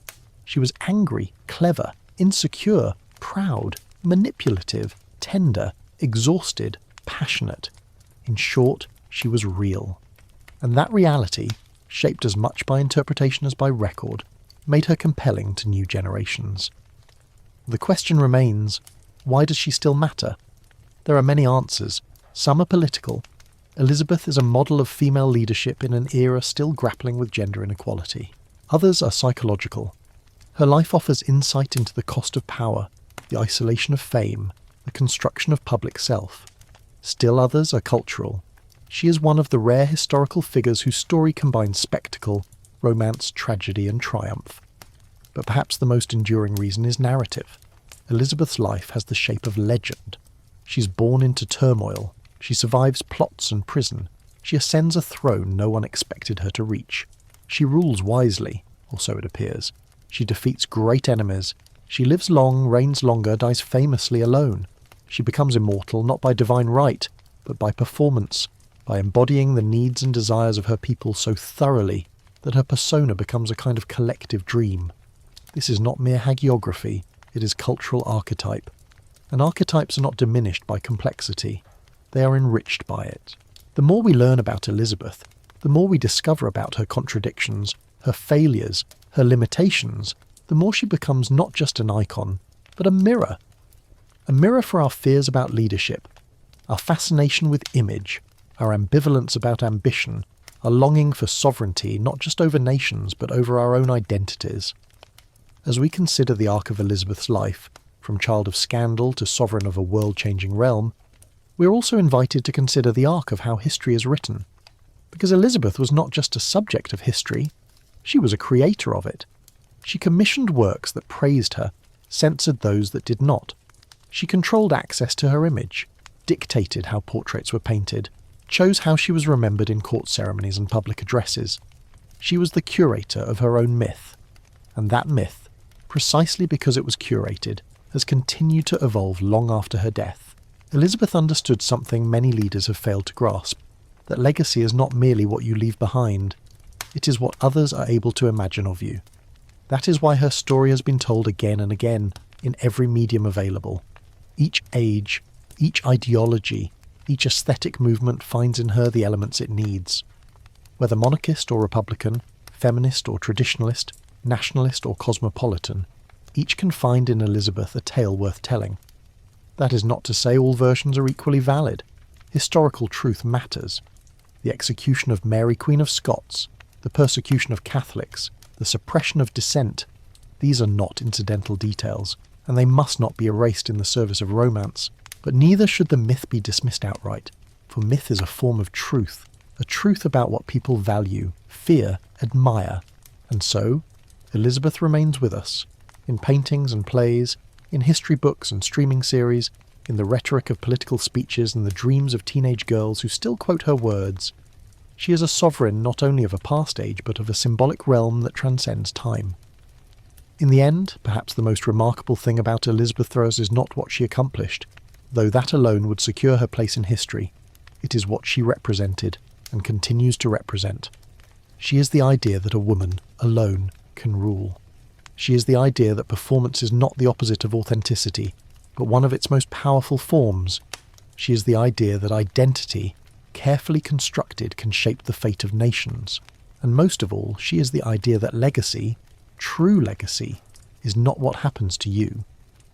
She was angry, clever, insecure, proud, manipulative, tender, exhausted, passionate. In short, she was real. And that reality, shaped as much by interpretation as by record, made her compelling to new generations. The question remains, why does she still matter? There are many answers. Some are political. Elizabeth is a model of female leadership in an era still grappling with gender inequality. Others are psychological. Her life offers insight into the cost of power, the isolation of fame, the construction of public self. Still others are cultural. She is one of the rare historical figures whose story combines spectacle, romance, tragedy, and triumph. But perhaps the most enduring reason is narrative. Elizabeth's life has the shape of legend. She's born into turmoil. She survives plots and prison. She ascends a throne no one expected her to reach. She rules wisely, or so it appears. She defeats great enemies. She lives long, reigns longer, dies famously alone. She becomes immortal not by divine right, but by performance, by embodying the needs and desires of her people so thoroughly that her persona becomes a kind of collective dream. This is not mere hagiography, it is cultural archetype. And archetypes are not diminished by complexity. They are enriched by it. The more we learn about Elizabeth, the more we discover about her contradictions, her failures, her limitations, the more she becomes not just an icon, but a mirror. A mirror for our fears about leadership, our fascination with image, our ambivalence about ambition, our longing for sovereignty not just over nations but over our own identities. As we consider the arc of Elizabeth's life, from child of scandal to sovereign of a world-changing realm, we are also invited to consider the arc of how history is written. Because Elizabeth was not just a subject of history, she was a creator of it. She commissioned works that praised her, censored those that did not. She controlled access to her image, dictated how portraits were painted, chose how she was remembered in court ceremonies and public addresses. She was the curator of her own myth. And that myth, precisely because it was curated, has continued to evolve long after her death. Elizabeth understood something many leaders have failed to grasp, that legacy is not merely what you leave behind, it is what others are able to imagine of you. That is why her story has been told again and again, in every medium available. Each age, each ideology, each aesthetic movement finds in her the elements it needs. Whether monarchist or republican, feminist or traditionalist, nationalist or cosmopolitan, each can find in Elizabeth a tale worth telling. That is not to say all versions are equally valid. Historical truth matters. The execution of Mary Queen of Scots, the persecution of Catholics, the suppression of dissent, these are not incidental details, and they must not be erased in the service of romance. But neither should the myth be dismissed outright, for myth is a form of truth, a truth about what people value, fear, admire. And so, Elizabeth remains with us, in paintings and plays, in history books and streaming series, in the rhetoric of political speeches and the dreams of teenage girls who still quote her words. She is a sovereign not only of a past age but of a symbolic realm that transcends time. In the end, perhaps the most remarkable thing about Elizabeth Throwers is not what she accomplished, though that alone would secure her place in history. It is what she represented, and continues to represent. She is the idea that a woman, alone, can rule. She is the idea that performance is not the opposite of authenticity, but one of its most powerful forms. She is the idea that identity, carefully constructed, can shape the fate of nations. And most of all, she is the idea that legacy, true legacy, is not what happens to you,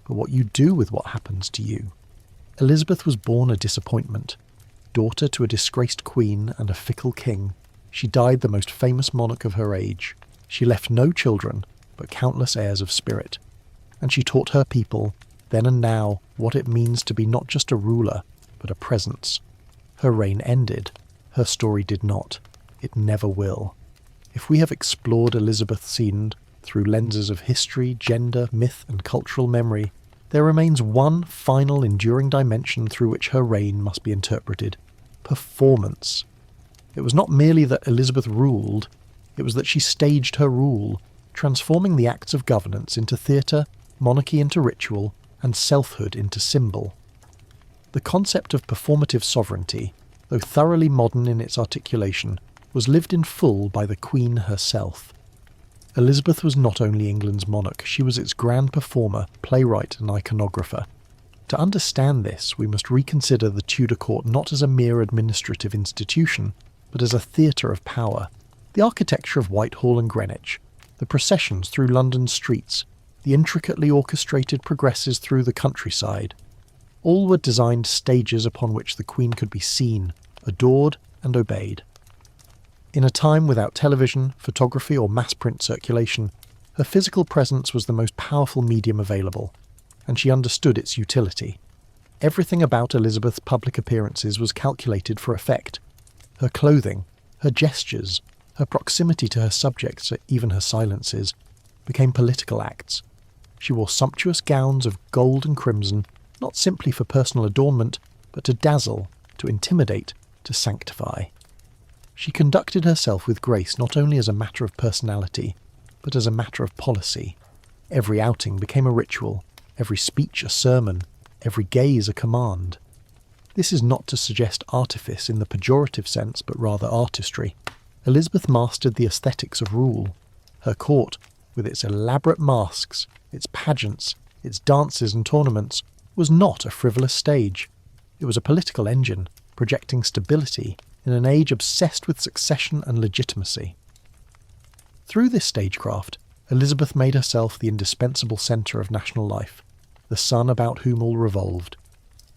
but what you do with what happens to you. Elizabeth was born a disappointment. Daughter to a disgraced queen and a fickle king, she died the most famous monarch of her age. She left no children, but countless heirs of spirit. And she taught her people, then and now, what it means to be not just a ruler, but a presence. Her reign ended. Her story did not. It never will. If we have explored Elizabeth's scene through lenses of history, gender, myth, and cultural memory, there remains one final enduring dimension through which her reign must be interpreted: performance. It was not merely that Elizabeth ruled, it was that she staged her rule, transforming the acts of governance into theatre, monarchy into ritual, and selfhood into symbol. The concept of performative sovereignty, though thoroughly modern in its articulation, was lived in full by the Queen herself. Elizabeth was not only England's monarch, she was its grand performer, playwright and iconographer. To understand this, we must reconsider the Tudor court not as a mere administrative institution, but as a theatre of power. The architecture of Whitehall and Greenwich, the processions through London's streets, the intricately orchestrated progresses through the countryside, all were designed stages upon which the Queen could be seen, adored and obeyed. In a time without television, photography or mass print circulation, her physical presence was the most powerful medium available, and she understood its utility. Everything about Elizabeth's public appearances was calculated for effect. Her clothing, her gestures, her proximity to her subjects, even her silences, became political acts. She wore sumptuous gowns of gold and crimson, not simply for personal adornment, but to dazzle, to intimidate, to sanctify. She conducted herself with grace not only as a matter of personality, but as a matter of policy. Every outing became a ritual, every speech a sermon, every gaze a command. This is not to suggest artifice in the pejorative sense, but rather artistry. Elizabeth mastered the aesthetics of rule. Her court, with its elaborate masks, its pageants, its dances and tournaments, was not a frivolous stage. It was a political engine, projecting stability in an age obsessed with succession and legitimacy. Through this stagecraft, Elizabeth made herself the indispensable centre of national life, the sun about whom all revolved.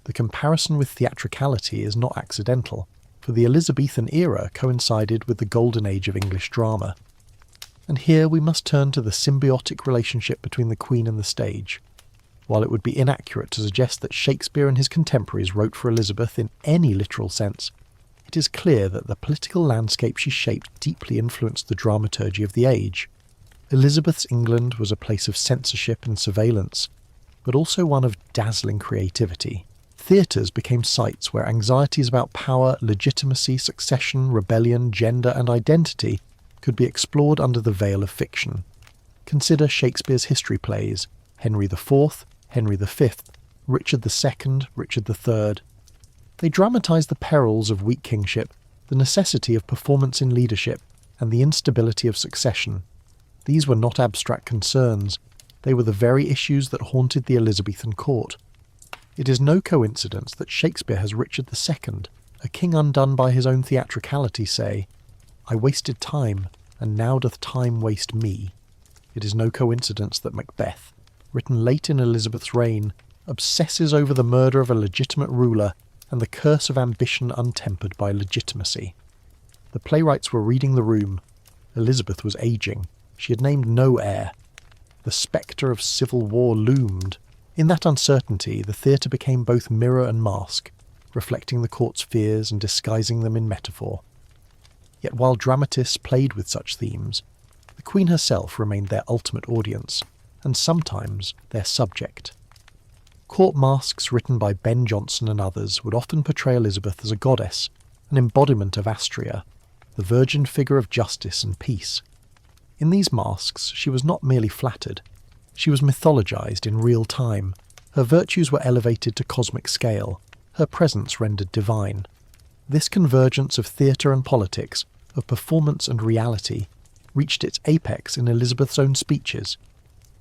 The comparison with theatricality is not accidental, for the Elizabethan era coincided with the golden age of English drama. And here we must turn to the symbiotic relationship between the Queen and the stage. While it would be inaccurate to suggest that Shakespeare and his contemporaries wrote for Elizabeth in any literal sense, it is clear that the political landscape she shaped deeply influenced the dramaturgy of the age. Elizabeth's England was a place of censorship and surveillance, but also one of dazzling creativity. Theatres became sites where anxieties about power, legitimacy, succession, rebellion, gender and identity could be explored under the veil of fiction. Consider Shakespeare's history plays: Henry IV, Henry V, Richard II, Richard III. They dramatised the perils of weak kingship, the necessity of performance in leadership, and the instability of succession. These were not abstract concerns, they were the very issues that haunted the Elizabethan court. It is no coincidence that Shakespeare has Richard II, a king undone by his own theatricality, say, "I wasted time, and now doth time waste me." It is no coincidence that Macbeth, written late in Elizabeth's reign, obsesses over the murder of a legitimate ruler and the curse of ambition untempered by legitimacy. The playwrights were reading the room. Elizabeth was ageing. She had named no heir. The spectre of civil war loomed. In that uncertainty, the theatre became both mirror and mask, reflecting the court's fears and disguising them in metaphor. Yet while dramatists played with such themes, the Queen herself remained their ultimate audience, and sometimes their subject. Court masques written by Ben Jonson and others would often portray Elizabeth as a goddess, an embodiment of Astrea, the virgin figure of justice and peace. In these masks, she was not merely flattered. She was mythologized in real time. Her virtues were elevated to cosmic scale, her presence rendered divine. This convergence of theatre and politics, of performance and reality, reached its apex in Elizabeth's own speeches.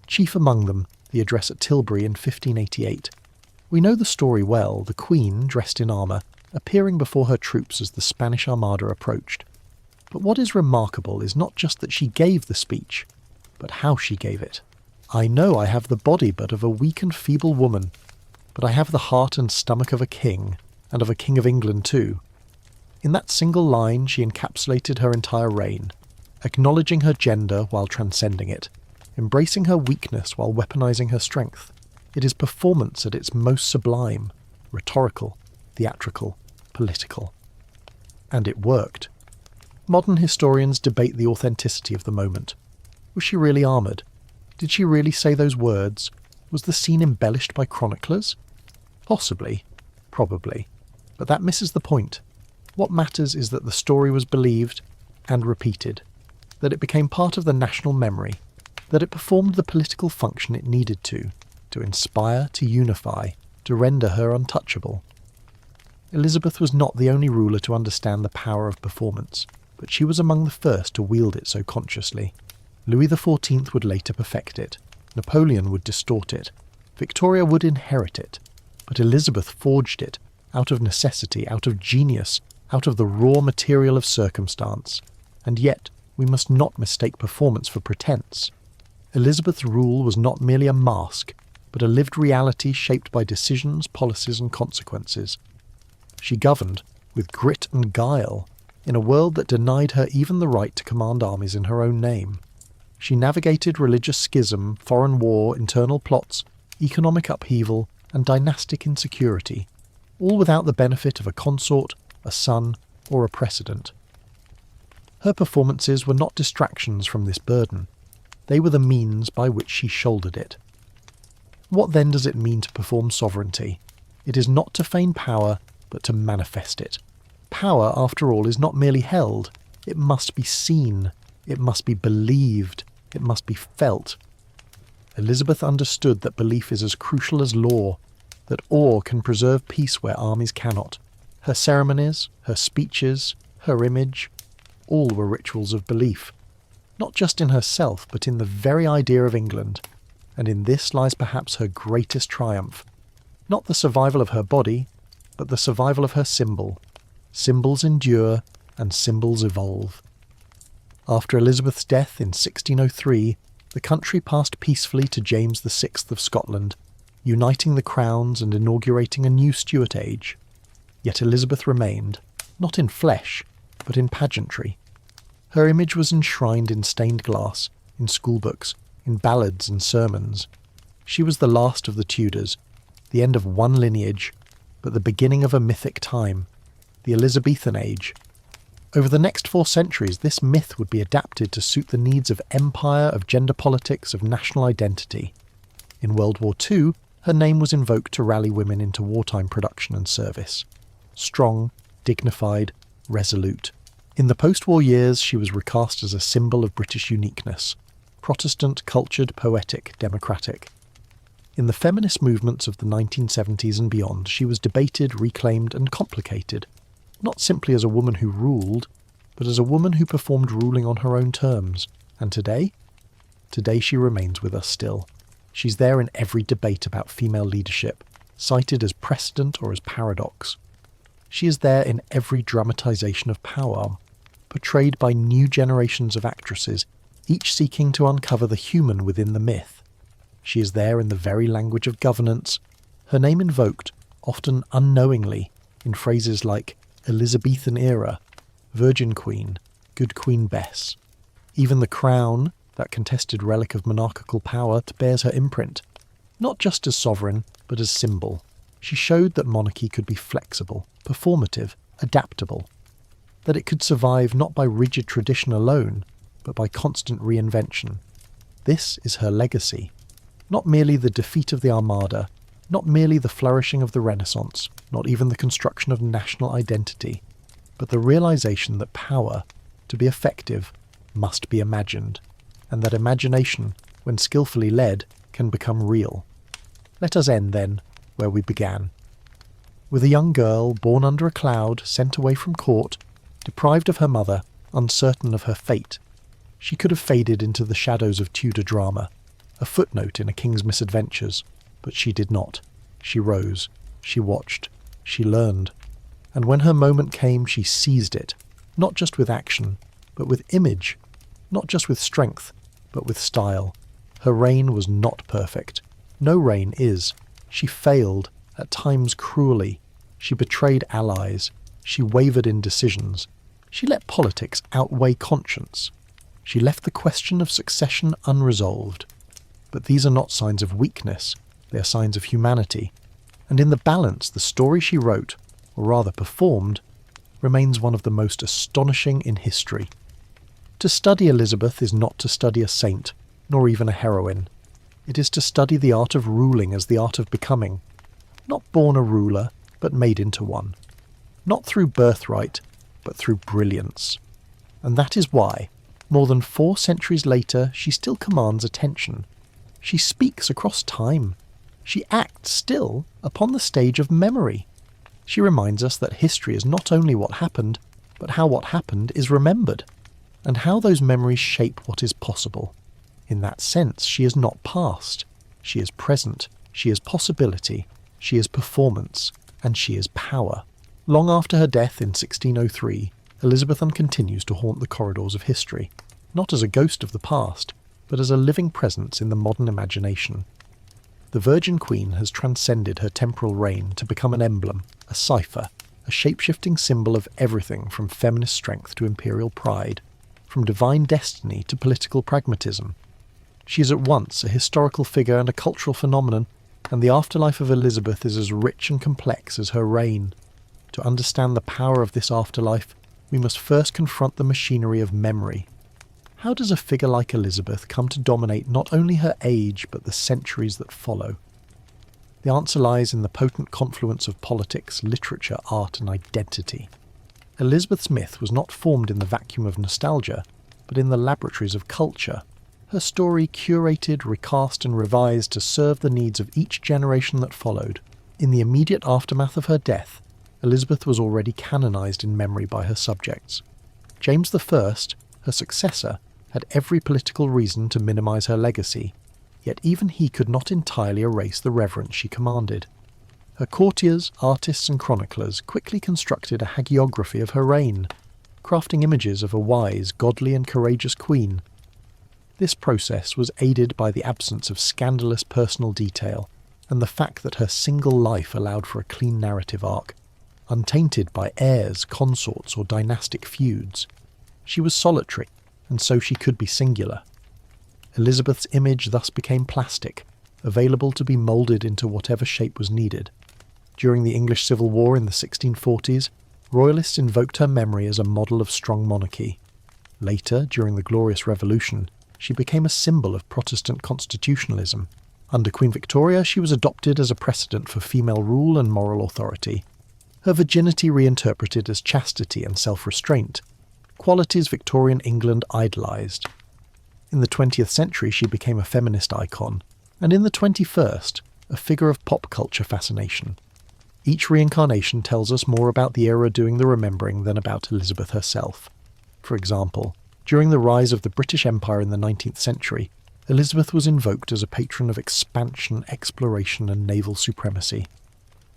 chief among them the address at Tilbury in 1588. We know the story well, the Queen, dressed in armour, appearing before her troops as the Spanish Armada approached. But what is remarkable is not just that she gave the speech, but how she gave it. "I know I have the body but of a weak and feeble woman, but I have the heart and stomach of a king, and of a king of England too." In that single line she encapsulated her entire reign, acknowledging her gender while transcending it, embracing her weakness while weaponizing her strength. It is performance at its most sublime, rhetorical, theatrical, political. And it worked. Modern historians debate the authenticity of the moment. Was she really armoured? Did she really say those words? Was the scene embellished by chroniclers? Possibly. Probably. But that misses the point. What matters is that the story was believed and repeated, that it became part of the national memory, that it performed the political function it needed to inspire, to unify, to render her untouchable. Elizabeth was not the only ruler to understand the power of performance, but she was among the first to wield it so consciously. Louis XIV would later perfect it, Napoleon would distort it, Victoria would inherit it, but Elizabeth forged it, out of necessity, out of genius, out of the raw material of circumstance. And yet, we must not mistake performance for pretense. Elizabeth's rule was not merely a mask, but a lived reality shaped by decisions, policies and consequences. She governed, with grit and guile, in a world that denied her even the right to command armies in her own name. She navigated religious schism, foreign war, internal plots, economic upheaval, and dynastic insecurity, all without the benefit of a consort, a son, or a precedent. Her performances were not distractions from this burden. They were the means by which she shouldered it. What then does it mean to perform sovereignty? It is not to feign power, but to manifest it. Power, after all, is not merely held. It must be seen. It must be believed. It must be felt. Elizabeth understood that belief is as crucial as law, that awe can preserve peace where armies cannot. Her ceremonies, her speeches, her image, all were rituals of belief, not just in herself, but in the very idea of England. And in this lies perhaps her greatest triumph. Not the survival of her body, but the survival of her symbol. Symbols endure, and symbols evolve. After Elizabeth's death in 1603, the country passed peacefully to James VI of Scotland, uniting the crowns and inaugurating a new Stuart age. Yet Elizabeth remained, not in flesh, but in pageantry. Her image was enshrined in stained glass, in schoolbooks, in ballads and sermons. She was the last of the Tudors, the end of one lineage, but the beginning of a mythic time, the Elizabethan age. Over the next 4 centuries, this myth would be adapted to suit the needs of empire, of gender politics, of national identity. In World War II, her name was invoked to rally women into wartime production and service. Strong, dignified, resolute. In the post-war years, she was recast as a symbol of British uniqueness. Protestant, cultured, poetic, democratic. In the feminist movements of the 1970s and beyond, she was debated, reclaimed and complicated, not simply as a woman who ruled, but as a woman who performed ruling on her own terms. And today? Today she remains with us still. She's there in every debate about female leadership, cited as precedent or as paradox. She is there in every dramatisation of power, portrayed by new generations of actresses, each seeking to uncover the human within the myth. She is there in the very language of governance, her name invoked, often unknowingly, in phrases like Elizabethan era, Virgin Queen, Good Queen Bess. Even the crown, that contested relic of monarchical power, bears her imprint, not just as sovereign, but as symbol. She showed that monarchy could be flexible, performative, adaptable, that it could survive not by rigid tradition alone, but by constant reinvention. This is her legacy. Not merely the defeat of the Armada, not merely the flourishing of the Renaissance, not even the construction of national identity, but the realization that power, to be effective, must be imagined, and that imagination, when skillfully led, can become real. Let us end, then, where we began. With a young girl born under a cloud, sent away from court, deprived of her mother, uncertain of her fate, she could have faded into the shadows of Tudor drama, a footnote in a king's misadventures, but she did not. She rose, she watched, she learned, and when her moment came she seized it, not just with action, but with image, not just with strength, but with style. Her reign was not perfect. No reign is. She failed, at times cruelly. She betrayed allies. She wavered in decisions. She let politics outweigh conscience. She left the question of succession unresolved. But these are not signs of weakness, they are signs of humanity. And in the balance, the story she wrote, or rather performed, remains one of the most astonishing in history. To study Elizabeth is not to study a saint, nor even a heroine. It is to study the art of ruling as the art of becoming. Not born a ruler, but made into one. Not through birthright, but through brilliance. And that is why, more than 4 centuries later, she still commands attention. She speaks across time. She acts still upon the stage of memory. She reminds us that history is not only what happened, but how what happened is remembered, and how those memories shape what is possible. In that sense, she is not past. She is present. She is possibility. She is performance. And she is power. Long after her death in 1603, Elizabethan continues to haunt the corridors of history, not as a ghost of the past, but as a living presence in the modern imagination. The Virgin Queen has transcended her temporal reign to become an emblem, a cipher, a shape-shifting symbol of everything from feminist strength to imperial pride, from divine destiny to political pragmatism. She is at once a historical figure and a cultural phenomenon, and the afterlife of Elizabeth is as rich and complex as her reign. To understand the power of this afterlife, we must first confront the machinery of memory. How does a figure like Elizabeth come to dominate not only her age but the centuries that follow? The answer lies in the potent confluence of politics, literature, art and identity. Elizabeth's myth was not formed in the vacuum of nostalgia, but in the laboratories of culture. Her story curated, recast and revised to serve the needs of each generation that followed. In the immediate aftermath of her death, Elizabeth was already canonised in memory by her subjects. James I, her successor, had every political reason to minimise her legacy, yet even he could not entirely erase the reverence she commanded. Her courtiers, artists and chroniclers quickly constructed a hagiography of her reign, crafting images of a wise, godly and courageous queen. This process was aided by the absence of scandalous personal detail and the fact that her single life allowed for a clean narrative arc, untainted by heirs, consorts or dynastic feuds. She was solitary, and so she could be singular. Elizabeth's image thus became plastic, available to be moulded into whatever shape was needed. During the English Civil War in the 1640s, royalists invoked her memory as a model of strong monarchy. Later, during the Glorious Revolution, she became a symbol of Protestant constitutionalism. Under Queen Victoria, she was adopted as a precedent for female rule and moral authority. Her virginity reinterpreted as chastity and self-restraint, qualities Victorian England idolised. In the 20th century, she became a feminist icon, and in the 21st, a figure of pop culture fascination. Each reincarnation tells us more about the era doing the remembering than about Elizabeth herself. For example, during the rise of the British Empire in the 19th century, Elizabeth was invoked as a patron of expansion, exploration and naval supremacy.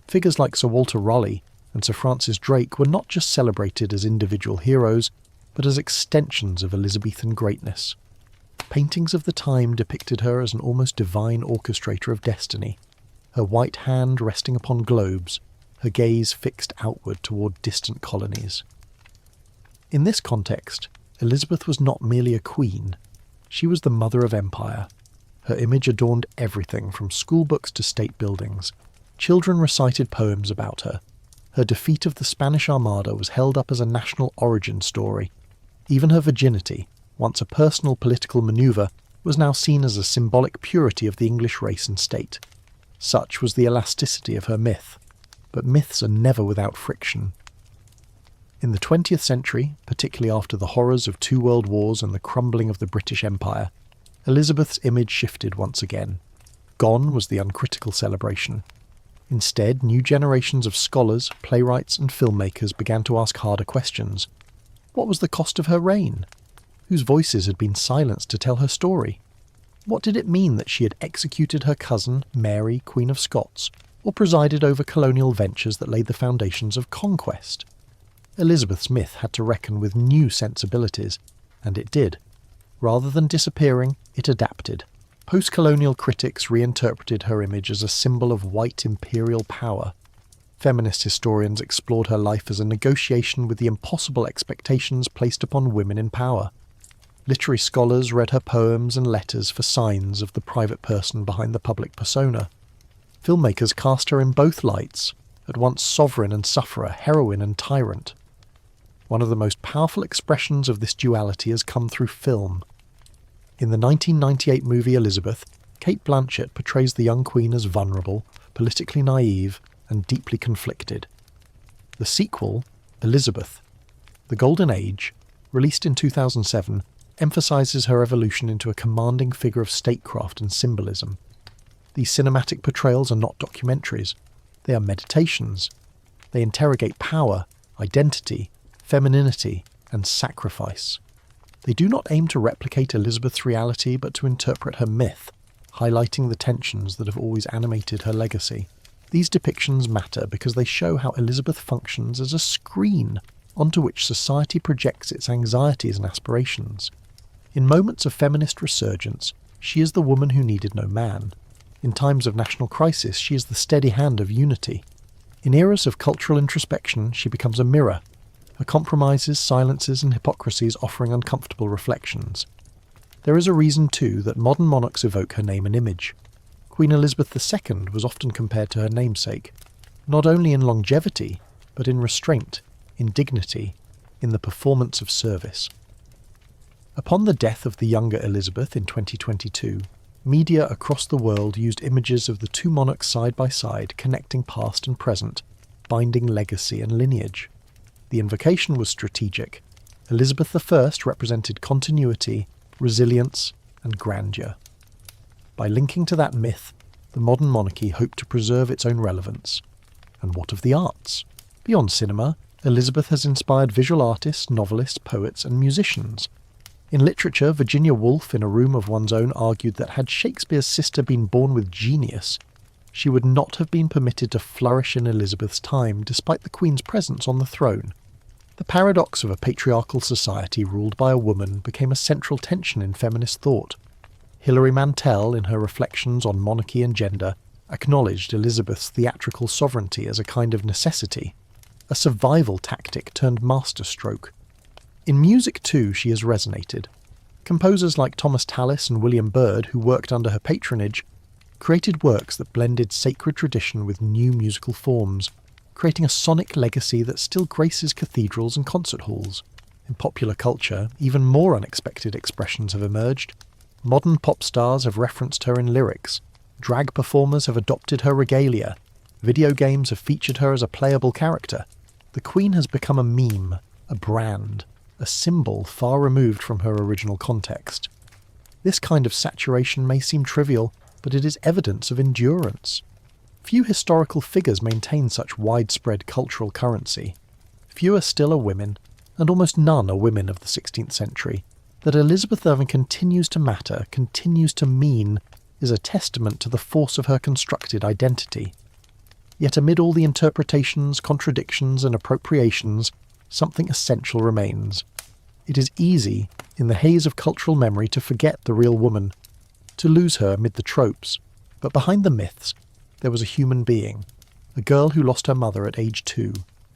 Figures like Sir Walter Raleigh and Sir Francis Drake were not just celebrated as individual heroes, but as extensions of Elizabethan greatness. Paintings of the time depicted her as an almost divine orchestrator of destiny, her white hand resting upon globes, her gaze fixed outward toward distant colonies. In this context, Elizabeth was not merely a queen, she was the mother of empire. Her image adorned everything from schoolbooks to state buildings. Children recited poems about her. Her defeat of the Spanish Armada was held up as a national origin story. Even her virginity, once a personal political manoeuvre, was now seen as a symbolic purity of the English race and state. Such was the elasticity of her myth. But myths are never without friction. In the 20th century, particularly after the horrors of 2 world wars and the crumbling of the British Empire, Elizabeth's image shifted once again. Gone was the uncritical celebration. Instead, new generations of scholars, playwrights and filmmakers began to ask harder questions. What was the cost of her reign? Whose voices had been silenced to tell her story? What did it mean that she had executed her cousin, Mary, Queen of Scots, or presided over colonial ventures that laid the foundations of conquest? Elizabeth's myth had to reckon with new sensibilities, and it did. Rather than disappearing, it adapted. Post-colonial critics reinterpreted her image as a symbol of white imperial power. Feminist historians explored her life as a negotiation with the impossible expectations placed upon women in power. Literary scholars read her poems and letters for signs of the private person behind the public persona. Filmmakers cast her in both lights, at once sovereign and sufferer, heroine and tyrant. One of the most powerful expressions of this duality has come through film. In the 1998 movie Elizabeth, Cate Blanchett portrays the young queen as vulnerable, politically naive, and deeply conflicted. The sequel, Elizabeth, The Golden Age, released in 2007, emphasises her evolution into a commanding figure of statecraft and symbolism. These cinematic portrayals are not documentaries. They are meditations. They interrogate power, identity, femininity, and sacrifice. They do not aim to replicate Elizabeth's reality, but to interpret her myth, highlighting the tensions that have always animated her legacy. These depictions matter because they show how Elizabeth functions as a screen onto which society projects its anxieties and aspirations. In moments of feminist resurgence, she is the woman who needed no man. In times of national crisis, she is the steady hand of unity. In eras of cultural introspection, she becomes a mirror, her compromises, silences and hypocrisies offering uncomfortable reflections. There is a reason, too, that modern monarchs evoke her name and image. Queen Elizabeth II was often compared to her namesake, not only in longevity, but in restraint, in dignity, in the performance of service. Upon the death of the younger Elizabeth in 2022, media across the world used images of the two monarchs side by side, connecting past and present, binding legacy and lineage. The invocation was strategic. Elizabeth I represented continuity, resilience, and grandeur. By linking to that myth, the modern monarchy hoped to preserve its own relevance. And what of the arts? Beyond cinema, Elizabeth has inspired visual artists, novelists, poets, and musicians. In literature, Virginia Woolf, in A Room of One's Own, argued that had Shakespeare's sister been born with genius, she would not have been permitted to flourish in Elizabeth's time, despite the Queen's presence on the throne. The paradox of a patriarchal society ruled by a woman became a central tension in feminist thought. Hilary Mantel, in her reflections on monarchy and gender, acknowledged Elizabeth's theatrical sovereignty as a kind of necessity, a survival tactic turned masterstroke. In music, too, she has resonated. Composers like Thomas Tallis and William Byrd, who worked under her patronage, created works that blended sacred tradition with new musical forms, creating a sonic legacy that still graces cathedrals and concert halls. In popular culture, even more unexpected expressions have emerged. Modern pop stars have referenced her in lyrics. Drag performers have adopted her regalia. Video games have featured her as a playable character. The Queen has become a meme, a brand, a symbol far removed from her original context. This kind of saturation may seem trivial, but it is evidence of endurance. Few historical figures maintain such widespread cultural currency. Fewer still are women, and almost none are women of the 16th century. That Elizabeth Irving continues to matter, continues to mean, is a testament to the force of her constructed identity. Yet amid all the interpretations, contradictions, and appropriations, something essential remains. It is easy, in the haze of cultural memory, to forget the real woman, to lose her amid the tropes. But behind the myths, there was a human being, a girl who lost her mother at age 2,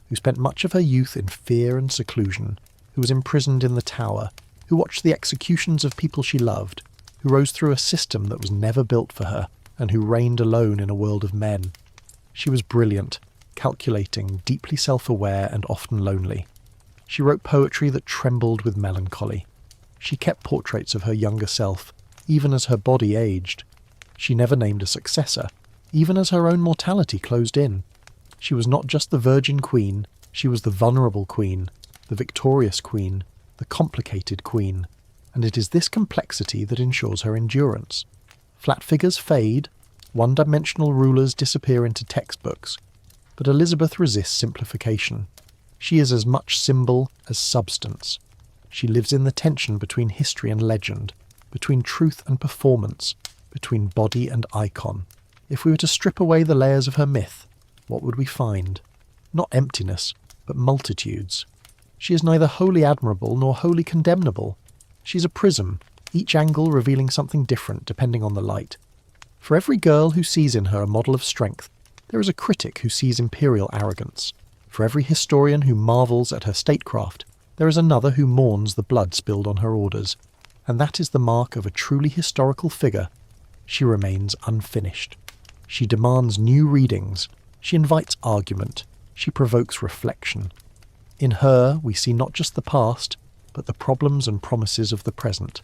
who spent much of her youth in fear and seclusion, who was imprisoned in the Tower, who watched the executions of people she loved, who rose through a system that was never built for her, and who reigned alone in a world of men. She was brilliant, calculating, deeply self-aware, and often lonely. She wrote poetry that trembled with melancholy. She kept portraits of her younger self, even as her body aged. She never named a successor, even as her own mortality closed in. She was not just the Virgin Queen, she was the vulnerable Queen, the victorious Queen, the complicated Queen, and it is this complexity that ensures her endurance. Flat figures fade, one-dimensional rulers disappear into textbooks, but Elizabeth resists simplification. She is as much symbol as substance. She lives in the tension between history and legend, between truth and performance, between body and icon. If we were to strip away the layers of her myth, what would we find? Not emptiness, but multitudes. She is neither wholly admirable nor wholly condemnable. She's a prism, each angle revealing something different depending on the light. For every girl who sees in her a model of strength, there is a critic who sees imperial arrogance. For every historian who marvels at her statecraft, there is another who mourns the blood spilled on her orders. And that is the mark of a truly historical figure. She remains unfinished. She demands new readings. She invites argument. She provokes reflection. In her, we see not just the past, but the problems and promises of the present.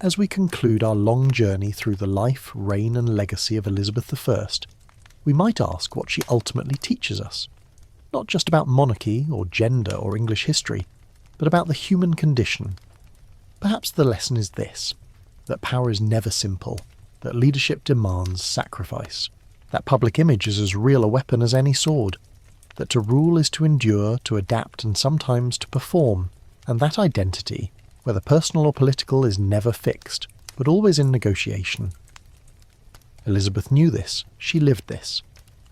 As we conclude our long journey through the life, reign and legacy of Elizabeth I, we might ask what she ultimately teaches us. Not just about monarchy or gender or English history, but about the human condition. Perhaps the lesson is this, that power is never simple, that leadership demands sacrifice, that public image is as real a weapon as any sword, that to rule is to endure, to adapt and sometimes to perform, and that identity, whether personal or political, is never fixed, but always in negotiation. Elizabeth knew this, she lived this,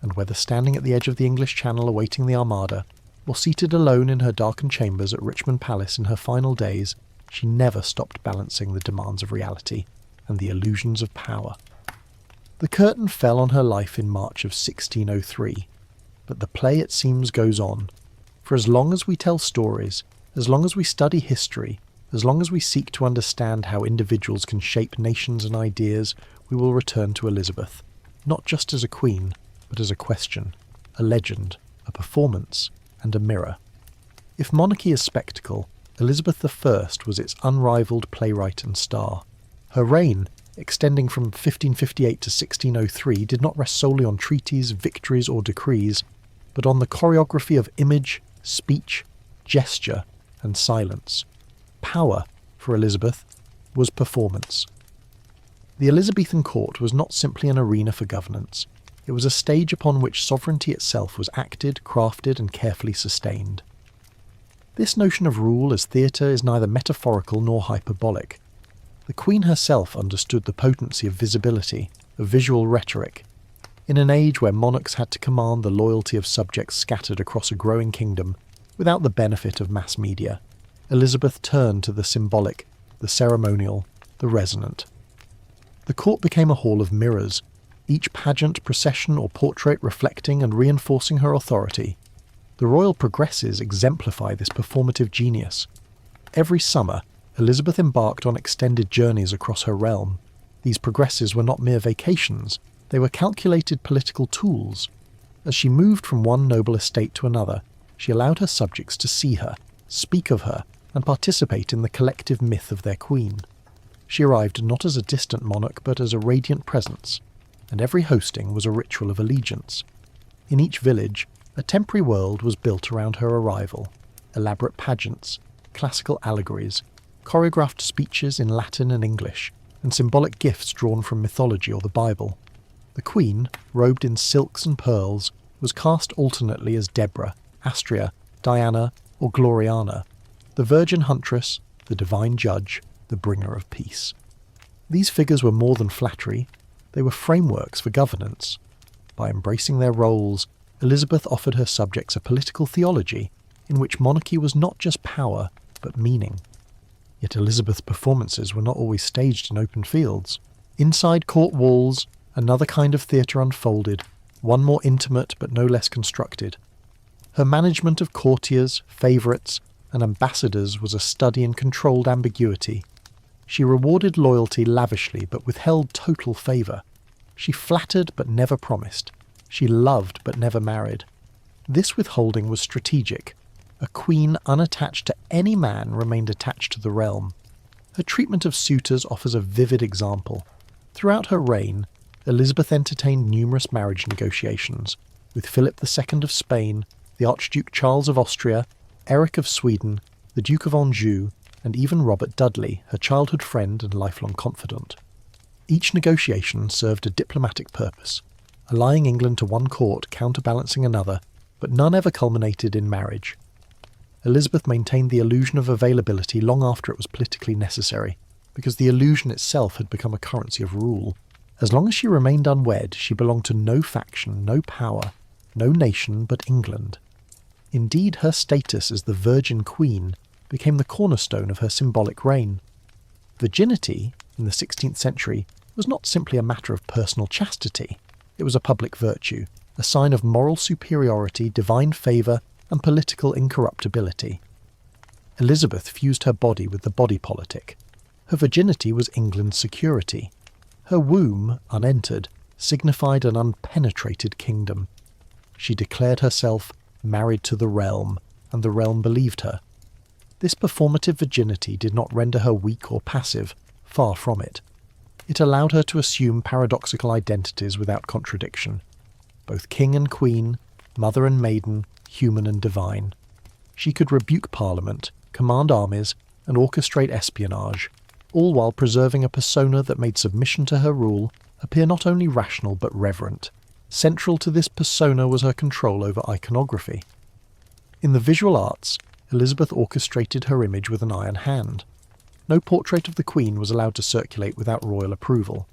and whether standing at the edge of the English Channel awaiting the Armada, or seated alone in her darkened chambers at Richmond Palace in her final days, she never stopped balancing the demands of reality and the illusions of power. The curtain fell on her life in March of 1603, but the play, it seems, goes on. For as long as we tell stories, as long as we study history, as long as we seek to understand how individuals can shape nations and ideas, we will return to Elizabeth, not just as a queen, but as a question, a legend, a performance, and a mirror. If monarchy is spectacle, Elizabeth I was its unrivalled playwright and star. Her reign, extending from 1558 to 1603, did not rest solely on treaties, victories, or decrees, but on the choreography of image, speech, gesture, and silence. Power, for Elizabeth, was performance. The Elizabethan court was not simply an arena for governance. It was a stage upon which sovereignty itself was acted, crafted, and carefully sustained. This notion of rule as theatre is neither metaphorical nor hyperbolic. The Queen herself understood the potency of visibility, of visual rhetoric. In an age where monarchs had to command the loyalty of subjects scattered across a growing kingdom, without the benefit of mass media, Elizabeth turned to the symbolic, the ceremonial, the resonant. The court became a hall of mirrors, each pageant, procession or portrait reflecting and reinforcing her authority. The royal progresses exemplify this performative genius. Every summer, Elizabeth embarked on extended journeys across her realm. These progresses were not mere vacations, they were calculated political tools. As she moved from one noble estate to another, she allowed her subjects to see her, speak of her, and participate in the collective myth of their queen. She arrived not as a distant monarch but as a radiant presence, and every hosting was a ritual of allegiance. In each village, a temporary world was built around her arrival. Elaborate pageants, classical allegories, choreographed speeches in Latin and English, and symbolic gifts drawn from mythology or the Bible. The Queen, robed in silks and pearls, was cast alternately as Deborah, Astrea, Diana, or Gloriana, the virgin huntress, the divine judge, the bringer of peace. These figures were more than flattery, they were frameworks for governance. By embracing their roles, Elizabeth offered her subjects a political theology in which monarchy was not just power, but meaning. Yet Elizabeth's performances were not always staged in open fields. Inside court walls, another kind of theatre unfolded, one more intimate but no less constructed. Her management of courtiers, favourites, and ambassadors was a study in controlled ambiguity. She rewarded loyalty lavishly but withheld total favour. She flattered but never promised. She loved but never married. This withholding was strategic. A queen unattached to any man remained attached to the realm. Her treatment of suitors offers a vivid example. Throughout her reign, Elizabeth entertained numerous marriage negotiations, with Philip II of Spain, the Archduke Charles of Austria, Eric of Sweden, the Duke of Anjou, and even Robert Dudley, her childhood friend and lifelong confidant. Each negotiation served a diplomatic purpose, allying England to one court counterbalancing another, but none ever culminated in marriage. Elizabeth maintained the illusion of availability long after it was politically necessary, because the illusion itself had become a currency of rule. As long as she remained unwed, she belonged to no faction, no power, no nation but England. Indeed, her status as the Virgin Queen became the cornerstone of her symbolic reign. Virginity, in the 16th century, was not simply a matter of personal chastity. It was a public virtue, a sign of moral superiority, divine favour, and political incorruptibility. Elizabeth fused her body with the body politic. Her virginity was England's security. Her womb, unentered, signified an unpenetrated kingdom. She declared herself married to the realm, and the realm believed her. This performative virginity did not render her weak or passive, far from it. It allowed her to assume paradoxical identities without contradiction, both king and queen, mother and maiden, human and divine. She could rebuke Parliament, command armies, and orchestrate espionage, all while preserving a persona that made submission to her rule appear not only rational but reverent. Central to this persona was her control over iconography. In the visual arts, Elizabeth orchestrated her image with an iron hand. No portrait of the Queen was allowed to circulate without royal approval.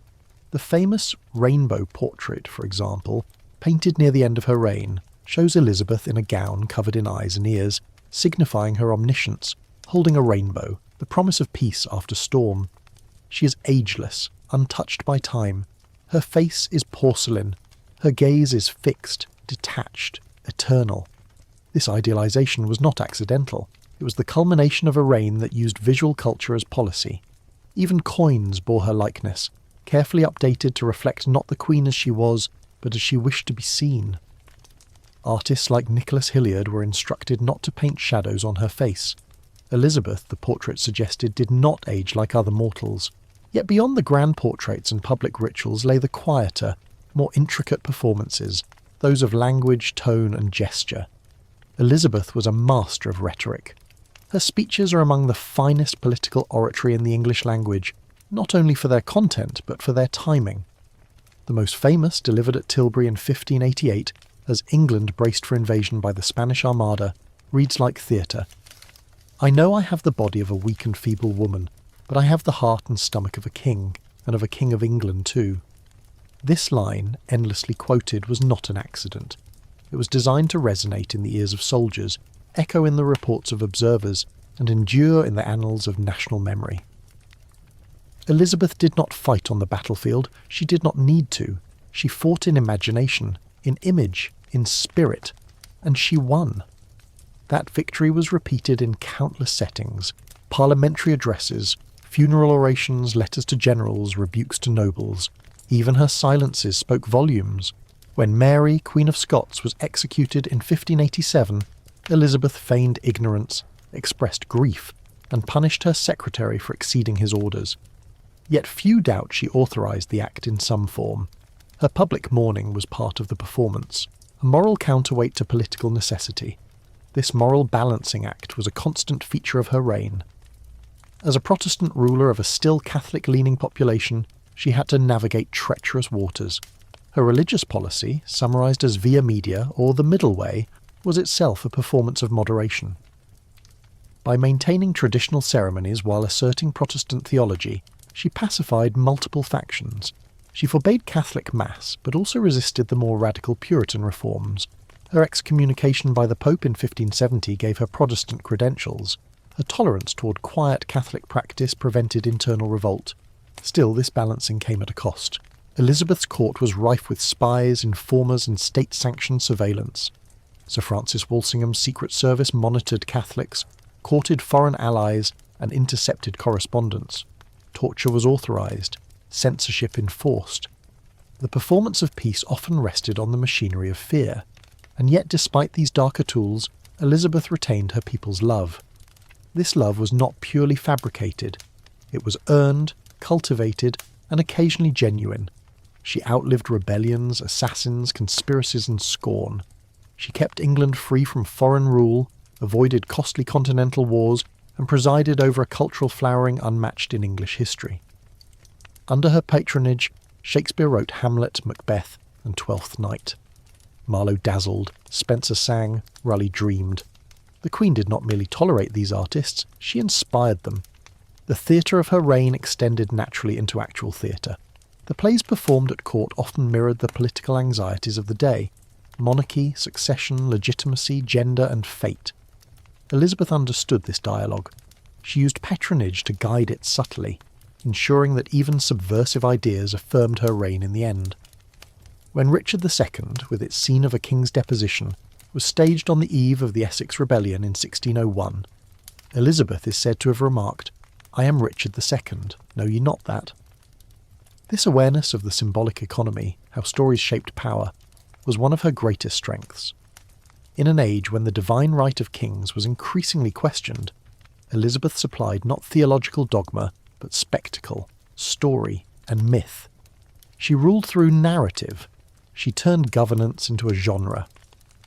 The famous rainbow portrait, for example, painted near the end of her reign, shows Elizabeth in a gown covered in eyes and ears, signifying her omniscience, holding a rainbow, the promise of peace after storm. She is ageless, untouched by time. Her face is porcelain. Her gaze is fixed, detached, eternal. This idealization was not accidental. It was the culmination of a reign that used visual culture as policy. Even coins bore her likeness, carefully updated to reflect not the Queen as she was, but as she wished to be seen. Artists like Nicholas Hilliard were instructed not to paint shadows on her face. Elizabeth, the portrait suggested, did not age like other mortals. Yet beyond the grand portraits and public rituals lay the quieter, more intricate performances, those of language, tone, and gesture. Elizabeth was a master of rhetoric. Her speeches are among the finest political oratory in the English language, not only for their content, but for their timing. The most famous, delivered at Tilbury in 1588, as England braced for invasion by the Spanish Armada, reads like theatre. "I know I have the body of a weak and feeble woman, but I have the heart and stomach of a king, and of a king of England too." This line, endlessly quoted, was not an accident. It was designed to resonate in the ears of soldiers, echo in the reports of observers, and endure in the annals of national memory. Elizabeth did not fight on the battlefield. She did not need to. She fought in imagination, in image, in spirit, and she won. That victory was repeated in countless settings: parliamentary addresses, funeral orations, letters to generals, rebukes to nobles. Even her silences spoke volumes. When Mary, Queen of Scots, was executed in 1587, Elizabeth feigned ignorance, expressed grief, and punished her secretary for exceeding his orders. Yet few doubt she authorised the act in some form. Her public mourning was part of the performance, a moral counterweight to political necessity. This moral balancing act was a constant feature of her reign. As a Protestant ruler of a still Catholic-leaning population, she had to navigate treacherous waters. Her religious policy, summarised as via media, or the middle way, was itself a performance of moderation. By maintaining traditional ceremonies while asserting Protestant theology, she pacified multiple factions. She forbade Catholic Mass, but also resisted the more radical Puritan reforms. Her excommunication by the Pope in 1570 gave her Protestant credentials. Her tolerance toward quiet Catholic practice prevented internal revolt. Still, this balancing came at a cost. Elizabeth's court was rife with spies, informers, and state-sanctioned surveillance. Sir Francis Walsingham's Secret Service monitored Catholics, courted foreign allies, and intercepted correspondence. Torture was authorised, censorship enforced. The performance of peace often rested on the machinery of fear, and yet despite these darker tools, Elizabeth retained her people's love. This love was not purely fabricated. It was earned, cultivated, and occasionally genuine. She outlived rebellions, assassins, conspiracies, and scorn. She kept England free from foreign rule, avoided costly continental wars, and presided over a cultural flowering unmatched in English history. Under her patronage, Shakespeare wrote Hamlet, Macbeth, and Twelfth Night. Marlowe dazzled, Spencer sang, Raleigh dreamed. The Queen did not merely tolerate these artists, she inspired them. The theatre of her reign extended naturally into actual theatre. The plays performed at court often mirrored the political anxieties of the day: monarchy, succession, legitimacy, gender, and fate. Elizabeth understood this dialogue. She used patronage to guide it subtly, ensuring that even subversive ideas affirmed her reign in the end. When Richard II, with its scene of a king's deposition, was staged on the eve of the Essex Rebellion in 1601, Elizabeth is said to have remarked, "I am Richard II, know ye not that?" This awareness of the symbolic economy, how stories shaped power, was one of her greatest strengths. In an age when the divine right of kings was increasingly questioned, Elizabeth supplied not theological dogma, but spectacle, story, and myth. She ruled through narrative. She turned governance into a genre.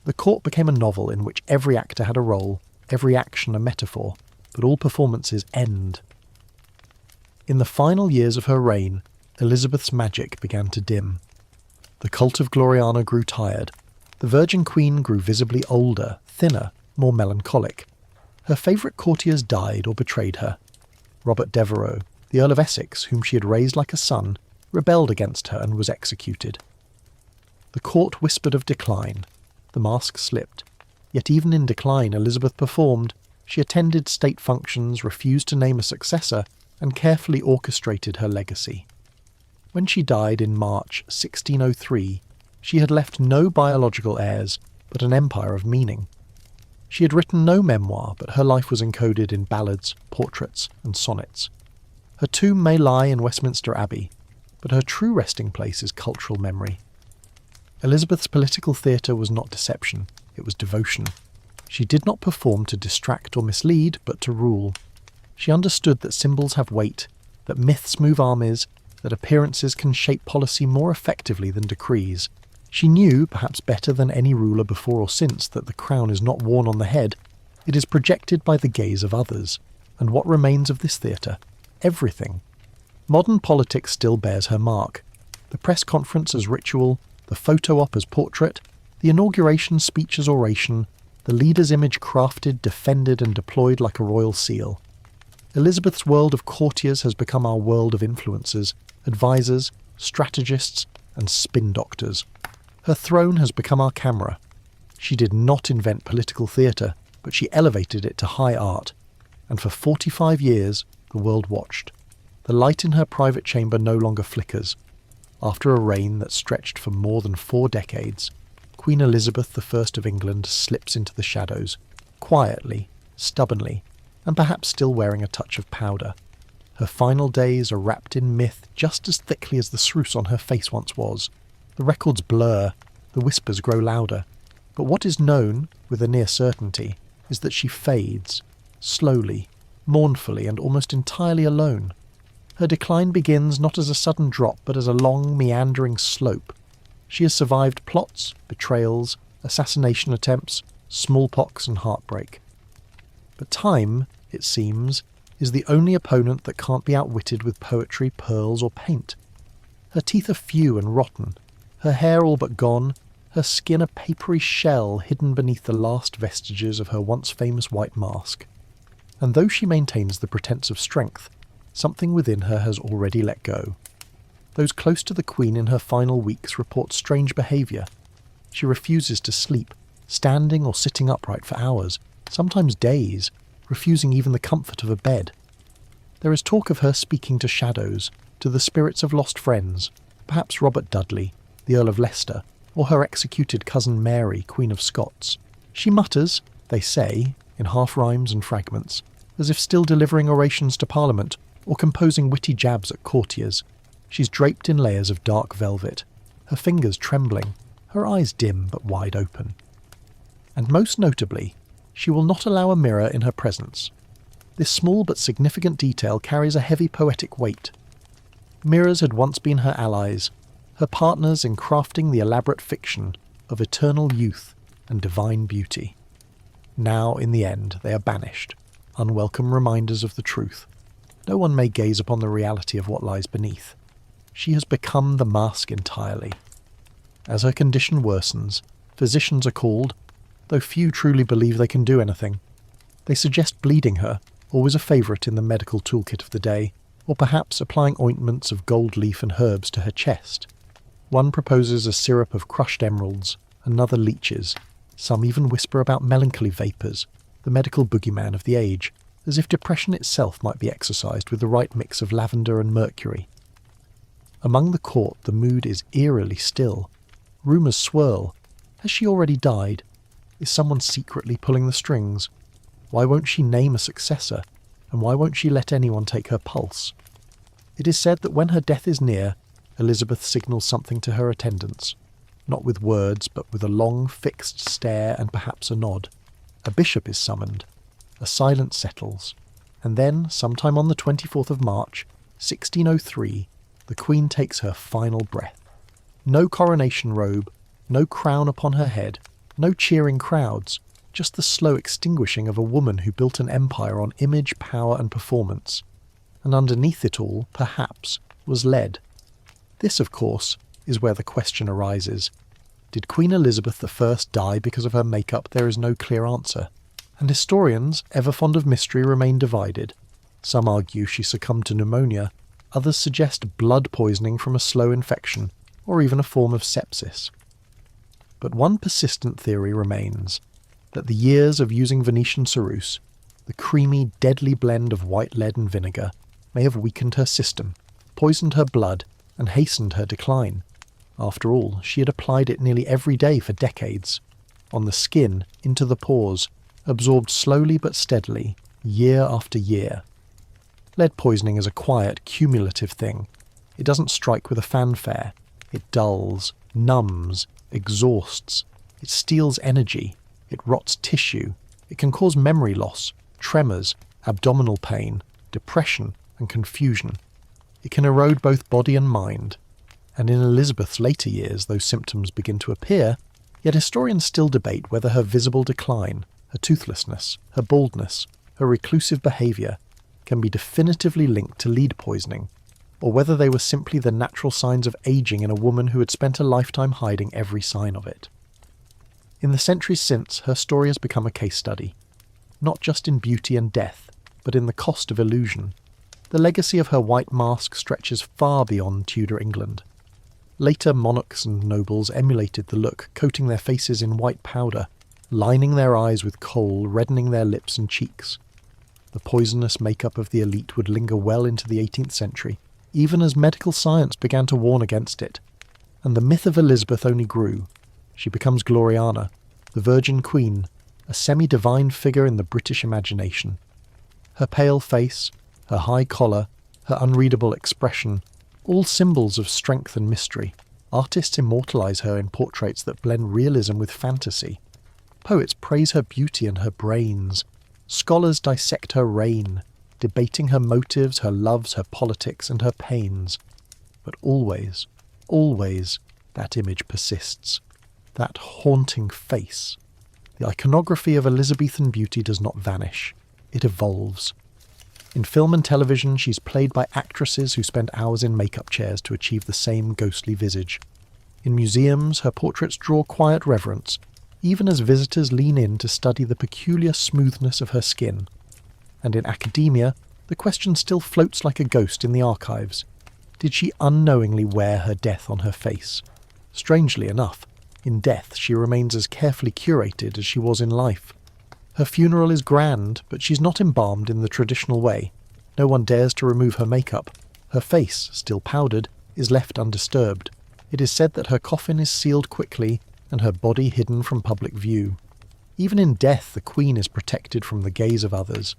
The court became a novel in which every actor had a role, every action a metaphor, but all performances end. In the final years of her reign, Elizabeth's magic began to dim. The cult of Gloriana grew tired. The Virgin Queen grew visibly older, thinner, more melancholic. Her favourite courtiers died or betrayed her. Robert Devereux, the Earl of Essex, whom she had raised like a son, rebelled against her and was executed. The court whispered of decline. The mask slipped. Yet even in decline Elizabeth performed. She attended state functions, refused to name a successor, and carefully orchestrated her legacy. When she died in March 1603, she had left no biological heirs, but an empire of meaning. She had written no memoir, but her life was encoded in ballads, portraits, and sonnets. Her tomb may lie in Westminster Abbey, but her true resting place is cultural memory. Elizabeth's political theatre was not deception, it was devotion. She did not perform to distract or mislead, but to rule. She understood that symbols have weight, that myths move armies, that appearances can shape policy more effectively than decrees. She knew, perhaps better than any ruler before or since, that the crown is not worn on the head, it is projected by the gaze of others. And what remains of this theatre? Everything. Modern politics still bears her mark. The press conference as ritual, the photo op as portrait, the inauguration speech as oration, the leader's image crafted, defended and deployed like a royal seal. Elizabeth's world of courtiers has become our world of influencers, advisors, strategists and spin doctors. Her throne has become our camera. She did not invent political theatre, but she elevated it to high art. And for 45 years, the world watched. The light in her private chamber no longer flickers. After a reign that stretched for more than 4 decades, Queen Elizabeth I of England slips into the shadows, quietly, stubbornly, and perhaps still wearing a touch of powder. Her final days are wrapped in myth just as thickly as the spruce on her face once was. The records blur, the whispers grow louder, but what is known, with a near certainty, is that she fades, slowly, mournfully and almost entirely alone. Her decline begins not as a sudden drop, but as a long, meandering slope. She has survived plots, betrayals, assassination attempts, smallpox and heartbreak. But time, it seems, is the only opponent that can't be outwitted with poetry, pearls or paint. Her teeth are few and rotten, her hair all but gone, her skin a papery shell hidden beneath the last vestiges of her once famous white mask. And though she maintains the pretense of strength, something within her has already let go. Those close to the Queen in her final weeks report strange behaviour. She refuses to sleep, standing or sitting upright for hours, sometimes days, refusing even the comfort of a bed. There is talk of her speaking to shadows, to the spirits of lost friends, perhaps Robert Dudley, the Earl of Leicester, or her executed cousin Mary, Queen of Scots. She mutters, they say, in half-rhymes and fragments, as if still delivering orations to Parliament or composing witty jabs at courtiers. She's draped in layers of dark velvet, her fingers trembling, her eyes dim but wide open. And most notably, she will not allow a mirror in her presence. This small but significant detail carries a heavy poetic weight. Mirrors had once been her allies, her partners in crafting the elaborate fiction of eternal youth and divine beauty. Now, in the end, they are banished, unwelcome reminders of the truth. No one may gaze upon the reality of what lies beneath. She has become the mask entirely. As her condition worsens, physicians are called, though few truly believe they can do anything. They suggest bleeding her, always a favourite in the medical toolkit of the day, or perhaps applying ointments of gold leaf and herbs to her chest. One proposes a syrup of crushed emeralds, another leeches. Some even whisper about melancholy vapours, the medical boogeyman of the age, as if depression itself might be exorcised with the right mix of lavender and mercury. Among the court the mood is eerily still. Rumours swirl. Has she already died? Is someone secretly pulling the strings? Why won't she name a successor? And why won't she let anyone take her pulse? It is said that when her death is near, Elizabeth signals something to her attendants, not with words, but with a long, fixed stare and perhaps a nod. A bishop is summoned. A silence settles. And then, sometime on the 24th of March, 1603, the Queen takes her final breath. No coronation robe, no crown upon her head, no cheering crowds, just the slow extinguishing of a woman who built an empire on image, power and performance. And underneath it all, perhaps, was lead. This, of course, is where the question arises. Did Queen Elizabeth I die because of her makeup? There is no clear answer. And historians, ever fond of mystery, remain divided. Some argue she succumbed to pneumonia, others suggest blood poisoning from a slow infection, or even a form of sepsis. But one persistent theory remains, that the years of using Venetian ceruse, the creamy, deadly blend of white lead and vinegar, may have weakened her system, poisoned her blood, and hastened her decline. After all, she had applied it nearly every day for decades. On the skin, into the pores, absorbed slowly but steadily, year after year. Lead poisoning is a quiet, cumulative thing. It doesn't strike with a fanfare. It dulls, numbs, exhausts. It steals energy. It rots tissue. It can cause memory loss, tremors, abdominal pain, depression, and confusion. It can erode both body and mind. And in Elizabeth's later years those symptoms begin to appear, yet historians still debate whether her visible decline, her toothlessness, her baldness, her reclusive behaviour can be definitively linked to lead poisoning, or whether they were simply the natural signs of ageing in a woman who had spent a lifetime hiding every sign of it. In the centuries since, her story has become a case study, not just in beauty and death, but in the cost of illusion. The legacy of her white mask stretches far beyond Tudor England. Later monarchs and nobles emulated the look, coating their faces in white powder, lining their eyes with kohl, reddening their lips and cheeks. The poisonous makeup of the elite would linger well into the 18th century, even as medical science began to warn against it. And the myth of Elizabeth only grew. She becomes Gloriana, the Virgin Queen, a semi-divine figure in the British imagination. Her pale face, her high collar, her unreadable expression, all symbols of strength and mystery. Artists immortalise her in portraits that blend realism with fantasy. Poets praise her beauty and her brains. Scholars dissect her reign, debating her motives, her loves, her politics, and her pains. But always, always, that image persists. That haunting face. The iconography of Elizabethan beauty does not vanish. It evolves. In film and television, she's played by actresses who spent hours in makeup chairs to achieve the same ghostly visage. In museums, her portraits draw quiet reverence, even as visitors lean in to study the peculiar smoothness of her skin. And in academia, the question still floats like a ghost in the archives. Did she unknowingly wear her death on her face? Strangely enough, in death she remains as carefully curated as she was in life. Her funeral is grand, but she's not embalmed in the traditional way. No one dares to remove her makeup. Her face, still powdered, is left undisturbed. It is said that her coffin is sealed quickly and her body hidden from public view. Even in death, the Queen is protected from the gaze of others.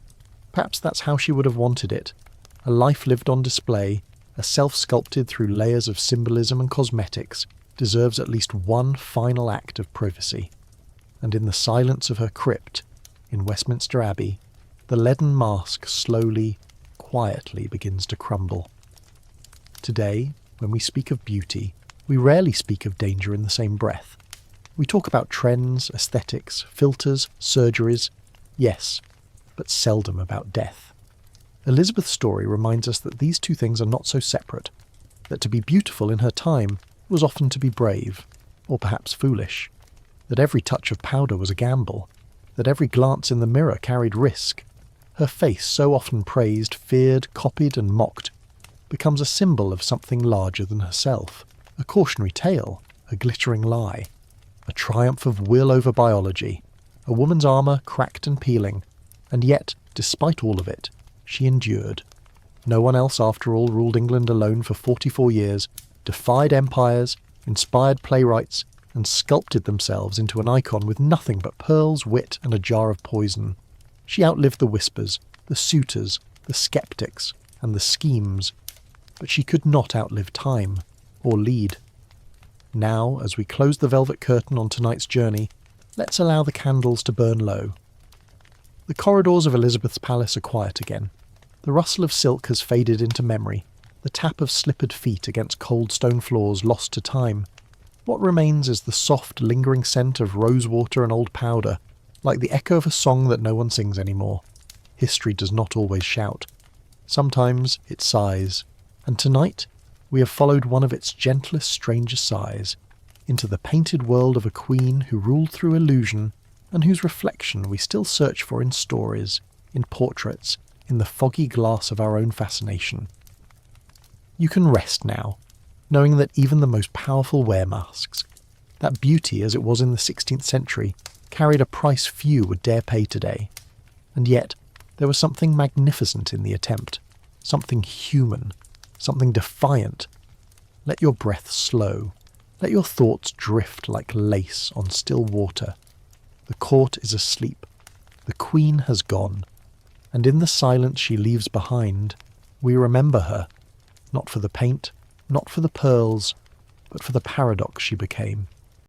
Perhaps that's how she would have wanted it. A life lived on display, a self sculpted through layers of symbolism and cosmetics, deserves at least one final act of privacy. And in the silence of her crypt, in Westminster Abbey, the leaden mask slowly, quietly begins to crumble. Today, when we speak of beauty, we rarely speak of danger in the same breath. We talk about trends, aesthetics, filters, surgeries, yes, but seldom about death. Elizabeth's story reminds us that these two things are not so separate, that to be beautiful in her time was often to be brave, or perhaps foolish, that every touch of powder was a gamble, that every glance in the mirror carried risk. Her face, so often praised, feared, copied and mocked, becomes a symbol of something larger than herself, a cautionary tale, a glittering lie, a triumph of will over biology, a woman's armour cracked and peeling, and yet, despite all of it, she endured. No one else, after all, ruled England alone for 44 years, defied empires, inspired playwrights, and sculpted themselves into an icon with nothing but pearls, wit, and a jar of poison. She outlived the whispers, the suitors, the sceptics, and the schemes, but she could not outlive time, or lead. Now, as we close the velvet curtain on tonight's journey, let's allow the candles to burn low. The corridors of Elizabeth's palace are quiet again. The rustle of silk has faded into memory, the tap of slippered feet against cold stone floors lost to time. What remains is the soft, lingering scent of rosewater and old powder, like the echo of a song that no one sings anymore. History does not always shout. Sometimes it sighs, and tonight we have followed one of its gentlest, strangest sighs, into the painted world of a queen who ruled through illusion, and whose reflection we still search for in stories, in portraits, in the foggy glass of our own fascination. You can rest now, knowing that even the most powerful wear masks, that beauty as it was in the 16th century, carried a price few would dare pay today. And yet, there was something magnificent in the attempt, something human, something defiant. Let your breath slow. Let your thoughts drift like lace on still water. The court is asleep. The queen has gone. And in the silence she leaves behind, we remember her, not for the paint, not for the pearls, but for the paradox she became.